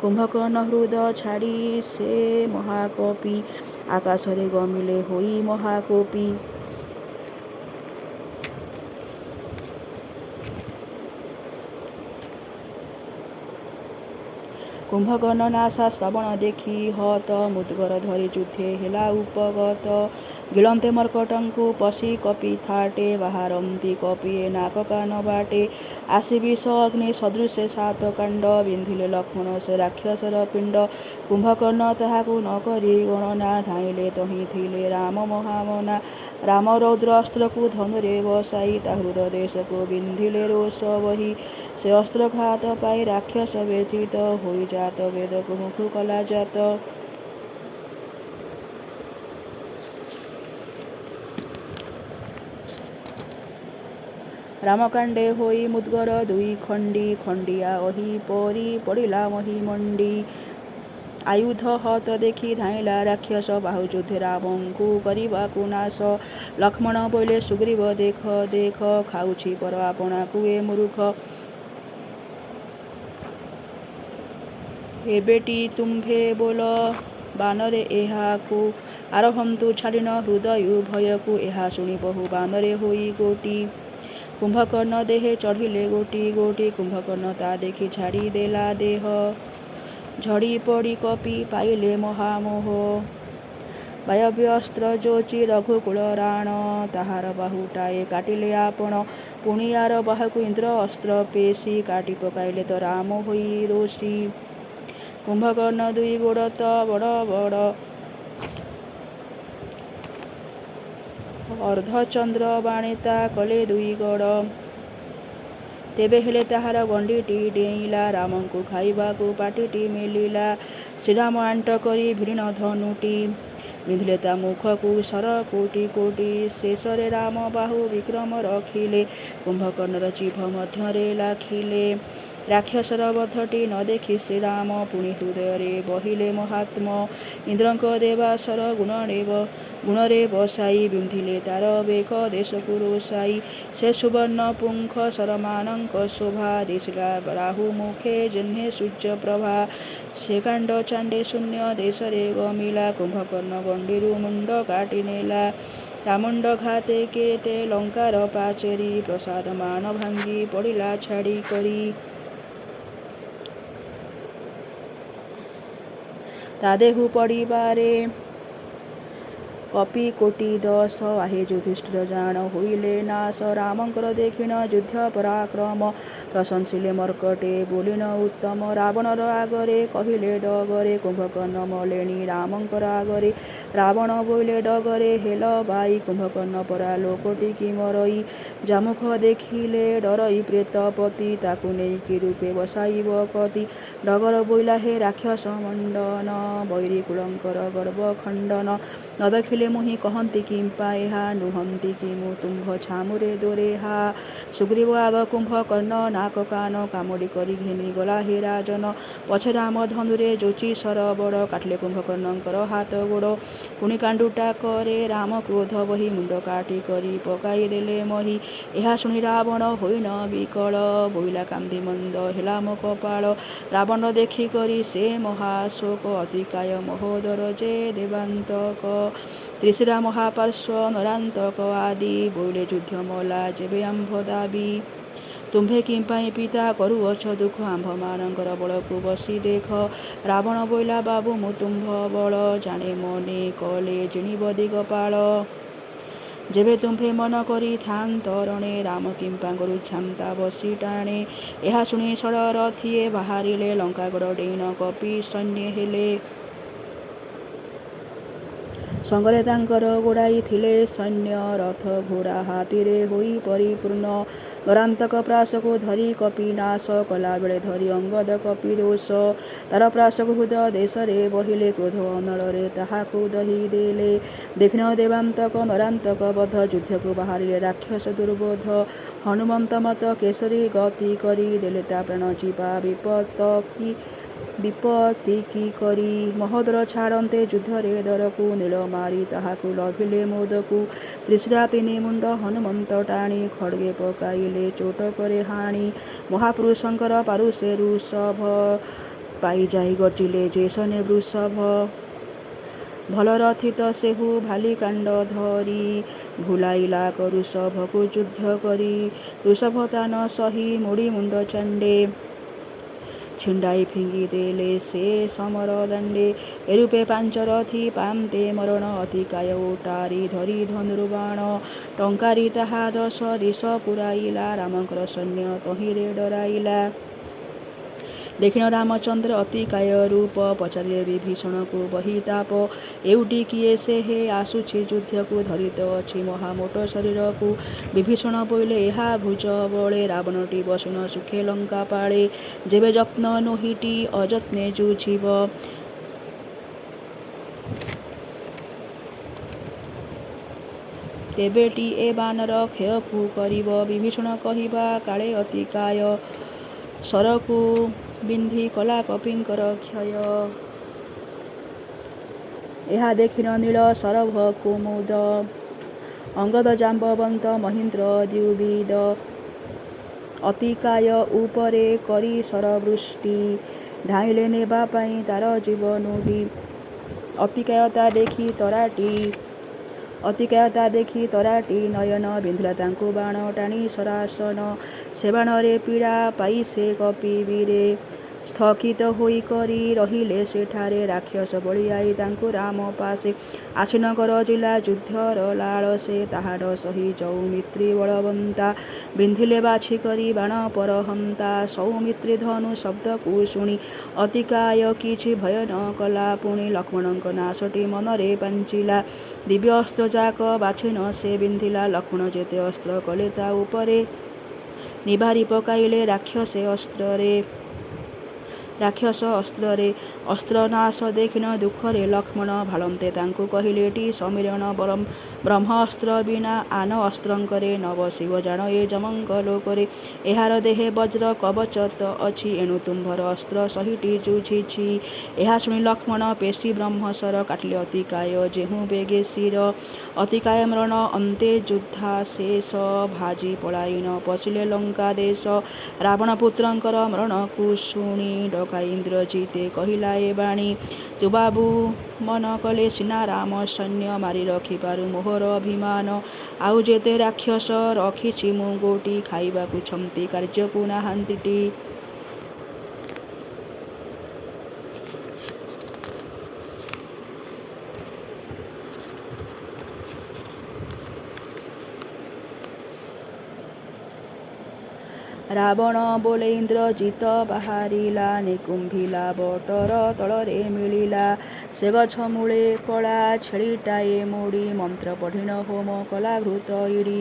କୁମ୍ଭକର୍ଣ୍ଣ ହୃଦ ଛାଡ଼ି ସେ ମହାକପି। ଆକାଶରେ ଗମିଲେ ହୋଇ ମହାକୋପୀ। କୁମ୍ଭକର୍ଣ୍ଣ ନାଶା ଶ୍ରବଣ ଦେଖି ହତ, ମୁଦ୍ଗର ଧରି ଯୁଦ୍ଧେ ହେଲା ଉପଗତ। ଗିଳନ୍ତେ ମର୍କଟଙ୍କୁ ପଶି କପି ଥାଟେ, ବାହାରନ୍ତି କପିଏ ନାକ କାନ ବାଟେ। ଆସି ବିଷ ଅଗ୍ନି ସଦୃଶେ ସାତ କାଣ୍ଡ, ବିନ୍ଧିଲେ ଲକ୍ଷ୍ମଣ ସେ ରାକ୍ଷସର ପିଣ୍ଡ। କୁମ୍ଭକର୍ଣ୍ଣ ତାହାକୁ ନ କରି ଗଣନା, ଧାଇଁଲେ ତହିଁ ଥିଲେ ରାମ ମହାମନା। ରାମ ରୌଦ୍ର ଅସ୍ତ୍ରକୁ ଧନୁରେ ବସାଇ, ତା ହୃଦ ଦେଶକୁ ବିନ୍ଧିଲେ ରୋଷ ବହି। ସେ ଅସ୍ତ୍ରଘାତ ପାଇ ରାକ୍ଷସ ବ୍ୟଥିତ ହୋଇ, ଜାତ ବେଦକୁ ମୁଖୁ କଲା ଜାତ। ରାମକାଣ୍ଡେ ହୋଇ ମୁଦ୍ଗର ଦୁଇ ଖଣ୍ଡି, ଖଣ୍ଡିଆ ଅହି ପରି ପଡ଼ିଲା ମହିମଣ୍ଡି। ଆୟୁଧ ହତ ଦେଖି ଧାଇଁଲା ରାକ୍ଷସ, ବାହୁଯୁଦ୍ଧେ ରାମଙ୍କୁ କରିବାକୁ ନାଶ। ଲକ୍ଷ୍ମଣ ବୋଇଲେ ସୁଗ୍ରୀବ ଦେଖ ଦେଖ, ଖାଉଛି ପର ଆପଣାକୁ ଏ ମୂରୁଖ। ଏବେଟି ତୁମ୍ଭେ ବୋଲ ବାନରେ ଏହାକୁ, ଆରହନ୍ତୁ ଛାଡ଼ି ନ ହୃଦୟୁ ଭୟକୁ। ଏହା ଶୁଣି ବହୁ ବାନରେ ହୋଇ ଗୋଟି, କୁମ୍ଭକର୍ଣ୍ଣ ଦେହେ ଚଢ଼ିଲେ ଗୋଟି ଗୋଟି। କୁମ୍ଭକର୍ଣ୍ଣ ତା ଦେଖି ଛାଡ଼ି ଦେଲା ଦେହ, ଝଡ଼ି ପଡ଼ି କପି ପାଇଲେ ମହାମୋହ। ବାୟବ୍ୟ ଅସ୍ତ୍ର ଯୋଚି ରଘୁକୁଳ ରାଣ ତାହାର ବାହୁଟାଏ କାଟିଲେ ଆପଣ ପୁଣି ଆର ବାହୁକୁ ଇନ୍ଦ୍ର ଅସ୍ତ୍ର ପେଶି କାଟି ପକାଇଲେ ତ ରାମ ହୋଇ ରୋଷି କୁମ୍ଭକର୍ଣ୍ଣ ଦୁଇ ଗୋଡ଼ ତ ବଡ଼ ବଡ଼ ଅର୍ଦ୍ଧଚନ୍ଦ୍ର ବାଣିତା କଲେ ଦୁଇ ଗଡ଼ ତେବେ ହେଲେ ତାହାର ଗଣ୍ଡିଟି ଡେଇଁଲା ରାମଙ୍କୁ ଖାଇବାକୁ ପାଟିଟି ମେଲିଲା ଶ୍ରୀରାମ ଆଣ୍ଟ କରି ଭିନ୍ନ ଧନୁଟି ବିନ୍ଧିଲେ ତା ମୁଖକୁ ସର କୋଟି କୋଟି ଶେଷରେ ରାମ ବାହୁ ବିକ୍ରମ ରଖିଲେ କୁମ୍ଭକର୍ଣ୍ଣର ଜିଭ ମଧ୍ୟରେ ଲାଖିଲେ ରାକ୍ଷସର ବଧଟି ନ ଦେଖି ଶ୍ରୀରାମ ପୁଣି ହୃଦୟରେ ବହିଲେ ମହାତ୍ମ ଇନ୍ଦ୍ରଙ୍କ ଦେବାସର ଗୁଣରେ ବସାଇ ବିନ୍ଧିଲେ ତାର ବେକ ଦେଶକୁ ରୋଷାଇ ସେ ସୁବର୍ଣ୍ଣ ପୁଙ୍ଖ ସରମାନଙ୍କ ଶୋଭା ଦିଶିଲା ରାହୁ ମୁଖେ ଜହ୍ନେ ସୂର୍ଯ୍ୟ ପ୍ରଭା ସେ କାଣ୍ଡ ଚାଣ୍ଡେ ଶୂନ୍ୟ ଦେଶରେ ଗମିଲା କୁମ୍ଭକର୍ଣ୍ଣ ଗଣ୍ଡିରୁ ମୁଣ୍ଡ କାଟି ନେଲା ତା ମୁଣ୍ଡ ଘାତେ କେତେ ଲଙ୍କାର ପାଚେରୀ ପ୍ରସାଦ ମାନ ଭାଙ୍ଗି ପଡ଼ିଲା ଛାଡ଼ି କରି ତା ଦେହୁ ପଡ଼ିବାରେ କପି କୋଟି 10 ଆହେ ଯୁଧିଷ୍ଠିର ଜାଣ ହୋଇଲେ ନାଶ ରାମଙ୍କର ଦେଖିଣ ଯୁଦ୍ଧ ପରାକ୍ରମ ପ୍ରଶଂସିଲେ ମର୍କଟେ ବୋଲିନ ଉତ୍ତମ ରାବଣର ଆଗରେ କହିଲେ ଡଗରେ କୁମ୍ଭକର୍ଣ୍ଣ ମଲେଣି ରାମଙ୍କର ଆଗରେ ରାବଣ ବୋଇଲେ ଡଗରେ ହେଲ ବାଇ କୁମ୍ଭକର୍ଣ୍ଣ ପରା ଲୋକଟି କି ମରଇ ଜାମୁଖ ଦେଖିଲେ ଡରଇ ପ୍ରେତପତି ତାକୁ ନେଇକି ରୂପେ ବସାଇବ କତି ଡଗର ବୋଇଲା ହେ ରାକ୍ଷସ ମଣ୍ଡନ ବୈରୀ କୁଳଙ୍କର ଗର୍ବ ଖଣ୍ଡନ ନ ଦେଖିଲେ ମୁହିଁ କହନ୍ତି କିମ୍ପା ଏହା ନୁହନ୍ତି କି ମୁଁ ତୁମ୍ଭ ଛାମୁରେ ଦୋରେହା ସୁଗ୍ରୀବ ଆଗ କୁମ୍ଭକର୍ଣ୍ଣ ନାକ କାନ କାମୁଡ଼ି କରି ଘେନି ଗଲା ହେ ରାଜନ ପଛେ ରାମ ଧନୁରେ ଯୋଚି ସର ବଡ଼ କାଟିଲେ କୁମ୍ଭକର୍ଣ୍ଣଙ୍କର ହାତ ଗୋଡ଼ ପୁଣି କାଣ୍ଡୁଟା କରେ ରାମ କ୍ରୋଧ ବହି ମୁଣ୍ଡ କାଟି କରି ପକାଇ ଦେଲେ ମହି ଏହା ଶୁଣି ରାବଣ ହୋଇନ ବିକଳ ବୋଇଲା କାନ୍ଦି ମନ୍ଦ ହେଲା ମୋ କପାଳ ରାବଣ ଦେଖି କରି ସେ ମହାଶୋକ ଅତିକାୟ ମହୋଦର ଯେ ଦେବାନ୍ତକ ତ୍ରିଶିରା ମହାପାର୍ଶ୍ୱ ନରାନ୍ତକ ଆଦି ବୋଇଲେ ଯୁଦ୍ଧ ମଲା ଯେବେ ଆମ୍ଭ ଦାବି ତୁମ୍ଭେ କିମ୍ପାଇଁ ପିତା କରୁଅଛ ଦୁଃଖ ଆମ୍ଭମାନଙ୍କର ବଳକୁ ବସି ଦେଖ ରାବଣ ବୋଇଲା ବାବୁ ମୁଁ ତୁମ୍ଭ ବଳ ଜାଣେ ମନେ କଲେ ଜିଣିବ ଦିଗପାଳ ଯେବେ ତୁମ୍ଭେ ମନ କରି ଥାନ୍ତ ରଣେ ରାମ କିମ୍ପା କରୁଛାନ୍ତା ବସି ଟାଣେ ଏହା ଶୁଣି ଷଡ଼ ରଥିଏ ବାହାରିଲେ ଲଙ୍କାଗଡ଼ ଡେଇନ କପି ସୈନ୍ୟ ହେଲେ ସଙ୍ଗରେ ତାଙ୍କର ଗୋଡ଼ାଇ ଥିଲେ ସୈନ୍ୟ ରଥ ଘୋଡ଼ା ହାତୀରେ ହୋଇ ପରିପୂର୍ଣ୍ଣ ନରାନ୍ତକ ପ୍ରାସକୁ ଧରି କପି ନାଶ କଲାବେଳେ ଧରି ଅଙ୍ଗଦ କପି ରୋଷ ତାର ପ୍ରାସକୁ ହୃଦ ଦେଶରେ ବହିଲେ କ୍ରୋଧ ଅନଳରେ ତାହାକୁ ଦହି ଦେଲେ ଦେଖିନ ଦେବାନ୍ତକ ନରାନ୍ତକ ବଧ ଯୁଦ୍ଧକୁ ବାହାରିଲେ ରାକ୍ଷସ ଦୁର୍ବୋଧ ହନୁମନ୍ତ ମତ କେଶରୀ ଗତି କରି ଦେଲେ ତା ପ୍ରାଣ ଯିବା ବିପତ୍ତି କି କରି ମହୋଦର ଛାଡ଼ନ୍ତେ ଯୁଦ୍ଧରେ ଦରକୁ ନୀଳ ମାରି ତାହାକୁ ଲଭିଲେ ମୋଦକୁ ତ୍ରିଶିରା ତିନି ମୁଣ୍ଡ ହନୁମନ୍ତ ଟାଣି ଖଡ଼୍ଗେ ପକାଇଲେ ଚୋଟ করে ହାଣି ମହାପୁରୁଷଙ୍କର ପାରୁଷେ ଋଷଭ ପାଇଯାଇ ଗର୍ଜିଲେ ଯେ ଶନେ ବୃଷଭ ଭଲ ରଥିତ ସେହୁ ଭାଲି କାଣ୍ଡ ଧରି ଭୁଲାଇଲା କରୁଷଭକୁ ଯୁଦ୍ଧ କରି ଋଷଭ ତାନ ସହି ମୋଡ଼ି ମୁଣ୍ଡ ଚାଣ୍ଡେ ଛିଣ୍ଡାଇ ଫିଙ୍ଗି ଦେଲେ ସେ ସମର ଦାଣ୍ଡେ ଏରୂପେ ପାଞ୍ଚ ରଥି ପାନ୍ତେ ମରଣ ଅତିକାୟ ଓଟାରି ଧରି ଧନୁର୍ବାଣ ଟଙ୍କାରି ତାହା 10 ଦିଶ ପୁରାଇଲା ରାମଙ୍କର ସୈନ୍ୟ ତହିଁରେ ଡରାଇଲା ଦେଖିଣ ରାମଚନ୍ଦ୍ର ଅତିକାୟ ରୂପ ପଚାରିଲେ ବିଭୀଷଣକୁ ବହିତାପ ଏଉଟି କିଏ ସେ ହେ ଆସୁଛି ଯୁଦ୍ଧକୁ ଧରିତ ଅଛି ମହାମୋଟ ଶରୀରକୁ ବିଭୀଷଣ ବୋଇଲେ ଏହା ଭୁଜ ବଳେ ରାବଣଟି ବସୁନ ସୁଖେ ଲଙ୍କା ପାଳେ ଯେବେ ଯତ୍ନ ନୋହିଟି ଅଯତ୍ନେ ଯୁଝିବ ତେବେଟି ଏ ବାନର କ୍ଷୟକୁ କରିବ ବିଭୀଷଣ କହିବା କାଳେ ଅତିକାୟ ଶରକୁ ବିନ୍ଧି କଲା କପିଙ୍କର କ୍ଷୟ ଏହା ଦେଖିନ ନୀଳ ଶରଭ କୁମୁଦ ଅଙ୍ଗଦ ଜାମ୍ବବନ୍ତ ମହୀନ୍ଦ୍ର ଦ୍ୟୁବିଦ ଅତିକାୟ ଉପରେ କରି ଶରବୃଷ୍ଟି ଢାଇଲେ ନେବା ପାଇଁ ତାର ଜୀବନୁଟି ଅତିକାୟତା ଦେଖି ତରାଟି ନୟନ ବିନ୍ଧିଲା ତାଙ୍କୁ ବାଣ ଟାଣି ସରାସନ ସେ ବାଣରେ ପୀଡ଼ା ପାଇ ସେ କପି ବୀରେ ସ୍ଥଗିତ ହୋଇ କରି ରହିଲେ ସେଠାରେ। ରାକ୍ଷସ ବଳିଆଇ ତାଙ୍କୁ ରାମ ପାଶେ ଆସୀନ କରଜିଲା ଯୁଦ୍ଧର ଲାଳ ସେ। ତାହାର ସହି ସୌମିତ୍ରୀ ବଳବନ୍ତା ବିନ୍ଧିଲେ ବାଛି କରି ବାଣ ପରହନ୍ତା। ସୌମିତ୍ରୀ ଧନୁ ଶବ୍ଦକୁ ଶୁଣି ଅତିକାୟ କିଛି ଭୟ ନ କଲା ପୁଣି। ଲକ୍ଷ୍ମଣଙ୍କ ନାଶଟି ମନରେ ପାଞ୍ଚିଲା ଦିବ୍ୟ ଅସ୍ତ୍ର ଯାକ ବାଛି ନ ସେ ବିନ୍ଧିଲା। ଲକ୍ଷ୍ମଣ ଯେତେ ଅସ୍ତ୍ର କଲେ ତା ଉପରେ ନିବାରି ପକାଇଲେ ରାକ୍ଷସ ଅସ୍ତ୍ରରେ। ଅସ୍ତ୍ର ନାଶ ଦେଖିନ ଦୁଃଖରେ ଲକ୍ଷ୍ମଣ ଭାଳନ୍ତେ ତାଙ୍କୁ କହିଲେ ଟି ସମୀରଣ ବ୍ରହ୍ମ ଅସ୍ତ୍ର ବିନା ଆନ ଅସ୍ତ୍ରଙ୍କରେ ନ ବସିବ ଜାଣ ଏ ଯମଙ୍କ ଲୋକରେ। ଏହାର ଦେହେ ବଜ୍ର କବଚ ତ ଅଛି ଏଣୁ ତୁମ୍ଭର ଅସ୍ତ୍ର ସହିଟି ଯୁଝିଛି। ଏହା ଶୁଣି ଲକ୍ଷ୍ମଣ ପେଶୀ ବ୍ରହ୍ମଶର କାଟିଲେ ଅତିକାୟ ଯେହୁ ବେଗେ ଶିର। ଅତିକାୟ ମରଣ ଅନ୍ତେ ଯୁଦ୍ଧାଶେଷ ଭାଜି ପଳାଇ ନ ପଶିଲେ ଲଙ୍କା ଦେଶ। ରାବଣ ପୁତ୍ରଙ୍କର ମରଣକୁ ଶୁଣି ଡକାଇ ଇନ୍ଦ୍ରଜିତେ କହିଲା ଏ ବାଣୀ। ତୁ ବାବୁ ମନ କଲେ ସିନା ରାମ ସୈନ୍ୟ ମାରି ରଖିପାରୁ ମୋହର ଅଭିମାନ। ଆଉ ଯେତେ ରାକ୍ଷସ ରଖିଛି ମୁଁ ଗୋଟି ଖାଇବାକୁ ଛନ୍ତି କାର୍ଯ୍ୟକୁ ନାହାନ୍ତିଟି। ରାବଣ ବୋଲେ ଇନ୍ଦ୍ରଜିତ ବାହାରିଲା ନିକୁମ୍ଭିଲା ବଟର ତଳରେ ମିଳିଲା। ସେ ଗଛ ମୂଳେ କଳା ଛେଳିଟାଏ ମୋଡ଼ି ମନ୍ତ୍ର ପଢ଼ିଣ ହୋମ କଲା ଘୃତ ଇଡ଼ି।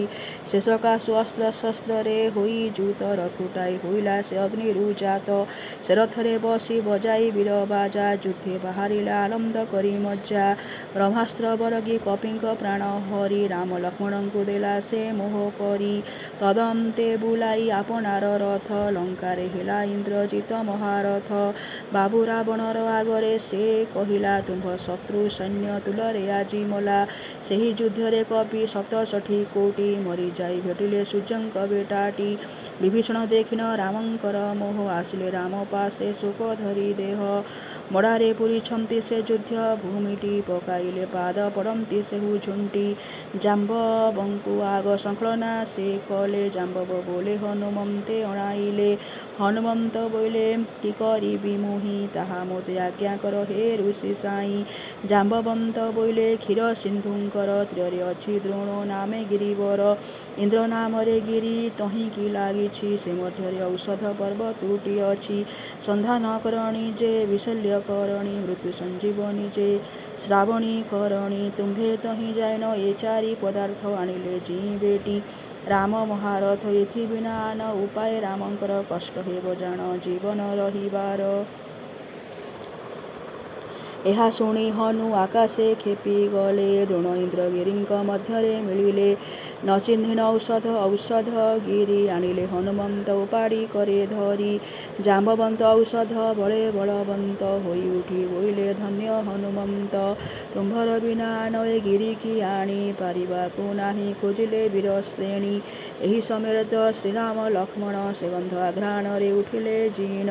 ସେ ସକାଶୁ ଅସ୍ତ୍ର ଶସ୍ତ୍ରରେ ହୋଇ ଯୁତ ରଥୁଟାଏ ହୋଇଲା ସେ ଅଗ୍ନିରୁ ଜାତ। ସେ ରଥରେ ବସି ବଜାଇ ବୀର ବାଜା ଯୁଦ୍ଧେ ବାହାରିଲା ଆନନ୍ଦ କରି ମଜ୍ଜା। ବ୍ରହ୍ମାସ୍ତ୍ର ବରଗି କପିଙ୍କ ପ୍ରାଣ ହରି ରାମ ଲକ୍ଷ୍ମଣଙ୍କୁ ଦେଲା ସେ ମୋହ କରି। ତଦନ୍ତେ ବୁଲାଇ ଆପଣାର ରଥ ଲଙ୍କାରେ ହେଲା ଇନ୍ଦ୍ରଜିତ ମହାରଥ। ବାବୁ ରାବଣର ଆଗରେ ସେ କହିଲା ତୁମ୍ଭ ଶତ୍ରୁ ସୈନ୍ୟ ତୁଲରେ ଆଜି ମଲା। ସେହି ଯୁଦ୍ଧରେ କପି 67 କୋଟି ମରିଯାଇ ଭେଟିଲେ ସୂର୍ଯ୍ୟଙ୍କ ବେଟାଟି। ବିଭୀଷଣ ଦେଖିନ ରାମଙ୍କର ମୋହ ଆସିଲେ ରାମ ପାଶେ ଶୋକ ଧରି ଦେହ। ମଡ଼ାରେ ପୂରିଛନ୍ତି ସେ ଯୁଦ୍ଧ ଭୂମିଟି ପକାଇଲେ ପାଦ ପଡ଼ନ୍ତି ସେହୁ ଝୁଣ୍ଟି। ଜାମ୍ବବଙ୍କୁ ଆଗ ସଂକଳନା ସେ କଲେ ଜାମ୍ବବ ବୋଲେ ହନୁମନ୍ତେ ଅଣାଇଲେ। ହନୁମନ୍ତ ବୋଇଲେ କି କରିବି ମୁହିଁ ତାହା ମୋତେ ଆଜ୍ଞା କର ହେ ଋଷି ସାଇଁ। ଜାମ୍ବବନ୍ତ ବୋଇଲେ କ୍ଷୀର ସିନ୍ଧୁଙ୍କର ତୀରରେ ଅଛି ଦ୍ରୋଣ ନାମେ ଗିରିବର। ଇନ୍ଦ୍ର ନାମରେ ଗିରି ତହିଁକି ଲାଗିଛି ସେ ମଧ୍ୟରେ ଔଷଧ ପର୍ବତୁଟି ଅଛି। ସନ୍ଧାନ କରଣି ଯେ ବିଶଲ୍ୟ କରଣି ମୃତ୍ୟୁ ସଞ୍ଜୀବନୀ ଯେ ଶ୍ରାବଣୀ କରଣି। ତୁମ୍ଭେ ତହିଁ ଯାଇନ ଏ ଚାରି ପଦାର୍ଥ ଆଣିଲେ ଜୀବେଟି। ରାମ ମହାରଥ ଏଥି ବିନା ଆନ ଉପାୟ ରାମଙ୍କର କଷ୍ଟ ହେବ ଜାଣ ଜୀବନ ରହିବାର। ଏହା ଶୁଣି ହନୁ ଆକାଶେ କ୍ଷେପି ଗଲେ ଦ୍ରୋଣ ଇନ୍ଦ୍ରଗିରିଙ୍କ ମଧ୍ୟରେ ମିଳିଲେ। ନ ଚିହ୍ନିଣ ଔଷଧ ଗିରି ଆଣିଲେ ହନୁମନ୍ତ ଉପାଡ଼ି करे ଧରି। ଜାମ୍ବବନ୍ତ ଔଷଧ ବଳେ ବଳବନ୍ତ ହୋଇ ଉଠି ବୋଇଲେ ଧନ୍ୟ ହନୁମନ୍ତ। ତୁମ୍ଭର ବିନା ଆନ ଏ ଗିରିକି ଆଣି ପାରିବାକୁ ନାହିଁ ଖୋଜିଲେ ବୀର ଶ୍ରେଣୀ। ଏହି ସମୟରେ ତ ଶ୍ରୀରାମ ଲକ୍ଷ୍ମଣ ସେ ଗନ୍ଧ ଆଘ୍ରାଣରେ ଉଠିଲେ ଜିଣ।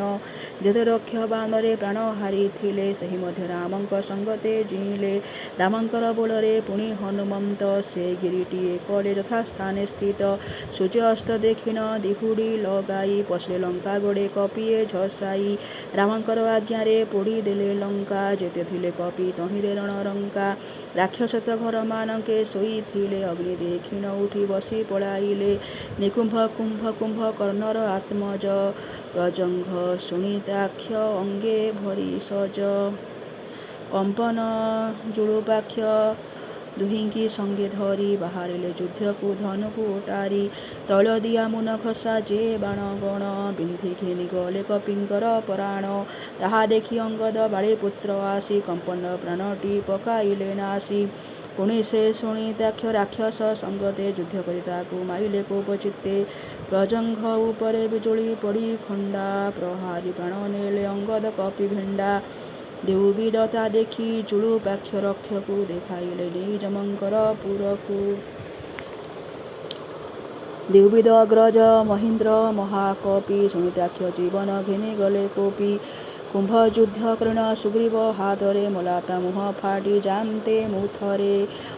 ଯେତେ ରକ୍ଷ ବାଣରେ ପ୍ରାଣ ହାରିଥିଲେ ସେହି ମଧ୍ୟ ରାମଙ୍କ ସଙ୍ଗତେ ଜିଇଲେ। ରାମଙ୍କର ବୋଲରେ ପୁଣି ହନୁମନ୍ତ ସେ ଗିରିଟିଏ କଲେ ଯଥାସ୍ଥାନେ ସ୍ଥିତ। ସୂର୍ଯ୍ୟ ଅସ୍ତ ଦେଖିନ ଦିହୁଡ଼ି ଲଗାଇ ପଶିଲେ ଲଙ୍କା ଗୋଡ଼େ କପିଏ ଝସାଇ। ରାମଙ୍କର ଆଜ୍ଞାରେ ପୋଡ଼ି ଦେଲେ ଲଙ୍କା ଯେତେ ଥିଲେ କପି ତହିଁରେ ରଣରଙ୍କା। ରାକ୍ଷସ ତ ଘରମାନଙ୍କେ ଶୋଇଥିଲେ ଅଗ୍ନି ଦେଖିନ ଉଠି ବସି ପଳାଇଲେ। ନିକୁମ୍ଭ କୁମ୍ଭ କର୍ଣ୍ଣର ଆତ୍ମଜ ପ୍ରଜଙ୍ଘ ଶୁଣିତାକ୍ଷ ଅଙ୍ଗେ ଭରିସଜ। କମ୍ପନ ଜୁଳୁପାକ୍ଷ ଦୁହିଁକି ସଙ୍ଗେ ଧରି ବାହାରିଲେ ଯୁଦ୍ଧକୁ ଧନୁକୁ ଓଟାରି। ତୈଳଦିଆ ମୁନଖସା ଯେ ବାଣ ଗଣ ବିନ୍ଧି ଘେନି ଗଲେ କପିଙ୍କର ପରାଣ। ତାହା ଦେଖି ଅଙ୍ଗଦ ବାଳିପୁତ୍ର ଆସି କମ୍ପନ ପ୍ରାଣଟି ପକାଇଲେ ନାଶି। ପୁଣି ସେ ଶୁଣିତାକ୍ଷ ରାକ୍ଷସ ସଙ୍ଗତେ ଯୁଦ୍ଧ କରି ତାକୁ ମାରିଲେ କୋପଚିତ୍ତେ। ପ୍ରଜଙ୍ଘ ଉପରେ ବିଜୁଳି ପଡ଼ି ଖଣ୍ଡା ପ୍ରହାରି ପ୍ରାଣ ନେଲେ ଅଙ୍ଗଦ କପି ଭେଣ୍ଡା। ଦ୍ୱିବିଦ ତା ଦେଖି ଜୁଳୁପାକ୍ଷ ରକ୍ଷକୁ ଦେଖାଇଲେ ନେଇ ଯମଙ୍କର ପୁରକୁ। ଦ୍ୱିବିଦ ଅଗ୍ରଜ ମହୀନ୍ଦ୍ର ମହାକପି ଶୁଣିତାକ୍ଷ ଜୀବନ ଘେନି ଗଲେ କୋପି। କୁମ୍ଭ ଯୁଦ୍ଧ କରିଣ ସୁଗ୍ରୀବ ହାତରେ ମଲା ତା ମୁହଁ ଫାଟି ଯାଆନ୍ତେ ମୁଥରେ।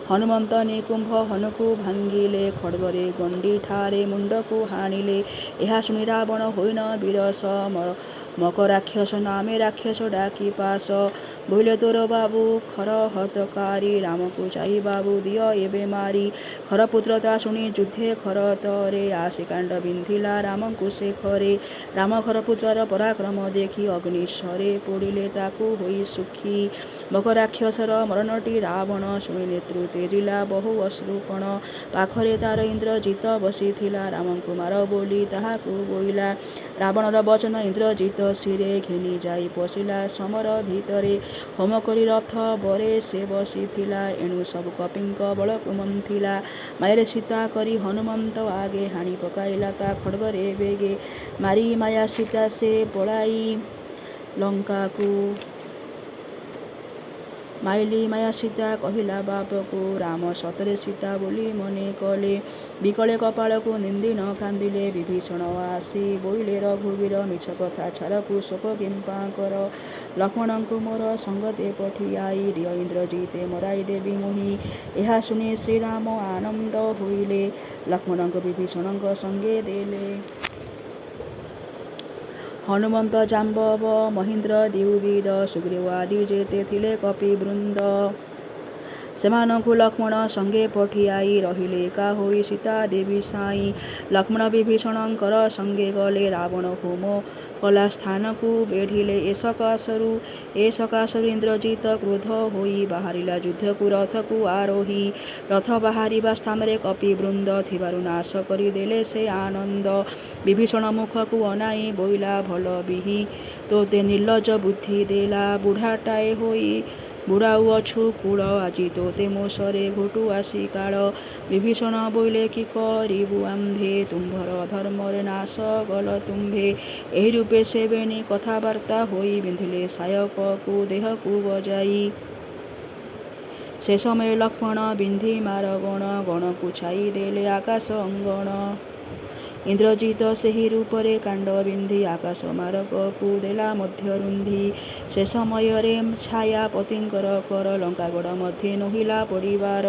ହନୁମନ୍ତ ନିକୁମ୍ଭ ହନୁକୁ ଭାଙ୍ଗିଲେ ଖଡ୍ଗରେ ଗଣ୍ଡି ଠାରେ ମୁଣ୍ଡକୁ ହାଣିଲେ। ଏହା ଶୁଣି ରାବଣ ହୋଇନ ବିରସ ମକ ରାକ୍ଷସ ନାମେ ରାକ୍ଷସ ଡାକି ପାଶ ବୋଇଲେ ତୋର ବାବୁ ଖର ହତକାରୀ ରାମକୁ ଚାହି ବାବୁ ଦିଅ ଏବେ ମାରି ଖରପୁତ୍ର ତା ଶୁଣି ଯୁଦ୍ଧେ ଖରତରେ ଆସି କାଣ୍ଡ ବିନ୍ଧିଲା ରାମଙ୍କୁ ଶେଖରେ ରାମ ଖରପୁତ୍ରର ପରାକ୍ରମ ଦେଖି ଅଗ୍ନିଶରେ ପୋଡ଼ିଲେ ତାକୁ ହୋଇ ସୁଖୀ ମକ ରାକ୍ଷସର ମରଣଟି ରାବଣ ଶୁଣି ନେତୃ ତେଜିଲା ବହୁ ଅଶ୍ରୁକଣ ପାଖରେ ତାର ଇନ୍ଦ୍ରଜିତ ବସିଥିଲା ରାମଙ୍କୁ ମାର ବୋଲି ତାହାକୁ ବୋଇଲା ରାବଣର ବଚନ ଇନ୍ଦ୍ରଜିତ ଶିରେ ଘେନି ଯାଇ ପଶିଲା ସମର ଭିତରେ ହୋମ କରି ରଥ ବରେ ସେ ବସିଥିଲା ଏଣୁ ସବୁ କପିଙ୍କ ବଳକୁ ମନ୍ଥିଲା ମାୟାରେ ସୀତା କରି ହନୁମନ୍ତ ଆଗେ ହାଣି ପକାଇଲା ତା ଖଡ୍ଗରେ ବେଗେ ମାରି ମାୟା ସୀତା ସେ ପଳାଇ ଲଙ୍କାକୁ ମାଇଲି ମାୟା ସୀତା କହିଲା ବାପକୁ ରାମ ସତରେ ସୀତା ବୋଲି ମନେ କଲେ ବିକଳେ କପାଳକୁ ନିନ୍ଦିନ କାନ୍ଦିଲେ ବିଭୀଷଣ ଆସି ବୋଇଲେ ରଘୁବୀର ମିଛ କଥା ଛାରକୁ ଶୋକ କିମ୍ପା କର ଲକ୍ଷ୍ମଣଙ୍କୁ ମୋର ସଙ୍ଗତେ ପଠିଆଇ ଦିଅ ଇନ୍ଦ୍ରଜିତେ ମରାଇ ଦେବି ମୁହିଁ ଏହା ଶୁଣି ଶ୍ରୀରାମ ଆନନ୍ଦ ହୋଇଲେ ଲକ୍ଷ୍ମଣଙ୍କୁ ବିଭୀଷଣଙ୍କ ସଙ୍ଗେ ଦେଲେ ହନୁମନ୍ତ ଜାମ୍ବବ ମହେନ୍ଦ୍ର ଦ୍ୱିବିଦ ସୁଗ୍ରୀବ ଆଦି ଯେତେ ଥିଲେ କପି ବୃନ୍ଦ ସେମାନଙ୍କୁ ଲକ୍ଷ୍ମଣ ସଙ୍ଗେ ପଠିଆଇ ରହିଲେ ଏକା ହୋଇ ସୀତା ଦେବୀ ସାଇଁ ଲକ୍ଷ୍ମଣ ବିଭୀଷଣଙ୍କର ସଙ୍ଗେ ଗଲେ ରାବଣ ହୋମ କଲା ସ୍ଥାନକୁ ବେଢ଼ିଲେ ଏ ସକାଶରୁ ଇନ୍ଦ୍ରଜିତ କ୍ରୋଧ ହୋଇ ବାହାରିଲା ଯୁଦ୍ଧକୁ ରଥକୁ ଆରୋହୀ ରଥ ବାହାରିବା ସ୍ଥାନରେ କପି ବୃନ୍ଦ ଥିବାରୁ ନାଶ କରିଦେଲେ ସେ ଆନନ୍ଦ ବିଭୀଷଣ ମୁଖକୁ ଅନାଇ ବୋଇଲା ଭଲ ବିହି ତୋତେ ନିର୍ଲଜ ବୁଦ୍ଧି ଦେଲା ବୁଢ଼ାଟାଏ ହୋଇ ବୁଡ଼ାଉଅଛୁ କୂଳ ଆଜି ତୋତେ ମୋଷରେ ଘୋଟୁ ଆସି କାଳ ବିଭୀଷଣ ବୋଇଲେ କି କରିବୁ ଆମ୍ଭେ ତୁମ୍ଭର ଧର୍ମରେ ନାଶ ଗଲ ତୁମ୍ଭେ ଏହି ରୂପେ ସେବେନି କଥାବାର୍ତ୍ତା ହୋଇ ବିନ୍ଧିଲେ ସାୟକକୁ ଦେହକୁ ବଜାଇ ସେ ସମୟ ଲକ୍ଷ୍ମଣ ବିନ୍ଧି ମାର ଗଣକୁ ଛାଇ ଦେଲେ ଆକାଶ ଅଙ୍ଗଣ ଇନ୍ଦ୍ରଜିତ ସେହି ରୂପରେ କାଣ୍ଡ ବିନ୍ଧି ଆକାଶ ମାରକକୁ ଦେଲା ମଧ୍ୟ ରୁନ୍ଧି ସେ ସମୟରେ ଛାୟାପତିଙ୍କର କର ଲଙ୍କାଗଡ଼ ମଧ୍ୟରେ ନୋହିଲା ପଡ଼ିବାର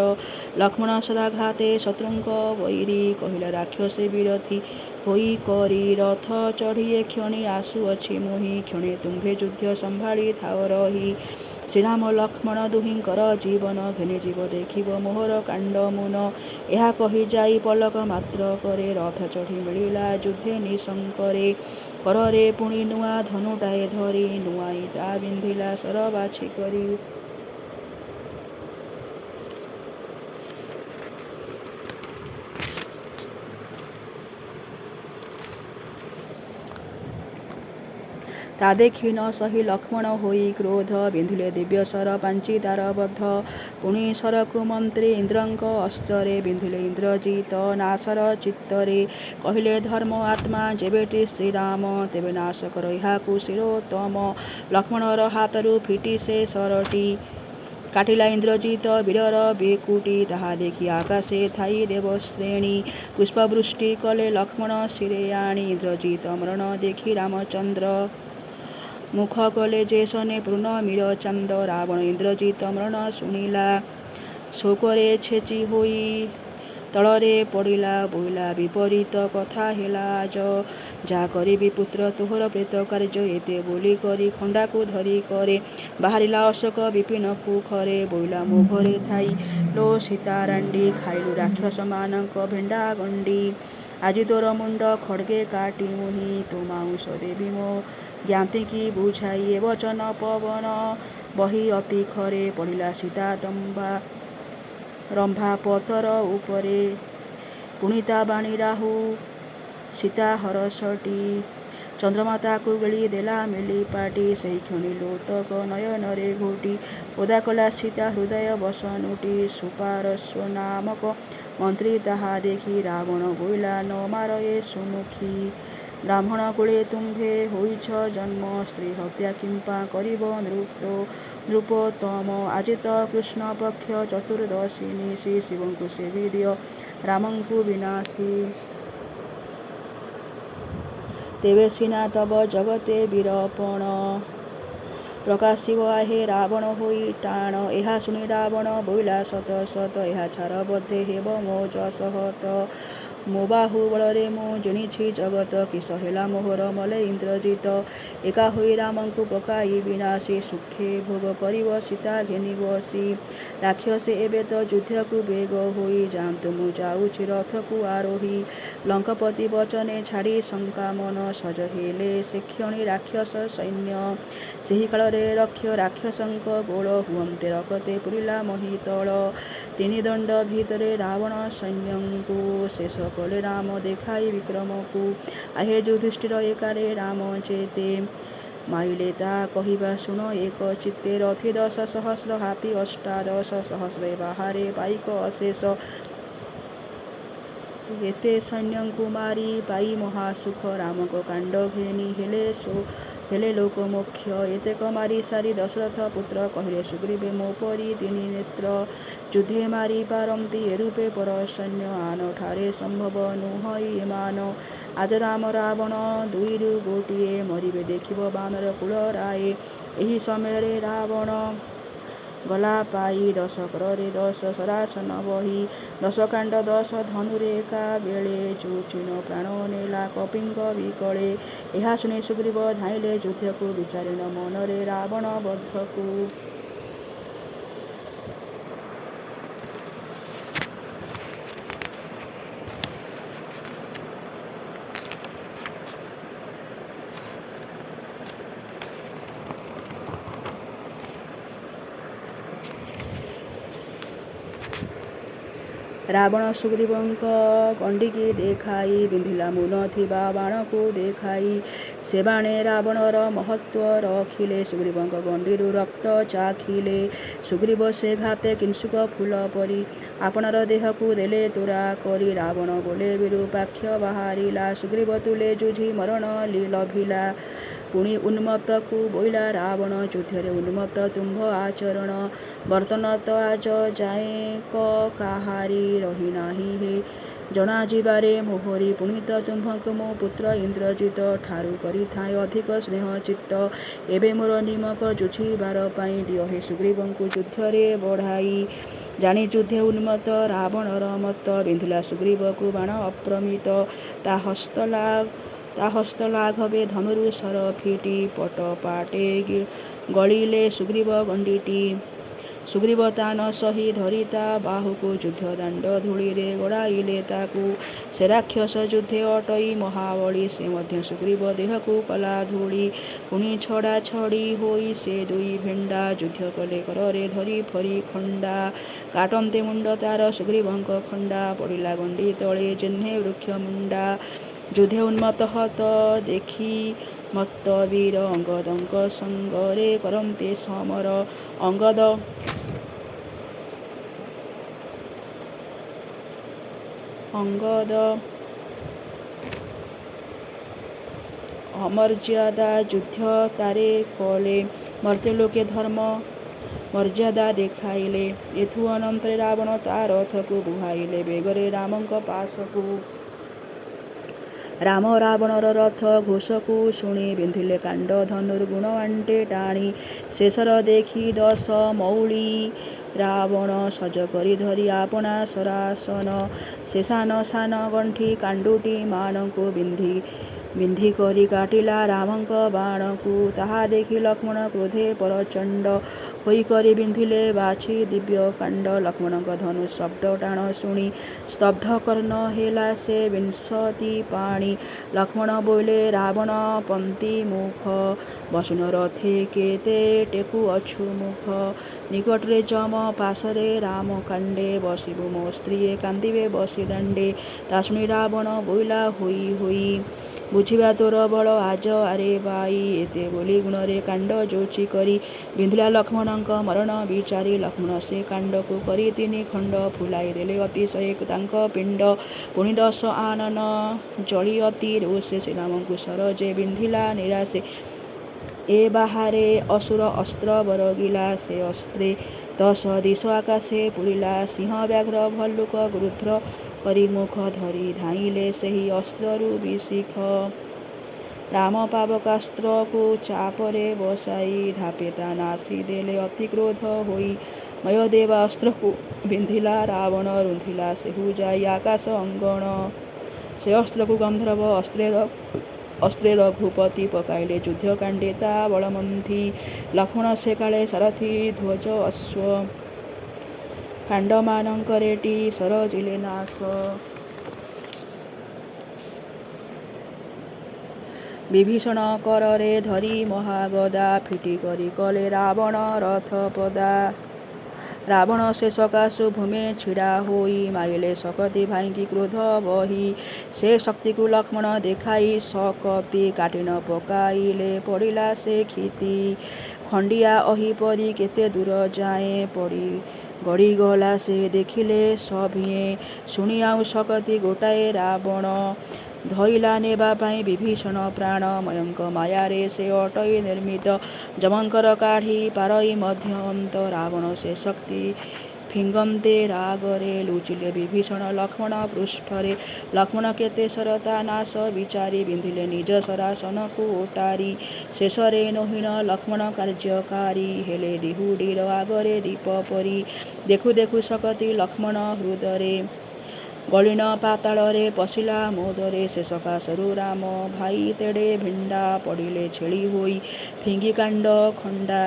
ଲକ୍ଷ୍ମଣ ସଦାଘାତେ ଶତ୍ରୁଙ୍କ ବୈରୀ କହିଲା ରାକ୍ଷସେ ବିରଥୀ ହୋଇ କରି ରଥ ଚଢ଼ି କ୍ଷଣି ଆସୁଅଛି ମୋହି କ୍ଷଣେ ତୁମ୍ଭେ ଯୁଦ୍ଧ ସମ୍ଭାଳି ଥାଅ ରହି ଶ୍ରୀରାମ ଲକ୍ଷ୍ମଣ ଦୁହିଁଙ୍କର ଜୀବନ ଘେନି ଯିବ ଦେଖିବ ମୋହର କାଣ୍ଡ ମୁନ ଏହା କହି ଯାଇ ପଲକ ମାତ୍ର କରେ ରଥ ଚଢ଼ି ମିଳିଲା ଯୁଦ୍ଧେ ନିଶଙ୍କରେ କରରେ ପୁଣି ନୂଆ ଧନୁଟାଏ ଧରି ନୂଆଇ ତା ବିନ୍ଧିଲା ସର ବାଛି କରି ତା ଦେଖି ନ ସହି ଲକ୍ଷ୍ମଣ ହୋଇ କ୍ରୋଧ ବିନ୍ଧିଲେ ଦିବ୍ୟ ସର ପାଞ୍ଚି ତାର ବଦ୍ଧ ପୁଣି ସରକୁ ମନ୍ତ୍ରୀ ଇନ୍ଦ୍ରଙ୍କ ଅସ୍ତ୍ରରେ ବିନ୍ଧିଲେ ଇନ୍ଦ୍ରଜିତ ନାଶର ଚିତ୍ତରେ କହିଲେ ଧର୍ମ ଆତ୍ମା ଯେବେଟି ଶ୍ରୀରାମ ତେବେ ନାଶ କର ଏହାକୁ ଶିରୋତ୍ତମ ଲକ୍ଷ୍ମଣର ହାତରୁ ଫିଟି ସେ ସରଟି କାଟିଲା ଇନ୍ଦ୍ରଜିତ ବୀରର ବେକୁଟି ତାହା ଦେଖି ଆକାଶେ ଥାଇ ଦେବଶ୍ରେଣୀ ପୁଷ୍ପବୃଷ୍ଟି କଲେ ଲକ୍ଷ୍ମଣ ଶିରେ ଆଣି ଇନ୍ଦ୍ରଜିତ ମରଣ ଦେଖି ରାମଚନ୍ଦ୍ର ମୁଖ କଲେ ଯେ ଶନେ ପୂର୍ଣ୍ଣମୀର ଚାନ୍ଦ ରାବଣ ଇନ୍ଦ୍ରଜିତ ମରଣ ଶୁଣିଲା ଶୋକରେ ଛେଚି ହୋଇ ତଳରେ ପଡ଼ିଲା ବୋଇଲା ବିପରୀତ କଥା ହେଲା ଆଜ ଯା କରିବି ପୁତ୍ର ତୋହର ପ୍ରେତ କାର୍ଯ୍ୟ ଏତେ ବୋଲି କରି ଖଣ୍ଡାକୁ ଧରି କରେ ବାହାରିଲା ଅଶୋକ ବିପିନକୁ ଖରେ ବୋଇଲା ମୋ ଘରେ ଥାଇ ଲୋ ସୀତାରାଣ୍ଡି ଖାଇଲୁ ରାକ୍ଷସମାନଙ୍କ ଭେଣ୍ଡା ଗଣ୍ଡି ଆଜି ତୋର ମୁଣ୍ଡ ଖଡ୍ଗେ କାଟି ମୁହିଁ ତୋ ମାଉଁସ ଦେବି ମୋ ଜ୍ଞାତିକି ବୁଝାଇ ଏ ବଚନ ପବନ ବହି ଅତି ଖରେ ପଡ଼ିଲା ସୀତା ତମ୍ବା ରମ୍ଭା ପତର ଉପରେ ପୁଣି ତା ବାଣୀ ରାହୁ ସୀତା ହରଷଟି ଚନ୍ଦ୍ରମା ତାକୁ ଗିଳି ଦେଲା ମିଲି ପାଟି ସେହି କ୍ଷଣି ଲୋତକ ନୟନରେ ଘୋଟି ଓଦା କଲା ସୀତା ହୃଦୟ ବସନୁଟି ସୁପାରଶ୍ୱ ନାମକ ମନ୍ତ୍ରୀ ତାହା ଦେଖି ରାବଣ ବୋଇଲା ନ ମାର ଏ ସୁମୁଖୀ ବ୍ରାହ୍ମଣ କୁଳେ ତୁମ୍ଭେ ହୋଇଛ ଜନ୍ମ ସ୍ତ୍ରୀ ହତ୍ୟା କିମ୍ପା କରିବ ନୃପୋତ୍ତମ ଆଜି ତ କୃଷ୍ଣ ପକ୍ଷ ଚତୁର୍ଦ୍ଦଶୀ ଶ୍ରୀ ଶିବଙ୍କୁ ସେବି ଦିଅ ରାମଙ୍କୁ ବିନାଶୀ ତେବେ ସିନା ତବ ଜଗତେ ବୀରପଣ ପ୍ରକାଶିବ ଆହେ ରାବଣ ହୋଇ ଟାଣ ଏହା ଶୁଣି ରାବଣ ବୋଇଲା ସତ ସତ ଏହା ଛାର ବୋଧେ ହେବ ମୋ ଯଶୋହତ ମୋ ବାହୁ ବଳରେ ମୁଁ ଜିଣିଛି ଜଗତ କିସ ହେଲା ମୋହର ମଲେ ଇନ୍ଦ୍ରଜିତ ଏକା ହୋଇ ରାମଙ୍କୁ ପକାଇ ବିନାଶୀ ସୁଖେ ଭୋଗ କରିବ ସୀତା ଘେନି ବସି ରାକ୍ଷସେ ଏବେ ତ ଯୁଦ୍ଧକୁ ବେଗ ହୋଇ ଯାଆନ୍ତୁ ମୁଁ ଯାଉଛି ରଥକୁ ଆରୋହୀ ଲଙ୍କପତି ବଚନେ ଛାଡ଼ି ଶଙ୍କା ମନ ସଜ ହେଲେ ସେ କ୍ଷଣି ରାକ୍ଷସ ସୈନ୍ୟ ସେହି କାଳରେ ରାକ୍ଷସଙ୍କ ଗୋଳ ହୁଅନ୍ତେ ରକତେ ପୁରିଲା ମହିତଳ ତିନି ଦଣ୍ଡ ଭିତରେ ରାବଣ ସୈନ୍ୟଙ୍କୁ ଶେଷ କଲେ ରାମ ଦେଖାଇ ବିକ୍ରମକୁ ଆହେ ଯୁଧିଷ୍ଠିର ଏକାରେ ରାମ ଚେତେ ମାଇଲେ ତା କହିବା ଶୁଣ ଏକ ଚିତ୍ତେ ରଥି 10,000 ହାପି 18,000 ବାହାରେ ପାଇକ ଅଶେଷ ଏତେ ସୈନ୍ୟଙ୍କୁ ମାରି ପାଇ ମହାସୁଖ ରାମଙ୍କ କାଣ୍ଡ ଘେନି ହେଲେ ଲୋକମୋକ୍ଷ ଏତେକ ମାରି ସାରି ଦଶରଥ ପୁତ୍ର କହିଲେ ସୁଗ୍ରୀବେ ମୋ ପରି ତିନି ନେତ୍ର ଯୁଦ୍ଧେ ମାରି ପାରନ୍ତି ଏରୂପେ ପର ସୈନ୍ୟ ଆନ ଠାରେ ସମ୍ଭବ ନୁହଁ ଏମାନ ଆଜ ରାମ ରାବଣ ଦୁଇରୁ ଗୋଟିଏ ମରିବେ ଦେଖିବ ବାନର କୁଳ ରାଏ ଏହି ସମୟରେ ରାବଣ ଗଲା ପାଇ 10 କରରେ 10 ସରାସନ ବହି 10 କାଣ୍ଡ 10 ଧନୁରେ ଏକା ବେଳେ ଚୁଚିନ ପ୍ରାଣ ନେଲା କପିଙ୍କ ବିକଳେ ଏହା ଶୁଣି ସୁଗ୍ରୀବ ଧାଇଁଲେ ଯୁଦ୍ଧକୁ ବିଚାରିଣ ମନରେ ରାବଣ ବଧକୁ ରାବଣ ସୁଗ୍ରୀବଙ୍କ ଗଣ୍ଡିକି ଦେଖାଇ ବିନ୍ଧିଲା ମୁନ ଥିବା ବାଣକୁ ଦେଖାଇ ସେ ବାଣେ ରାବଣର ମହତ୍ଵ ରଖିଲେ ସୁଗ୍ରୀବଙ୍କ ଗଣ୍ଡିରୁ ରକ୍ତ ଚାଖିଲେ ସୁଗ୍ରୀବ ସେ ଘାତେ କିଂସୁକ ଫୁଲ ପରି ଆପଣାର ଦେହକୁ ଦେଲେ ତୁରା କରି ରାବଣ ବୋଲେ ବିରୂପାକ୍ଷ ବାହାରିଲା ସୁଗ୍ରୀବ ତୁଲେ ଯୁଝି ମରଣ ଲଭିଲା ପୁଣି ଉନ୍ମତ୍ତକୁ ବୋଇଲା ରାବଣ ଯୁଦ୍ଧରେ ଉନ୍ମତ୍ତ ତୁମ୍ଭ ଆଚରଣ ବର୍ତ୍ତନ ତ ଆଜ ଯାଏଁ କାହାରି ରହିନାହିଁ ହେ ଜଣାଯିବାରେ ମୋହରି ପୁଣିତ ତୁମ୍ଭଙ୍କୁ ମୋ ପୁତ୍ର ଇନ୍ଦ୍ରଜିତ ଠାରୁ କରିଥାଏ ଅଧିକ ସ୍ନେହ ଚିତ୍ତ ଏବେ ମୋର ନିମକ ଯୁଝିବାର ପାଇଁ ଦିଅ ହେ ସୁଗ୍ରୀବଙ୍କୁ ଯୁଦ୍ଧରେ ବଢ଼ାଇ ଜାଣି ଯୁଦ୍ଧେ ଉନ୍ମତ୍ତ ରାବଣର ମତ୍ତ ବିନ୍ଧିଲା ସୁଗ୍ରୀବକୁ ବାଣ ଅପ୍ରମିତ ତା ହସ୍ତଲାଘବେ ଧନୁରୁ ସର ଫିଟି ପଟ ପାଟେ ଗଳିଲେ ସୁଗ୍ରୀବ ଗଣ୍ଡିଟି ସୁଗ୍ରୀବ ତା ନ ସହି ଧରି ତା ବାହୁକୁ ଯୁଦ୍ଧ ଦାଣ୍ଡ ଧୂଳିରେ ଗଡ଼ାଇଲେ ତାକୁ ସେ ରାକ୍ଷସ ଯୁଦ୍ଧେ ଅଟଇ ମହାବଳୀ ସେ ମଧ୍ୟ ସୁଗ୍ରୀବ ଦେହକୁ କଲା ଧୂଳି ପୁଣି ଛଡ଼ା ଛଡ଼ି ହୋଇ ସେ ଦୁଇ ଭେଣ୍ଡା ଯୁଦ୍ଧ କଲେ କରରେ ଧରି ଫରି ଖଣ୍ଡା କାଟନ୍ତେ ମୁଣ୍ଡ ତାର ସୁଗ୍ରୀବଙ୍କ ଖଣ୍ଡା ପଡ଼ିଲା ଗଣ୍ଡି ତଳେ ଯେହ୍ନେ ବୃକ୍ଷ ମୁଣ୍ଡା ଯୁଦ୍ଧେ ଉନ୍ମତ୍ତ ହତ ଦେଖି ମତ୍ତ ବୀର ଅଙ୍ଗଦଙ୍କ ସଙ୍ଗରେ କରନ୍ତେ ସମର ଅଙ୍ଗଦ ଅମର୍ଯ୍ୟାଦା ଯୁଦ୍ଧ ତାରେ କଲେ ମର୍ତ୍ତ୍ୟଲୋକେ ଧର୍ମ ମର୍ଯ୍ୟାଦା ଦେଖାଇଲେ ଏଥୁ ଅନନ୍ତରେ ରାବଣ ତା ରଥକୁ ବୁହାଇଲେ ବେଗରେ ରାମଙ୍କ ପାଶକୁ ରାମ ରାବଣର ରଥ ଘୋଷକୁ ଶୁଣି ବିନ୍ଧିଲେ କାଣ୍ଡ ଧନୁର୍ଗୁଣ ଆଣ୍ଟେ ଟାଣି ଶେଷର ଦେଖି 10 ମଉଳି ରାବଣ ସଜ କରି ଧରି ଆପଣା ସରାସନ ସେ ସାନ ଗଣ୍ଠି କାଣ୍ଡୁଟି ମାନଙ୍କୁ ବିନ୍ଧି କରି କାଟିଲା ରାମଙ୍କ ବାଣକୁ ତାହା ଦେଖି ଲକ୍ଷ୍ମଣ କ୍ରୋଧେ ପ୍ରଚଣ୍ଡ ହୋଇକରି ବିନ୍ଧିଲେ ବାଛି ଦିବ୍ୟ କାଣ୍ଡ ଲକ୍ଷ୍ମଣଙ୍କ ଧନୁ ଶବ୍ଦ ଟାଣ ଶୁଣି ସ୍ତବ୍ଧ କର୍ଣ୍ଣ ହେଲା ସେ ବିଂଶତି ପାଣି ଲକ୍ଷ୍ମଣ ବୋଇଲେ ରାବଣ ପନ୍ତି ମୁଖ ବସୁନ ରଥେ କେତେ ଟେକୁ ଅଛୁ ମୁଖ ନିକଟରେ ଯମ ପାଶରେ ରାମ କାଣ୍ଡେ ବସିବୁ ମୋ ସ୍ତ୍ରୀଏ କାନ୍ଦିବେ ବସି ଦାଣ୍ଡେ ତା ଶୁଣି ରାବଣ ବୋଇଲା ହୋଇ ବୁଝିବା ତୋର ବଳ ଆଜ ଆରେ ବାଇ ଏତେ ବୋଲି ଗୁଣରେ କାଣ୍ଡ ଯୋଚି କରି ବିନ୍ଧିଲା ଲକ୍ଷ୍ମଣଙ୍କ ମରଣ ବିଚାରି ଲକ୍ଷ୍ମଣ ସେ କାଣ୍ଡକୁ କରି 3 ଖଣ୍ଡ ଫୁଲାଇ ଦେଲେ ଅତିଶୟ ତାଙ୍କ ପିଣ୍ଡ ପୁଣି 10 ଆନନ ଜଳି ଅତି ରୋଷେ ସେ ରାମଙ୍କୁ ସରୋଜେ ବିନ୍ଧିଲା ନିରାଶେ ଏ ବାହାରେ ଅସୁର ଅସ୍ତ୍ର ବରଗିଲା ସେ ଅସ୍ତ୍ରେ 10 ଦିଶ ଆକାଶେ ପୁରିଲା ସିଂହ ବ୍ୟାଘ୍ର ଭଲ୍ଲୁକ ଗୃଧ୍ର କରି ମୁଖ ଧରି ଧାଇଁଲେ ସେହି ଅସ୍ତ୍ରରୁ ବିଶିଖ ରାମ ପାବକାସ୍ତ୍ରକୁ ଚାପରେ ବସାଇ ଧାପେ ତା ନାସି ଦେଲେ ଅତି କ୍ରୋଧ ହୋଇ ମୟଦେବା ଅସ୍ତ୍ରକୁ ବିନ୍ଧିଲା ରାବଣ ରୁନ୍ଧିଲା ସେହୁ ଯାଇ ଆକାଶ ଅଙ୍ଗଣ ସେ ଅସ୍ତ୍ରକୁ ଗନ୍ଧର୍ବ ଅସ୍ତ୍ରେ ରଘୁପତି ପକାଇଲେ ଯୁଦ୍ଧ କାଣ୍ଡେ ତା ବଳମନ୍ଥି। ଲକ୍ଷ୍ମଣ ସେ କାଳେ ସାରଥି ଧ୍ୱଜ ଅଶ୍ୱ କାଣ୍ଡମାନଙ୍କରେ ଟି ସରଜିଲେ ନାଶ। ବିଭୀଷଣ କରରେ ଧରି ମହାଗଦା ଫିଟି କରି କଲେ ରାବଣ ରଥ ପଦା। ରାବଣ ସେ ସକାଶୁ ଭୂମେ ଛିଡ଼ା ହୋଇ ମାଇଲେ ଶକତି ଭାଇଙ୍କି କ୍ରୋଧ ବହି। ସେ ଶକ୍ତିକୁ ଲକ୍ଷ୍ମଣ ଦେଖାଇ ଶକପି କାଟି ନ ପକାଇଲେ ପଡ଼ିଲା ସେ କ୍ଷିତି। ଖଣ୍ଡିଆ ଅହି ପରି କେତେ ଦୂର ଯାଏଁ ପଡ଼ି ଗଡ଼ିଗଲା ସେ ଦେଖିଲେ ସଭିଏଁ। ଶୁଣି ଆଉ ଶକତି ଗୋଟାଏ ରାବଣ ଧଇଲା ନେବା ପାଇଁ ବିଭୀଷଣ ପ୍ରାଣ। ମୟଙ୍କ ମାୟାରେ ସେ ଅଟଇ ନିର୍ମିତ ଯମଙ୍କର କାଢ଼ି ପାରଇ ମଧ୍ୟ ଅନ୍ତ। ରାବଣ ସେ ଶକ୍ତି ଫିଙ୍ଗନ୍ତେ ରାଗରେ ଲୁଚିଲେ ବିଭୀଷଣ ଲକ୍ଷ୍ମଣ ପୃଷ୍ଠରେ। ଲକ୍ଷ୍ମଣ କେତେ ସର ତା ନାଶ ବିଚାରି ବିନ୍ଧିଲେ ନିଜ ଶରାସନକୁ ଓଟାରି। ଶେଷରେ ନୋହିଣ ଲକ୍ଷ୍ମଣ କାର୍ଯ୍ୟକାରୀ ହେଲେ ଦିହୁଡ଼ିର ଆଗରେ ଦୀପ ପରି। ଦେଖୁ ଦେଖୁ ଶକତି ଲକ୍ଷ୍ମଣ ହୃଦରେ ଗଳିନ ପାତାଳରେ ପଶିଲା ମୋଦରେ। ସେ ସକାଶରୁ ରାମ ଭାଇ ତେଡ଼େ ଭିଣ୍ଡା ପଡ଼ିଲେ ଛେଳି ହୋଇ ଫିଙ୍ଗି କାଣ୍ଡ ଖଣ୍ଡା।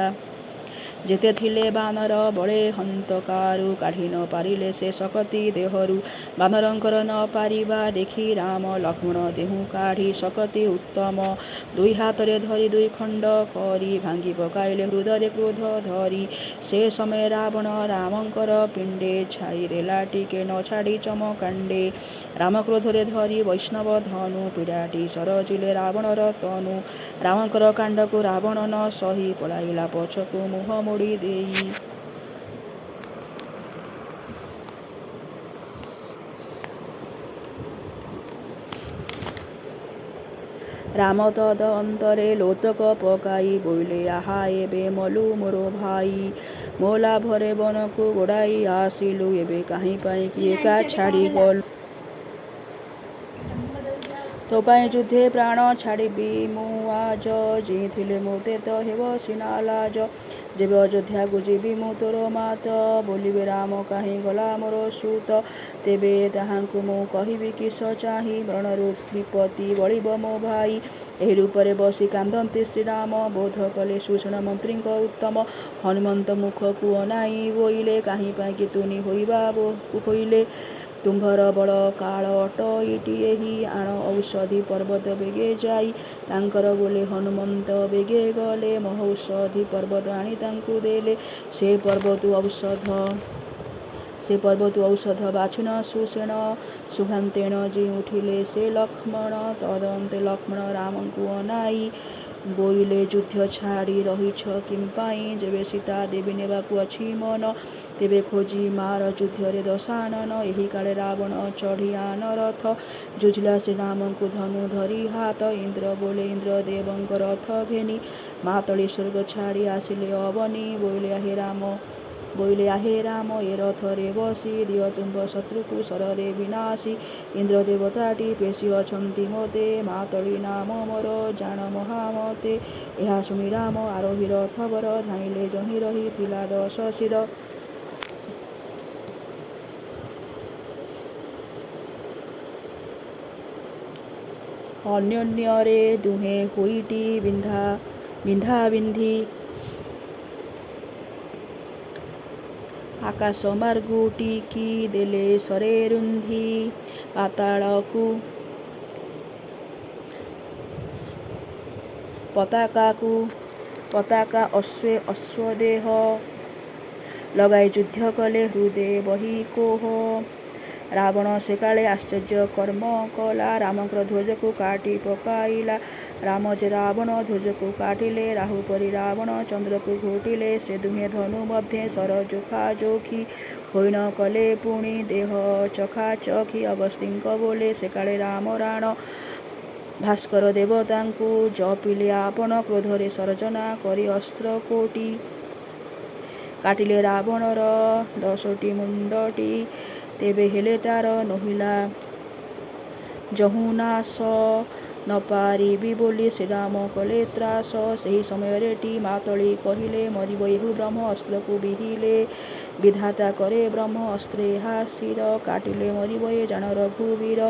ଯେତେ ଥିଲେ ବାନର ବଳେ ହନ୍ତକାରୁ କାଢ଼ି ନ ପାରିଲେ ସେ ଶକତି ଦେହରୁ। ବାନରଙ୍କର ନ ପାରିବା ଦେଖି ରାମ ଲକ୍ଷ୍ମଣ ଦେହୁ କାଢ଼ି ଶକତି ଉତ୍ତମ ଦୁଇ ହାତରେ ଧରି ଦୁଇ ଖଣ୍ଡ କରି ଭାଙ୍ଗି ପକାଇଲେ ହୃଦୟରେ କ୍ରୋଧ ଧରି। ସେ ସମୟ ରାବଣ ରାମଙ୍କର ପିଣ୍ଡେ ଛାଇ ଦେଲା ଟିକେ ନ ଛାଡ଼ି ଚମକାଣ୍ଡେ। ରାମ କ୍ରୋଧରେ ଧରି ବୈଷ୍ଣବ ଧନୁ ପିଡ଼ାଟି ସରଜିଲେ ରାବଣର ତନୁ। ରାମଙ୍କର କାଣ୍ଡକୁ ରାବଣ ନ ସହି ପଳାଇଲା ପଛକୁ ମୁହଁ ମୋଡ଼ି ଦେଇ। ରାମ ତଦ ଅନ୍ତରେ ଲୋତକ ପକାଇ ବୋଇଲେ ଆହା ଏବେ ମଲୁ ମୋର ଭାଇ। ମୋ ଲାଭରେ ବନକୁ ଗୋଡ଼ାଇ ଆସିଲୁ ଏବେ କାହିଁ ପାଇଁକି ଏକା ଛାଡ଼ି ଗଲୁ। ତୋ ପାଇଁ ଯୁଦ୍ଧେ ପ୍ରାଣ ଛାଡ଼ିବି ମୁଁ ଆଜ। ଜିଇଁଥିଲେ ମୋତେ ତ ହେବ ସିନା ଲାଜ। ଯେବେ ଅଯୋଧ୍ୟାକୁ ଯିବି ମୁଁ ତୋର ମାତ। ବୋଲିବେ ରାମ କାହିଁ ଗଲା ମୋର ସୁତ। ତେବେ ତାହାଙ୍କୁ ମୁଁ କହିବି କିସ ଚାହିଁ ମରଣରୁ ବିପତ୍ତି ବଳିବ ମୋ ଭାଇ। ଏହି ରୂପରେ ବସି କାନ୍ଦନ୍ତି ଶ୍ରୀରାମ ବୋଧ କଲେ ସୁଷେଣ ମନ୍ତ୍ରୀଙ୍କ ଉତ୍ତମ। ହନୁମନ୍ତ ମୁଖକୁ ଅନାଇ ବୋଇଲେ କାହିଁ ପାଇଁକି ତୁନି ହୋଇବା ହୋଇଲେ। ତୁମ୍ଭର ବଳ କାଳ ଅଟଇଟି ଏହି ଆଣ ଔଷଧି ପର୍ବତ ବେଗେ ଯାଇ। ତାଙ୍କର ବୋଲେ ହନୁମନ୍ତ ବେଗେ ଗଲେ ମହୌଷଧି ପର୍ବତ ଆଣି ତାଙ୍କୁ ଦେଲେ। ସେ ପର୍ବତୁ ଔଷଧ ବାଛିଣ ସୁଷେଣ ଶୁଭାନ୍ତେଣ ଜିଉଠିଲେ ସେ ଲକ୍ଷ୍ମଣ। ତଦନ୍ତେ ଲକ୍ଷ୍ମଣ ରାମଙ୍କୁ ଅନାଇ ବୋଇଲେ ଯୁଦ୍ଧ ଛାଡ଼ି ରହିଛ କିମ୍ପାଇଁ। ଯେବେ ସୀତା ଦେବୀ ନେବାକୁ ଅଛି ମନ ତେବେ ଖୋଜି ମାର ଯୁଦ୍ଧରେ ଦଶାନନ। ଏହି କାଳେ ରାବଣ ଚଢ଼ି ଆନ ରଥ ଯୁଝିଲା ଶ୍ରୀରାମଙ୍କୁ ଧନୁ ଧରି ହାତ। ଇନ୍ଦ୍ର ବୋଲେ ଇନ୍ଦ୍ରଦେବଙ୍କ ରଥ ଘେନି ମାତଳି ସ୍ୱର୍ଗ ଛାଡ଼ି ଆସିଲେ ଅବନୀ। ବୋଇଲେ ଆହେ ରାମ ଏ ରଥରେ ବସି ଦିଅ ତୁମ୍ଭ ଶତ୍ରୁକୁ ଶରରେ ବିନାଶୀ। ଇନ୍ଦ୍ର ଦେବତାଟି ପେଶି ଅଛନ୍ତି ମୋତେ ମାତଳି ନାମ ମୋର ଜାଣ ମହାମତେ। ଏହା ଶୁଣି ରାମ ଆରୋହୀ ରଥବର ଧାଇଁଲେ ଯହିଁ ରହିଥିଲା 10 ଶିର। ଅନ୍ୟୋନ୍ୟରେ ଦୁହେଁ ହୋଇଟି ବିନ୍ଧାବିନ୍ଧି ଆକାଶ ମାର୍ଗୁ ଟିକି ଦେଲେ ସରେ ରୁନ୍ଧି। ପତାକା ଅଶ୍ୱଦେହ ଲଗାଇ ଯୁଦ୍ଧ କଲେ ହୃଦେ ବହି କୋହ। ରାବଣ ସେକାଳେ ଆଶ୍ଚର୍ଯ୍ୟ କର୍ମ କଲା ରାମଙ୍କର ଧ୍ୱଜକୁ କାଟି ପକାଇଲା। ରାମ ଯେ ରାବଣ ଧ୍ୱଜକୁ କାଟିଲେ ରାହୁ ପରି ରାବଣ ଚନ୍ଦ୍ରକୁ ଘୋଟିଲେ। ସେ ଦୁହେଁ ଧନୁ ମଧ୍ୟେ ସର ଯୋଖାଯୋଖି ହୋଇ ନ କଲେ ପୁଣି ଦେହ ଚଖାଚଖି। ଅଗସ୍ତ୍ୟଙ୍କ ବୋଲେ ସେକାଳେ ରାମ ରାଣ ଭାସ୍କର ଦେବତାଙ୍କୁ ଜପିଲେ ଆପଣ କ୍ରୋଧରେ ସର୍ଜନା କରି ଅସ୍ତ୍ର କୋଟି। କାଟିଲେ ରାବଣର 10ଟି ମୁଣ୍ଡଟି ତେବେ ହେଲେ ତାର ନୋହିଲା ଯହୁଁ ନାଶ। ନ ପାରିବି ବୋଲି ଶ୍ରୀରାମ କଲେ ତ୍ରାସ। ସେହି ସମୟରେ ଟି ମାତଳି କହିଲେ ମରିବ ଏହୁ ବ୍ରହ୍ମ ଅସ୍ତ୍ରକୁ ବିହିଲେ। ବିଧାତା କରେ ବ୍ରହ୍ମ ଅସ୍ତ୍ରେ ଏହା ଶିର। କାଟିଲେ ମରିବ ଏ ଜାଣ ରଘୁବୀର।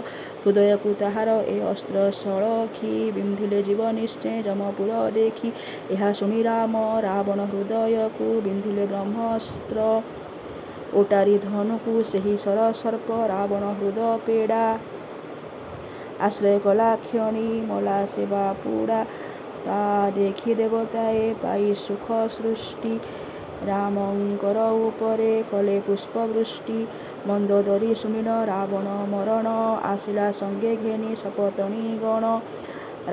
ହୃଦୟକୁ ତାହାର ଏ ଅସ୍ତ୍ର ସଳଖି। ବିନ୍ଧିଲେ ଯିବ ନିଶ୍ଚେ ଯମପୁର ଦେଖି। ଏହା ଶୁଣି ରାମ ରାବଣ ହୃଦୟକୁ ବିନ୍ଧିଲେ ବ୍ରହ୍ମାସ୍ତ୍ର। ଓଟାରି ଧନୁକୁ ସେହି ସର୍ପ ରାବଣ ହୃଦ ପେଡ଼ା। ଆଶ୍ରୟ କଲା କ୍ଷଣି ମଲା ସେ ବାପୁଡ଼ା। ତା ଦେଖି ଦେବତାଏ ପାଇ ସୁଖ ସୃଷ୍ଟି। ରାମଙ୍କର ଉପରେ କଲେ ପୁଷ୍ପବୃଷ୍ଟି। ମନ୍ଦୋଦରୀ ଶୁଣିଲ ରାବଣ ମରଣ। ଆସିଲା ସଙ୍ଗେ ଘେନି ସପତଣୀ ଗଣ।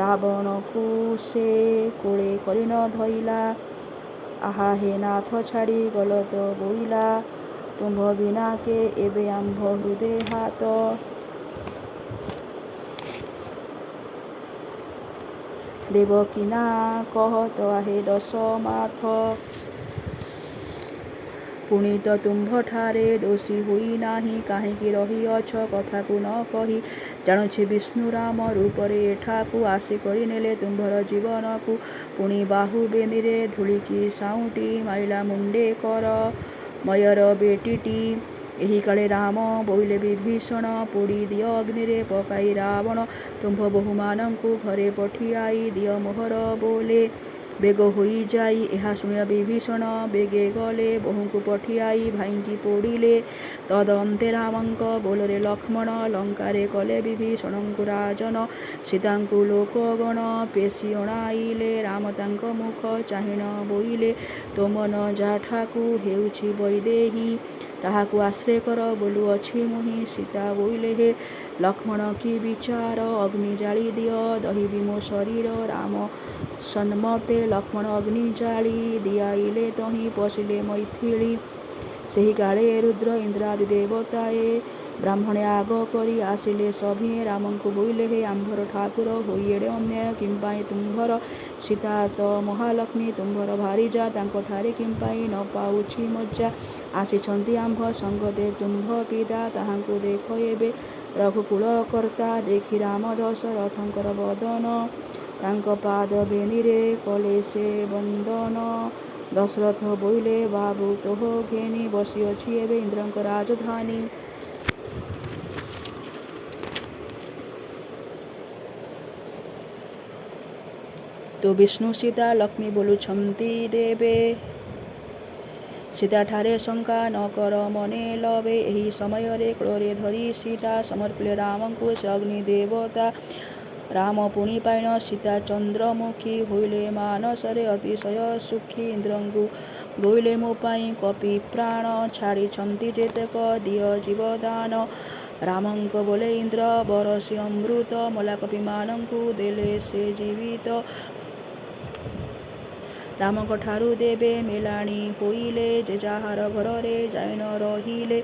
ରାବଣକୁ ସେ କୋଳେ କରିନ ଧଇଲା। ଆହା ହେ ନାଥ ଛାଡ଼ି ଗଲ ତ ବୋଇଲା। ତୁମ୍ଭ ବିନା କେ ଏବେ ଆମ୍ଭ ହୃଦେ ହାତ। ଦେବକୀ ନା କହ ତ ଆହେ ଦଶ ମାଥ। ପୁଣି ତ ତୁମ୍ଭଠାରେ ଦୋଷୀ ହୋଇ ନାହିଁ। କାହିଁକି ରହିଅଛ କଥାକୁ ନ କହି। ଜାଣୁଛି ବିଷ୍ଣୁ ରାମ ରୂପରେ ଏଠାକୁ ଆସି କରି ନେଲେ ତୁମ୍ଭର ଜୀବନକୁ। ପୁଣି ବାହୁ ବେନିରେ ଧୂଳିକି ସାଉଁଟି ମାଇଲା ମୁଣ୍ଡେ କର ମୟର ବେଟିଟି। ଏହି କାଳେ ରାମ ବୋଇଲେ ବିଭୀଷଣ ପୋଡ଼ି ଦିଅ ଅଗ୍ନିରେ ପକାଇ ରାବଣ। ତୁମ୍ଭ ବୋହୂମାନଙ୍କୁ ଘରେ ପଠିଆଇ ଦିଅ ମୋହର ବୋଲେ। ବେଗ ହୋଇ ଯାଇ ଏହା ଶୁଣିଲ ବିଭୀଷଣ ବେଗେ ଗଲେ। ବୋହୂଙ୍କୁ ପଠିଆଇ ଭାଇଙ୍କି ପୋଡ଼ିଲେ। ତଦନ୍ତେ ରାମଙ୍କ ବୋଲରେ ଲକ୍ଷ୍ମଣ ଲଙ୍କାରେ କଲେ ବିଭୀଷଣଙ୍କୁ ରାଜନ। ସୀତାଙ୍କୁ ଲୋକଗଣ ପେଶି ଅଣାଇଲେ। ରାମ ତାଙ୍କ ମୁଖ ଚାହିଁ ନ ବୋଇଲେ ତୋ ମନ ଯାଠାକୁ ହେଉଛି ବୈଦେହୀ। ତାହାକୁ ଆଶ୍ରୟ କର ବୋଲୁଅଛି ମୁହିଁ। ସୀତା ବୋଇଲେ ହେ ଲକ୍ଷ୍ମଣ କି ବିଚାର। ଅଗ୍ନି ଜାଳି ଦିଅ ଦହିବି ମୋ ଶରୀର। ରାମ ସନ୍ମତେ ଲକ୍ଷ୍ମଣ ଅଗ୍ନି ଜାଳି ଦିଆଇଲେ ତହିଁ ପଶିଲେ ମୈଥିଳୀ। ସେହି କାଳେ ରୁଦ୍ର ଇନ୍ଦ୍ରାଦି ଦେବତାଏ ବ୍ରାହ୍ମଣେ ଆଗ କରି ଆସିଲେ ସଭିଏଁ। ରାମଙ୍କୁ ବୋଇଲେ ହେ ଆମ୍ଭର ଠାକୁର ହୋଇ ଏଡ଼େ ଅନ୍ୟାୟ କିମ୍ପାଇଁ ତୁମ୍ଭର। ସୀତା ତ ମହାଲକ୍ଷ୍ମୀ ତୁମ୍ଭର ଭାରିଜା। ତାଙ୍କଠାରେ କିମ୍ପାଇଁ ନ ପାଉଛି ମଜ୍ଜା। ଆସିଛନ୍ତି ଆମ୍ଭ ସଙ୍ଗତେ ତୁମ୍ଭ ପିତା। ତାହାଙ୍କୁ ଦେଖ ଏବେ ରଘୁକୁଳ କର୍ତ୍ତା। ଦେଖି ରାମ ଦଶରଥଙ୍କର ବଦନ। ତାଙ୍କ ପାଦ ବେନିରେ କଲେ ସେ ବନ୍ଦନ। ଦଶରଥ ବୋଇଲେ ବାବୁ ତୋହ ଘେନି ବସିଅଛି ଏବେ ଇନ୍ଦ୍ରଙ୍କ ରାଜଧାନୀ। ତୁ ବିଷ୍ଣୁ ସୀତା ଲକ୍ଷ୍ମୀ ବୋଲୁଛନ୍ତି ଦେବେ। ସୀତାଠାରେ ଶଙ୍କା ନ କର ମନେ ଲବେ। ଏହି ସମୟରେ କୋଳରେ ଧରି ସୀତା ସମର୍ପିଲେ ରାମଙ୍କୁ ସେ ଅଗ୍ନି ଦେବତା। ରାମ ପୁଣି ପାଇନ ସୀତା ଚନ୍ଦ୍ରମୁଖୀ। ହୋଇଲେ ମାନସରେ ଅତିଶୟ ସୁଖୀ। ଇନ୍ଦ୍ରଙ୍କୁ ବୋଇଲେ ମୋ ପାଇଁ କପି ପ୍ରାଣ। ଛାଡ଼ିଛନ୍ତି ଯେତେକ ଦିଅ ଜୀବଦାନ। ରାମଙ୍କ ବୋଲେ ଇନ୍ଦ୍ର ବରଷି ଅମୃତ। ମଲା କପିମାନଙ୍କୁ ଦେଲେ ସେ ଜୀବିତ। ରାମଙ୍କ ଠାରୁ ଦେବେ ମେଲାଣି ହୋଇଲେ। ଯେ ଯାହାର ଘରରେ ଯାଇ ନ ରହିଲେ।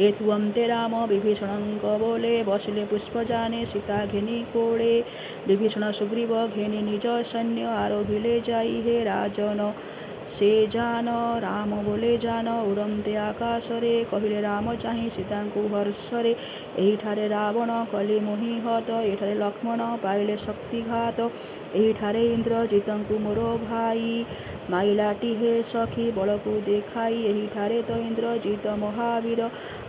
ଏଥୁ ଅନ୍ତେ ରାମ ବିଭୀଷଣଙ୍କ ବୋଲେ ବସିଲେ ପୁଷ୍ପଯାନେ ସୀତା ଘେନି କୋଳେ। ବିଭୀଷଣ ସୁଗ୍ରୀବ ଘେନି ନିଜ ସୈନ୍ୟ ଆରୋହିଲେ ଯାଇ ହେ ରାଜନ ସେ ଯାନ। ରାମ ବୋଲେ ଯାନ ଉଡ଼ନ୍ତେ ଆକାଶରେ। କହିଲେ ରାମ ଚାହିଁ ସୀତାଙ୍କୁ ହର୍ଷରେ। ଏହିଠାରେ ରାବଣ କଲି ମୁହିଁ ହତ। ଏଠାରେ ଲକ୍ଷ୍ମଣ ପାଇଲେ ଶକ୍ତିଘାତ। ଏହିଠାରେ ଇନ୍ଦ୍ରଜିତଙ୍କୁ ମୋର ଭାଇ ମାଇଲାଟି ହେ ସଖୀ ବଳକୁ ଦେଖାଇ। ଏହିଠାରେ ତ ଇନ୍ଦ୍ରଜିତ ମହାବୀର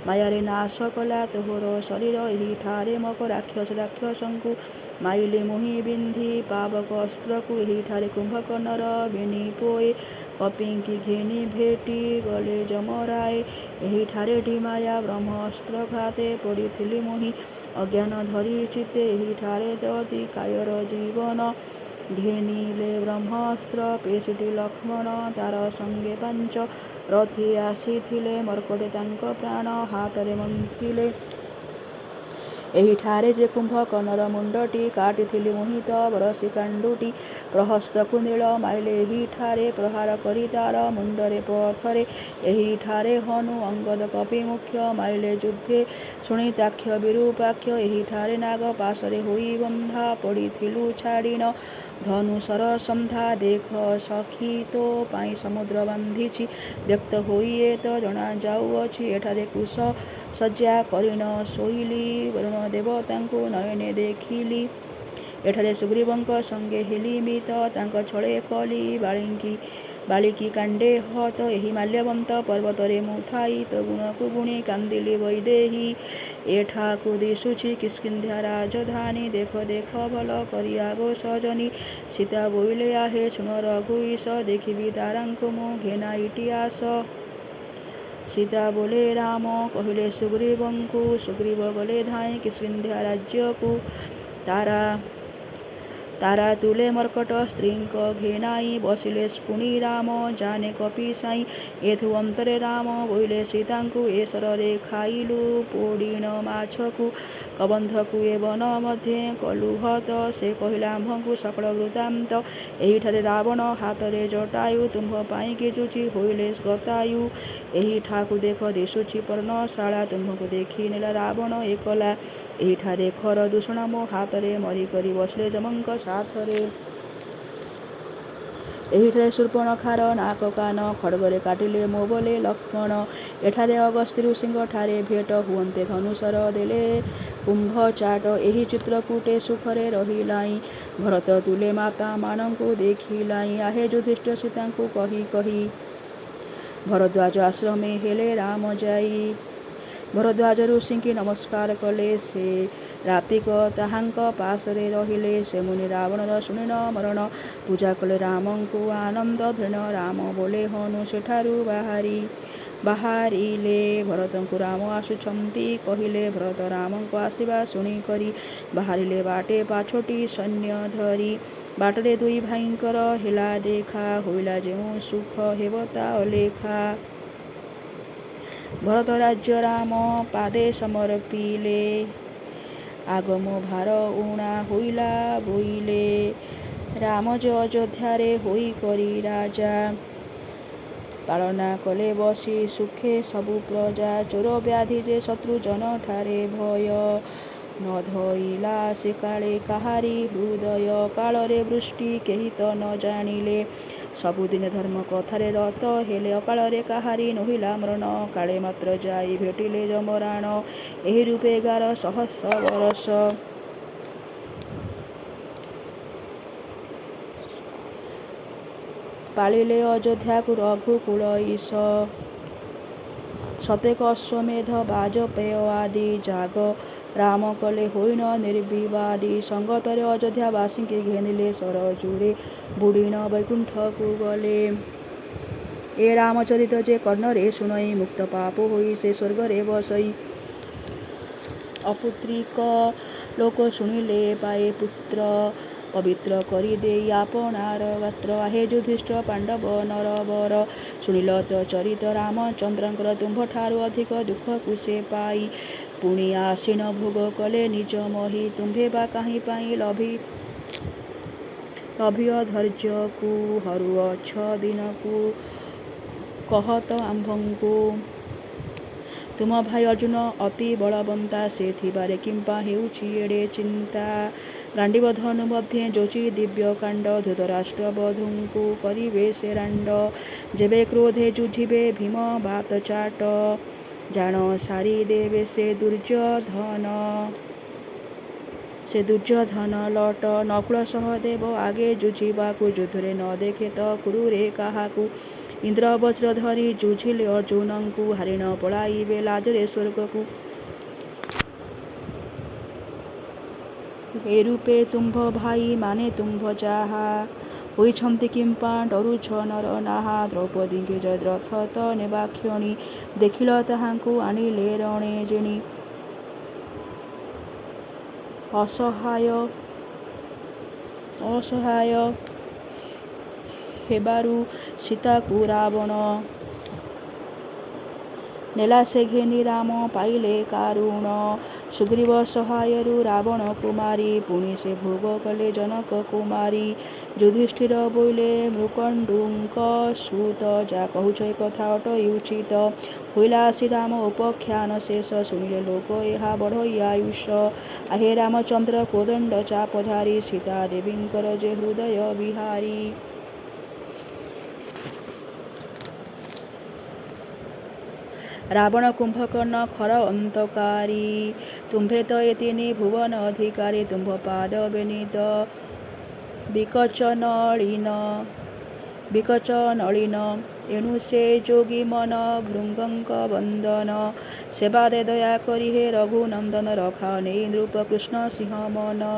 ମାୟାରେ ନାଶ କଲା ତୋହର ଶରୀର। ଏହିଠାରେ ମକ ରାକ୍ଷସଙ୍କୁ ମାଇଲେ ମୁହିଁ ବିନ୍ଧି ପାବକ ଅସ୍ତ୍ରକୁ। ଏହିଠାରେ କୁମ୍ଭକର୍ଣ୍ଣର ବେନି ପୋଏ କପିଙ୍କି ଘେନି ଭେଟି ଗଲେ ଯମରାଏ। ଏହିଠାରେ ଟି ମାୟା ବ୍ରହ୍ମ ଅସ୍ତ୍ରଘାତେ ପଡ଼ିଥିଲି ମୁହିଁ ଅଜ୍ଞାନ ଧରି ଚିତ୍ତେ। ଏହିଠାରେ ଦତି କାୟର ଜୀବନ ଘେନିଲେ ବ୍ରହ୍ମାସ୍ତ୍ର। ପେଶିଟି ଲକ୍ଷ୍ମଣ ତାର ସଙ୍ଗେ ପାଞ୍ଚ ରଥୀ ଆସିଥିଲେ। ମର୍କଟେ ତାଙ୍କ ପ୍ରାଣ ହାତରେ ମନ୍ଥିଲେ। ଏହିଠାରେ ଯେ କୁମ୍ଭକର୍ଣ୍ଣର ମୁଣ୍ଡଟି କାଟିଥିଲି ମୁହିଁ ତ ବରଷି କାଣ୍ଡୁଟି। ପ୍ରହସ୍ତକୁ ନୀଳ ମାଇଲେ ଏହିଠାରେ ପ୍ରହାର କରି ତାର ମୁଣ୍ଡରେ ପଥରେ। ଏହିଠାରେ ହନୁ ଅଙ୍ଗଦ କପି ମୁଖ୍ୟ ମାଇଲେ ଯୁଦ୍ଧେ ଶୁଣି ତାକ୍ଷ ବିରୂପାକ୍ଷ। ଏହିଠାରେ ନାଗ ପାଶରେ ହୋଇ ବନ୍ଧା ପଡ଼ିଥିଲୁ ଛାଡ଼ିନ ଧନୁ ସରସନ୍ଧା। ଦେଖ ସଖୀ ତୋ ପାଇଁ ସମୁଦ୍ର ବାନ୍ଧିଛି ବ୍ୟକ୍ତ ହୋଇ ଏ ତ ଜଣାଯାଉଅଛି। ଏଠାରେ କୁଶ ଶଯ୍ୟା କରିନ ଶୋଇଲି ବରୁଣ ଦେବତାଙ୍କୁ ନୟନେ ଦେଖିଲି। ଏଠାରେ ସୁଗ୍ରୀବଙ୍କ ସଙ୍ଗେ ହେଲିମିତ ତାଙ୍କ ଛଳେ କଲି ବାଳିକି କାଣ୍ଡେ ହତ ଏହି ମାଲ୍ୟବନ୍ତ ପର୍ବତରେ ମୁଁ ଥାଇ ତ ଗୁଣକୁ ଗୁଣି କାନ୍ଦିଲି ବୈଦେହୀ। ଏଠାକୁ ଦିଶୁଛି କିଷ୍କିନ୍ଧ୍ୟା ରାଜଧାନୀ ଦେଖ ଦେଖ ଭଲ କରି ଆଗୋ ସଜନୀ। ସୀତା ବୋଇଲେ ଆହେ ଶୁଣ ରଘୁଈଶ ଦେଖିବି ତାରାଙ୍କୁ ମୁଁ ଘେନାଇଟି ଆସ। ସୀତା ବୋଲେ ରାମ କହିଲେ ସୁଗ୍ରୀବଙ୍କୁ ସୁଗ୍ରୀବ ଗଲେ ଧାଇଁ କିଷ୍କିନ୍ଧ୍ୟା ରାଜ୍ୟକୁ। ତାରା ତୁଲେ ମର୍କଟ ସ୍ତ୍ରୀଙ୍କ ଘେନାଇ ବସିଲେ ପୁଣି ରାମ ଜାନେ କପି ସାଇଁ। ଏଥୁ ଅନ୍ତରେ ରାମ ବୋଇଲେ ସୀତାଙ୍କୁ ଏସରରେ ଖାଇଲୁ ପୋଡ଼ିଣ ମାଛକୁ କବନ୍ଧକୁ ଏ ବନ ମଧ୍ୟେ କଲୁ ହତ। ସେ କହିଲା ଆମ୍ଭଙ୍କୁ ସକଳ ବୃତ୍ତାନ୍ତ ଏହିଠାରେ ରାବଣ ହାତରେ ଜଟାୟୁ ତୁମ୍ଭ ପାଇଁ କିଜୁଛି ହୋଇଲେ ଗତାୟୁ। ଏହିଠାକୁ ଦେଖ ଦିଶୁଛି ପର୍ଣ୍ଣଶାଳା ତୁମ୍ଭଙ୍କୁ ଦେଖି ନେଲା ରାବଣ ଏକଲା। ଏହିଠାରେ ଖର ଦୂଷଣ ମୋ ହାତରେ ମରି କରି ବସିଲେ ଯମଙ୍କ ସାଥରେ। ଏହିଠାରେ ଶୂର୍ପଣଖାର ନାକ କାନ ଖଡ଼୍ଗରେ କାଟିଲେ ମୋ ବୋଲେ ଲକ୍ଷ୍ମଣ। ଏଠାରେ ଅଗସ୍ତ୍ୟ ଋଷିଙ୍କ ଠାରେ ଭେଟ ହୁଅନ୍ତେ ଧନୁଶର ଦେଲେ କୁମ୍ଭ ଚାଟ। ଏହି ଚିତ୍ରକୂଟେ ସୁଖରେ ରହିଲାଇଁ ଭରତ ତୁଲେ ମାତା ମାନଙ୍କୁ ଦେଖିଲାଇଁ। ଆହେ ଯୁଧିଷ୍ଠିର ସୀତାଙ୍କୁ କହି କହି ଭରଦ୍ୱାଜ ଆଶ୍ରମେ ହେଲେ ରାମ ଯାଇ। ଭରଦ୍ୱାଜ ଋଷିଙ୍କି ନମସ୍କାର କଲେ ସେ ରାତିକ ତାହାଙ୍କ ପାଶରେ ରହିଲେ। ସେ ମୁନି ରାବଣର ଶୁଣିନ ମରଣ ପୂଜା କଲେ ରାମଙ୍କୁ ଆନନ୍ଦ ଧୀନ। ରାମ ବୋଲେ ହନୁ ସେଠାରୁ ବାହାରିଲେ ଭରତଙ୍କୁ ରାମ ଆସୁଛନ୍ତି କହିଲେ। ଭରତ ରାମଙ୍କ ଆସିବା ଶୁଣି କରି ବାହାରିଲେ ବାଟେ ପାଛୋଟି ସୈନ୍ୟ ଧରି। ବାଟରେ ଦୁଇ ଭାଇଙ୍କର ହେଲା ଦେଖା ହୋଇଲା ଯେଉଁ ସୁଖ ହେବ ତା ଅଲେଖା। ଭରତ ରାଜ୍ୟ ରାମ ପାଦେ ସମର୍ପିଲେ ଆଗ ମୋ ଭାର ଊଣା ହୋଇଲା ବୋଇଲେ। ରାମ ଯେ ଅଯୋଧ୍ୟାରେ ହୋଇ କରି ରାଜା ପାଳନା କଲେ ବସି ସୁଖେ ସବୁ ପ୍ରଜା। ଚୋର ବ୍ୟାଧି ଯେ ଶତ୍ରୁଜନ ଠାରେ ଭୟ ନ ଧଇଲା ସେ କାଳେ କାହାରି ହୃଦୟ। କାଳରେ ବୃଷ୍ଟି କେହି ତ ନ ଜାଣିଲେ ସବୁଦିନେ ଧର୍ମ କଥାରେ ରତ ହେଲେ। ଅକାଳରେ କାହାରି ନୋହିଲା ମରଣ କାଳେ ମାତ୍ର ଯାଇ ଭେଟିଲେ ଯମରାଣ। ଏହି ରୂପେ 11 ସହସ୍ର ବରଷ ପାଳିଲେ ଅଯୋଧ୍ୟାକୁ ରଘୁକୁଳ ଈଶ। ଶତେକ ଅଶ୍ୱମେଧ ବାଜପେୟ ଆଦି ଯାଗ ରାମ କଲେ ହୋଇନ ନିର୍ବିବାଦୀ। ସଙ୍ଗତରେ ଅଯୋଧ୍ୟାବାସୀଙ୍କି ଘେନିଲେ ସରଜୁରେ ବୁଡ଼ିଣ ବୈକୁଣ୍ଠକୁ ଗଲେ। ଏ ରାମଚରିତ ଯେ କର୍ଣ୍ଣରେ ଶୁଣଇ ମୁକ୍ତ ପାପ ହୋଇ ସେ ସ୍ୱର୍ଗରେ ବସଇ। ଅପୁତ୍ରିକ ଲୋକ ଶୁଣିଲେ ପାଏ ପୁତ୍ର ପବିତ୍ର କରି ଦେଇ ଆପଣାର ଗାତ୍ର। ଆହେ ଯୁଧିଷ୍ଠିର ପାଣ୍ଡବ ନରବର ଶୁଣିଲ ତ ଚରିତ ରାମଚନ୍ଦ୍ରଙ୍କର ତୁମ୍ଭଠାରୁ ଅଧିକ ଦୁଃଖକୁ ସେ ପାଇ। ପୁଣି ଆସୀନ ଭୋଗ କଲେ ନିଜ ମହି ତୁମ୍ଭେ ବା କାହିଁ ପାଇଁ ଲଭିଅ ଧୈର୍ଯ୍ୟକୁ ହରୁଅଛ ଦିନକୁ କହତ ଆମ୍ଭଙ୍କୁ। ତୁମ ଭାଇ ଅର୍ଜୁନ ଅତି ବଳବନ୍ତା ସେ ଥିବାରେ କିମ୍ପା ହେଉଛି ଏଡ଼େ ଚିନ୍ତା। ଗାଣ୍ଡିବ ଧନୁ ମଧ୍ୟେ ଯୋଚି ଦିବ୍ୟ କାଣ୍ଡ ଧୃତରାଷ୍ଟ୍ର ବଧୂଙ୍କୁ କରିବେ ସେ ରାଣ୍ଡ। ଯେବେ କ୍ରୋଧେ ଯୁଝିବେ ଭୀମ ବାତ ଚାଟ ଜାଣ ସାରି ଦେବେ ସେ ଦୁର୍ଯ୍ୟୋଧନ ଲଟ। ନକୁଳ ସହଦେବ ଆଗେ ଯୁଝିବାକୁ ଯୁଦ୍ଧରେ ନ ଦେଖେ ତ କୁରୁରେ କାହାକୁ। ଇନ୍ଦ୍ର ବଜ୍ର ଧରି ଯୁଝିଲେ ଅର୍ଜୁନଙ୍କୁ ହାରି ନ ପଳାଇବେ ଲାଜରେ ସ୍ୱର୍ଗକୁ। ଏ ରୂପେ ତୁମ୍ଭ ଭାଇ ମାନେ ତୁମ୍ଭ ଯାହା ହୋଇଛନ୍ତି କିମ୍ପା ଡରୁଛ ନର ନାହା। ଦ୍ରୌପଦୀଙ୍କି ଜୟଦ୍ରଥ ତ ନେବା କ୍ଷଣି ଦେଖିଲ ତାହାଙ୍କୁ ଆଣିଲେ ରଣେ ଜିଣି। ଅସହାୟ ହେବାରୁ ସୀତାକୁ ରାବଣ ନେଲା ସେ ଘେନି ରାମ ପାଇଲେ କାରୁଣ। ସୁଗ୍ରୀବ ସହାୟରୁ ରାବଣ କୁମାରୀ ପୁଣି ସେ ଭୋଗ କଲେ ଜନକ କୁମାରୀ। ଯୁଧିଷ୍ଠିର ବୋଇଲେ ମୃକଣ୍ଡୁଙ୍କ ସୁତ ଯା କହୁଛ ଏ କଥା ଅଟଇ ଉଚିତ। ହୋଇଲା ଆସି ରାମ ଉପାଖ୍ୟାନ ଶେଷ ଶୁଣିଲେ ଲୋକ ଏହା ବଢ଼ଇ ଆୟୁଷ। ଆହେ ରାମଚନ୍ଦ୍ର କୋଦଣ୍ଡ ଚାପଧାରୀ ସୀତା ଦେବୀଙ୍କର ଯେ ହୃଦୟ ବିହାରୀ। ରାବଣ କୁମ୍ଭକର୍ଣ୍ଣ ଖର ଅନ୍ତକାରୀ ତୁମ୍ଭେ ତ ଏ ତିନି ଭୁବନ ଅଧିକାରୀ ତୁମ୍ଭ ପାଦ ବେନିତ ବିକଚ ନଳିନ ଏଣୁ ସେ ଯୋଗୀ ମନ ଭୃଙ୍ଗଙ୍କ ବନ୍ଦନ ସେବା ଦେ ଦୟା କରି ହେ ରଘୁନନ୍ଦନ ରଖା ନେଇ ନୃପ କୃଷ୍ଣ ସିଂହ ମନ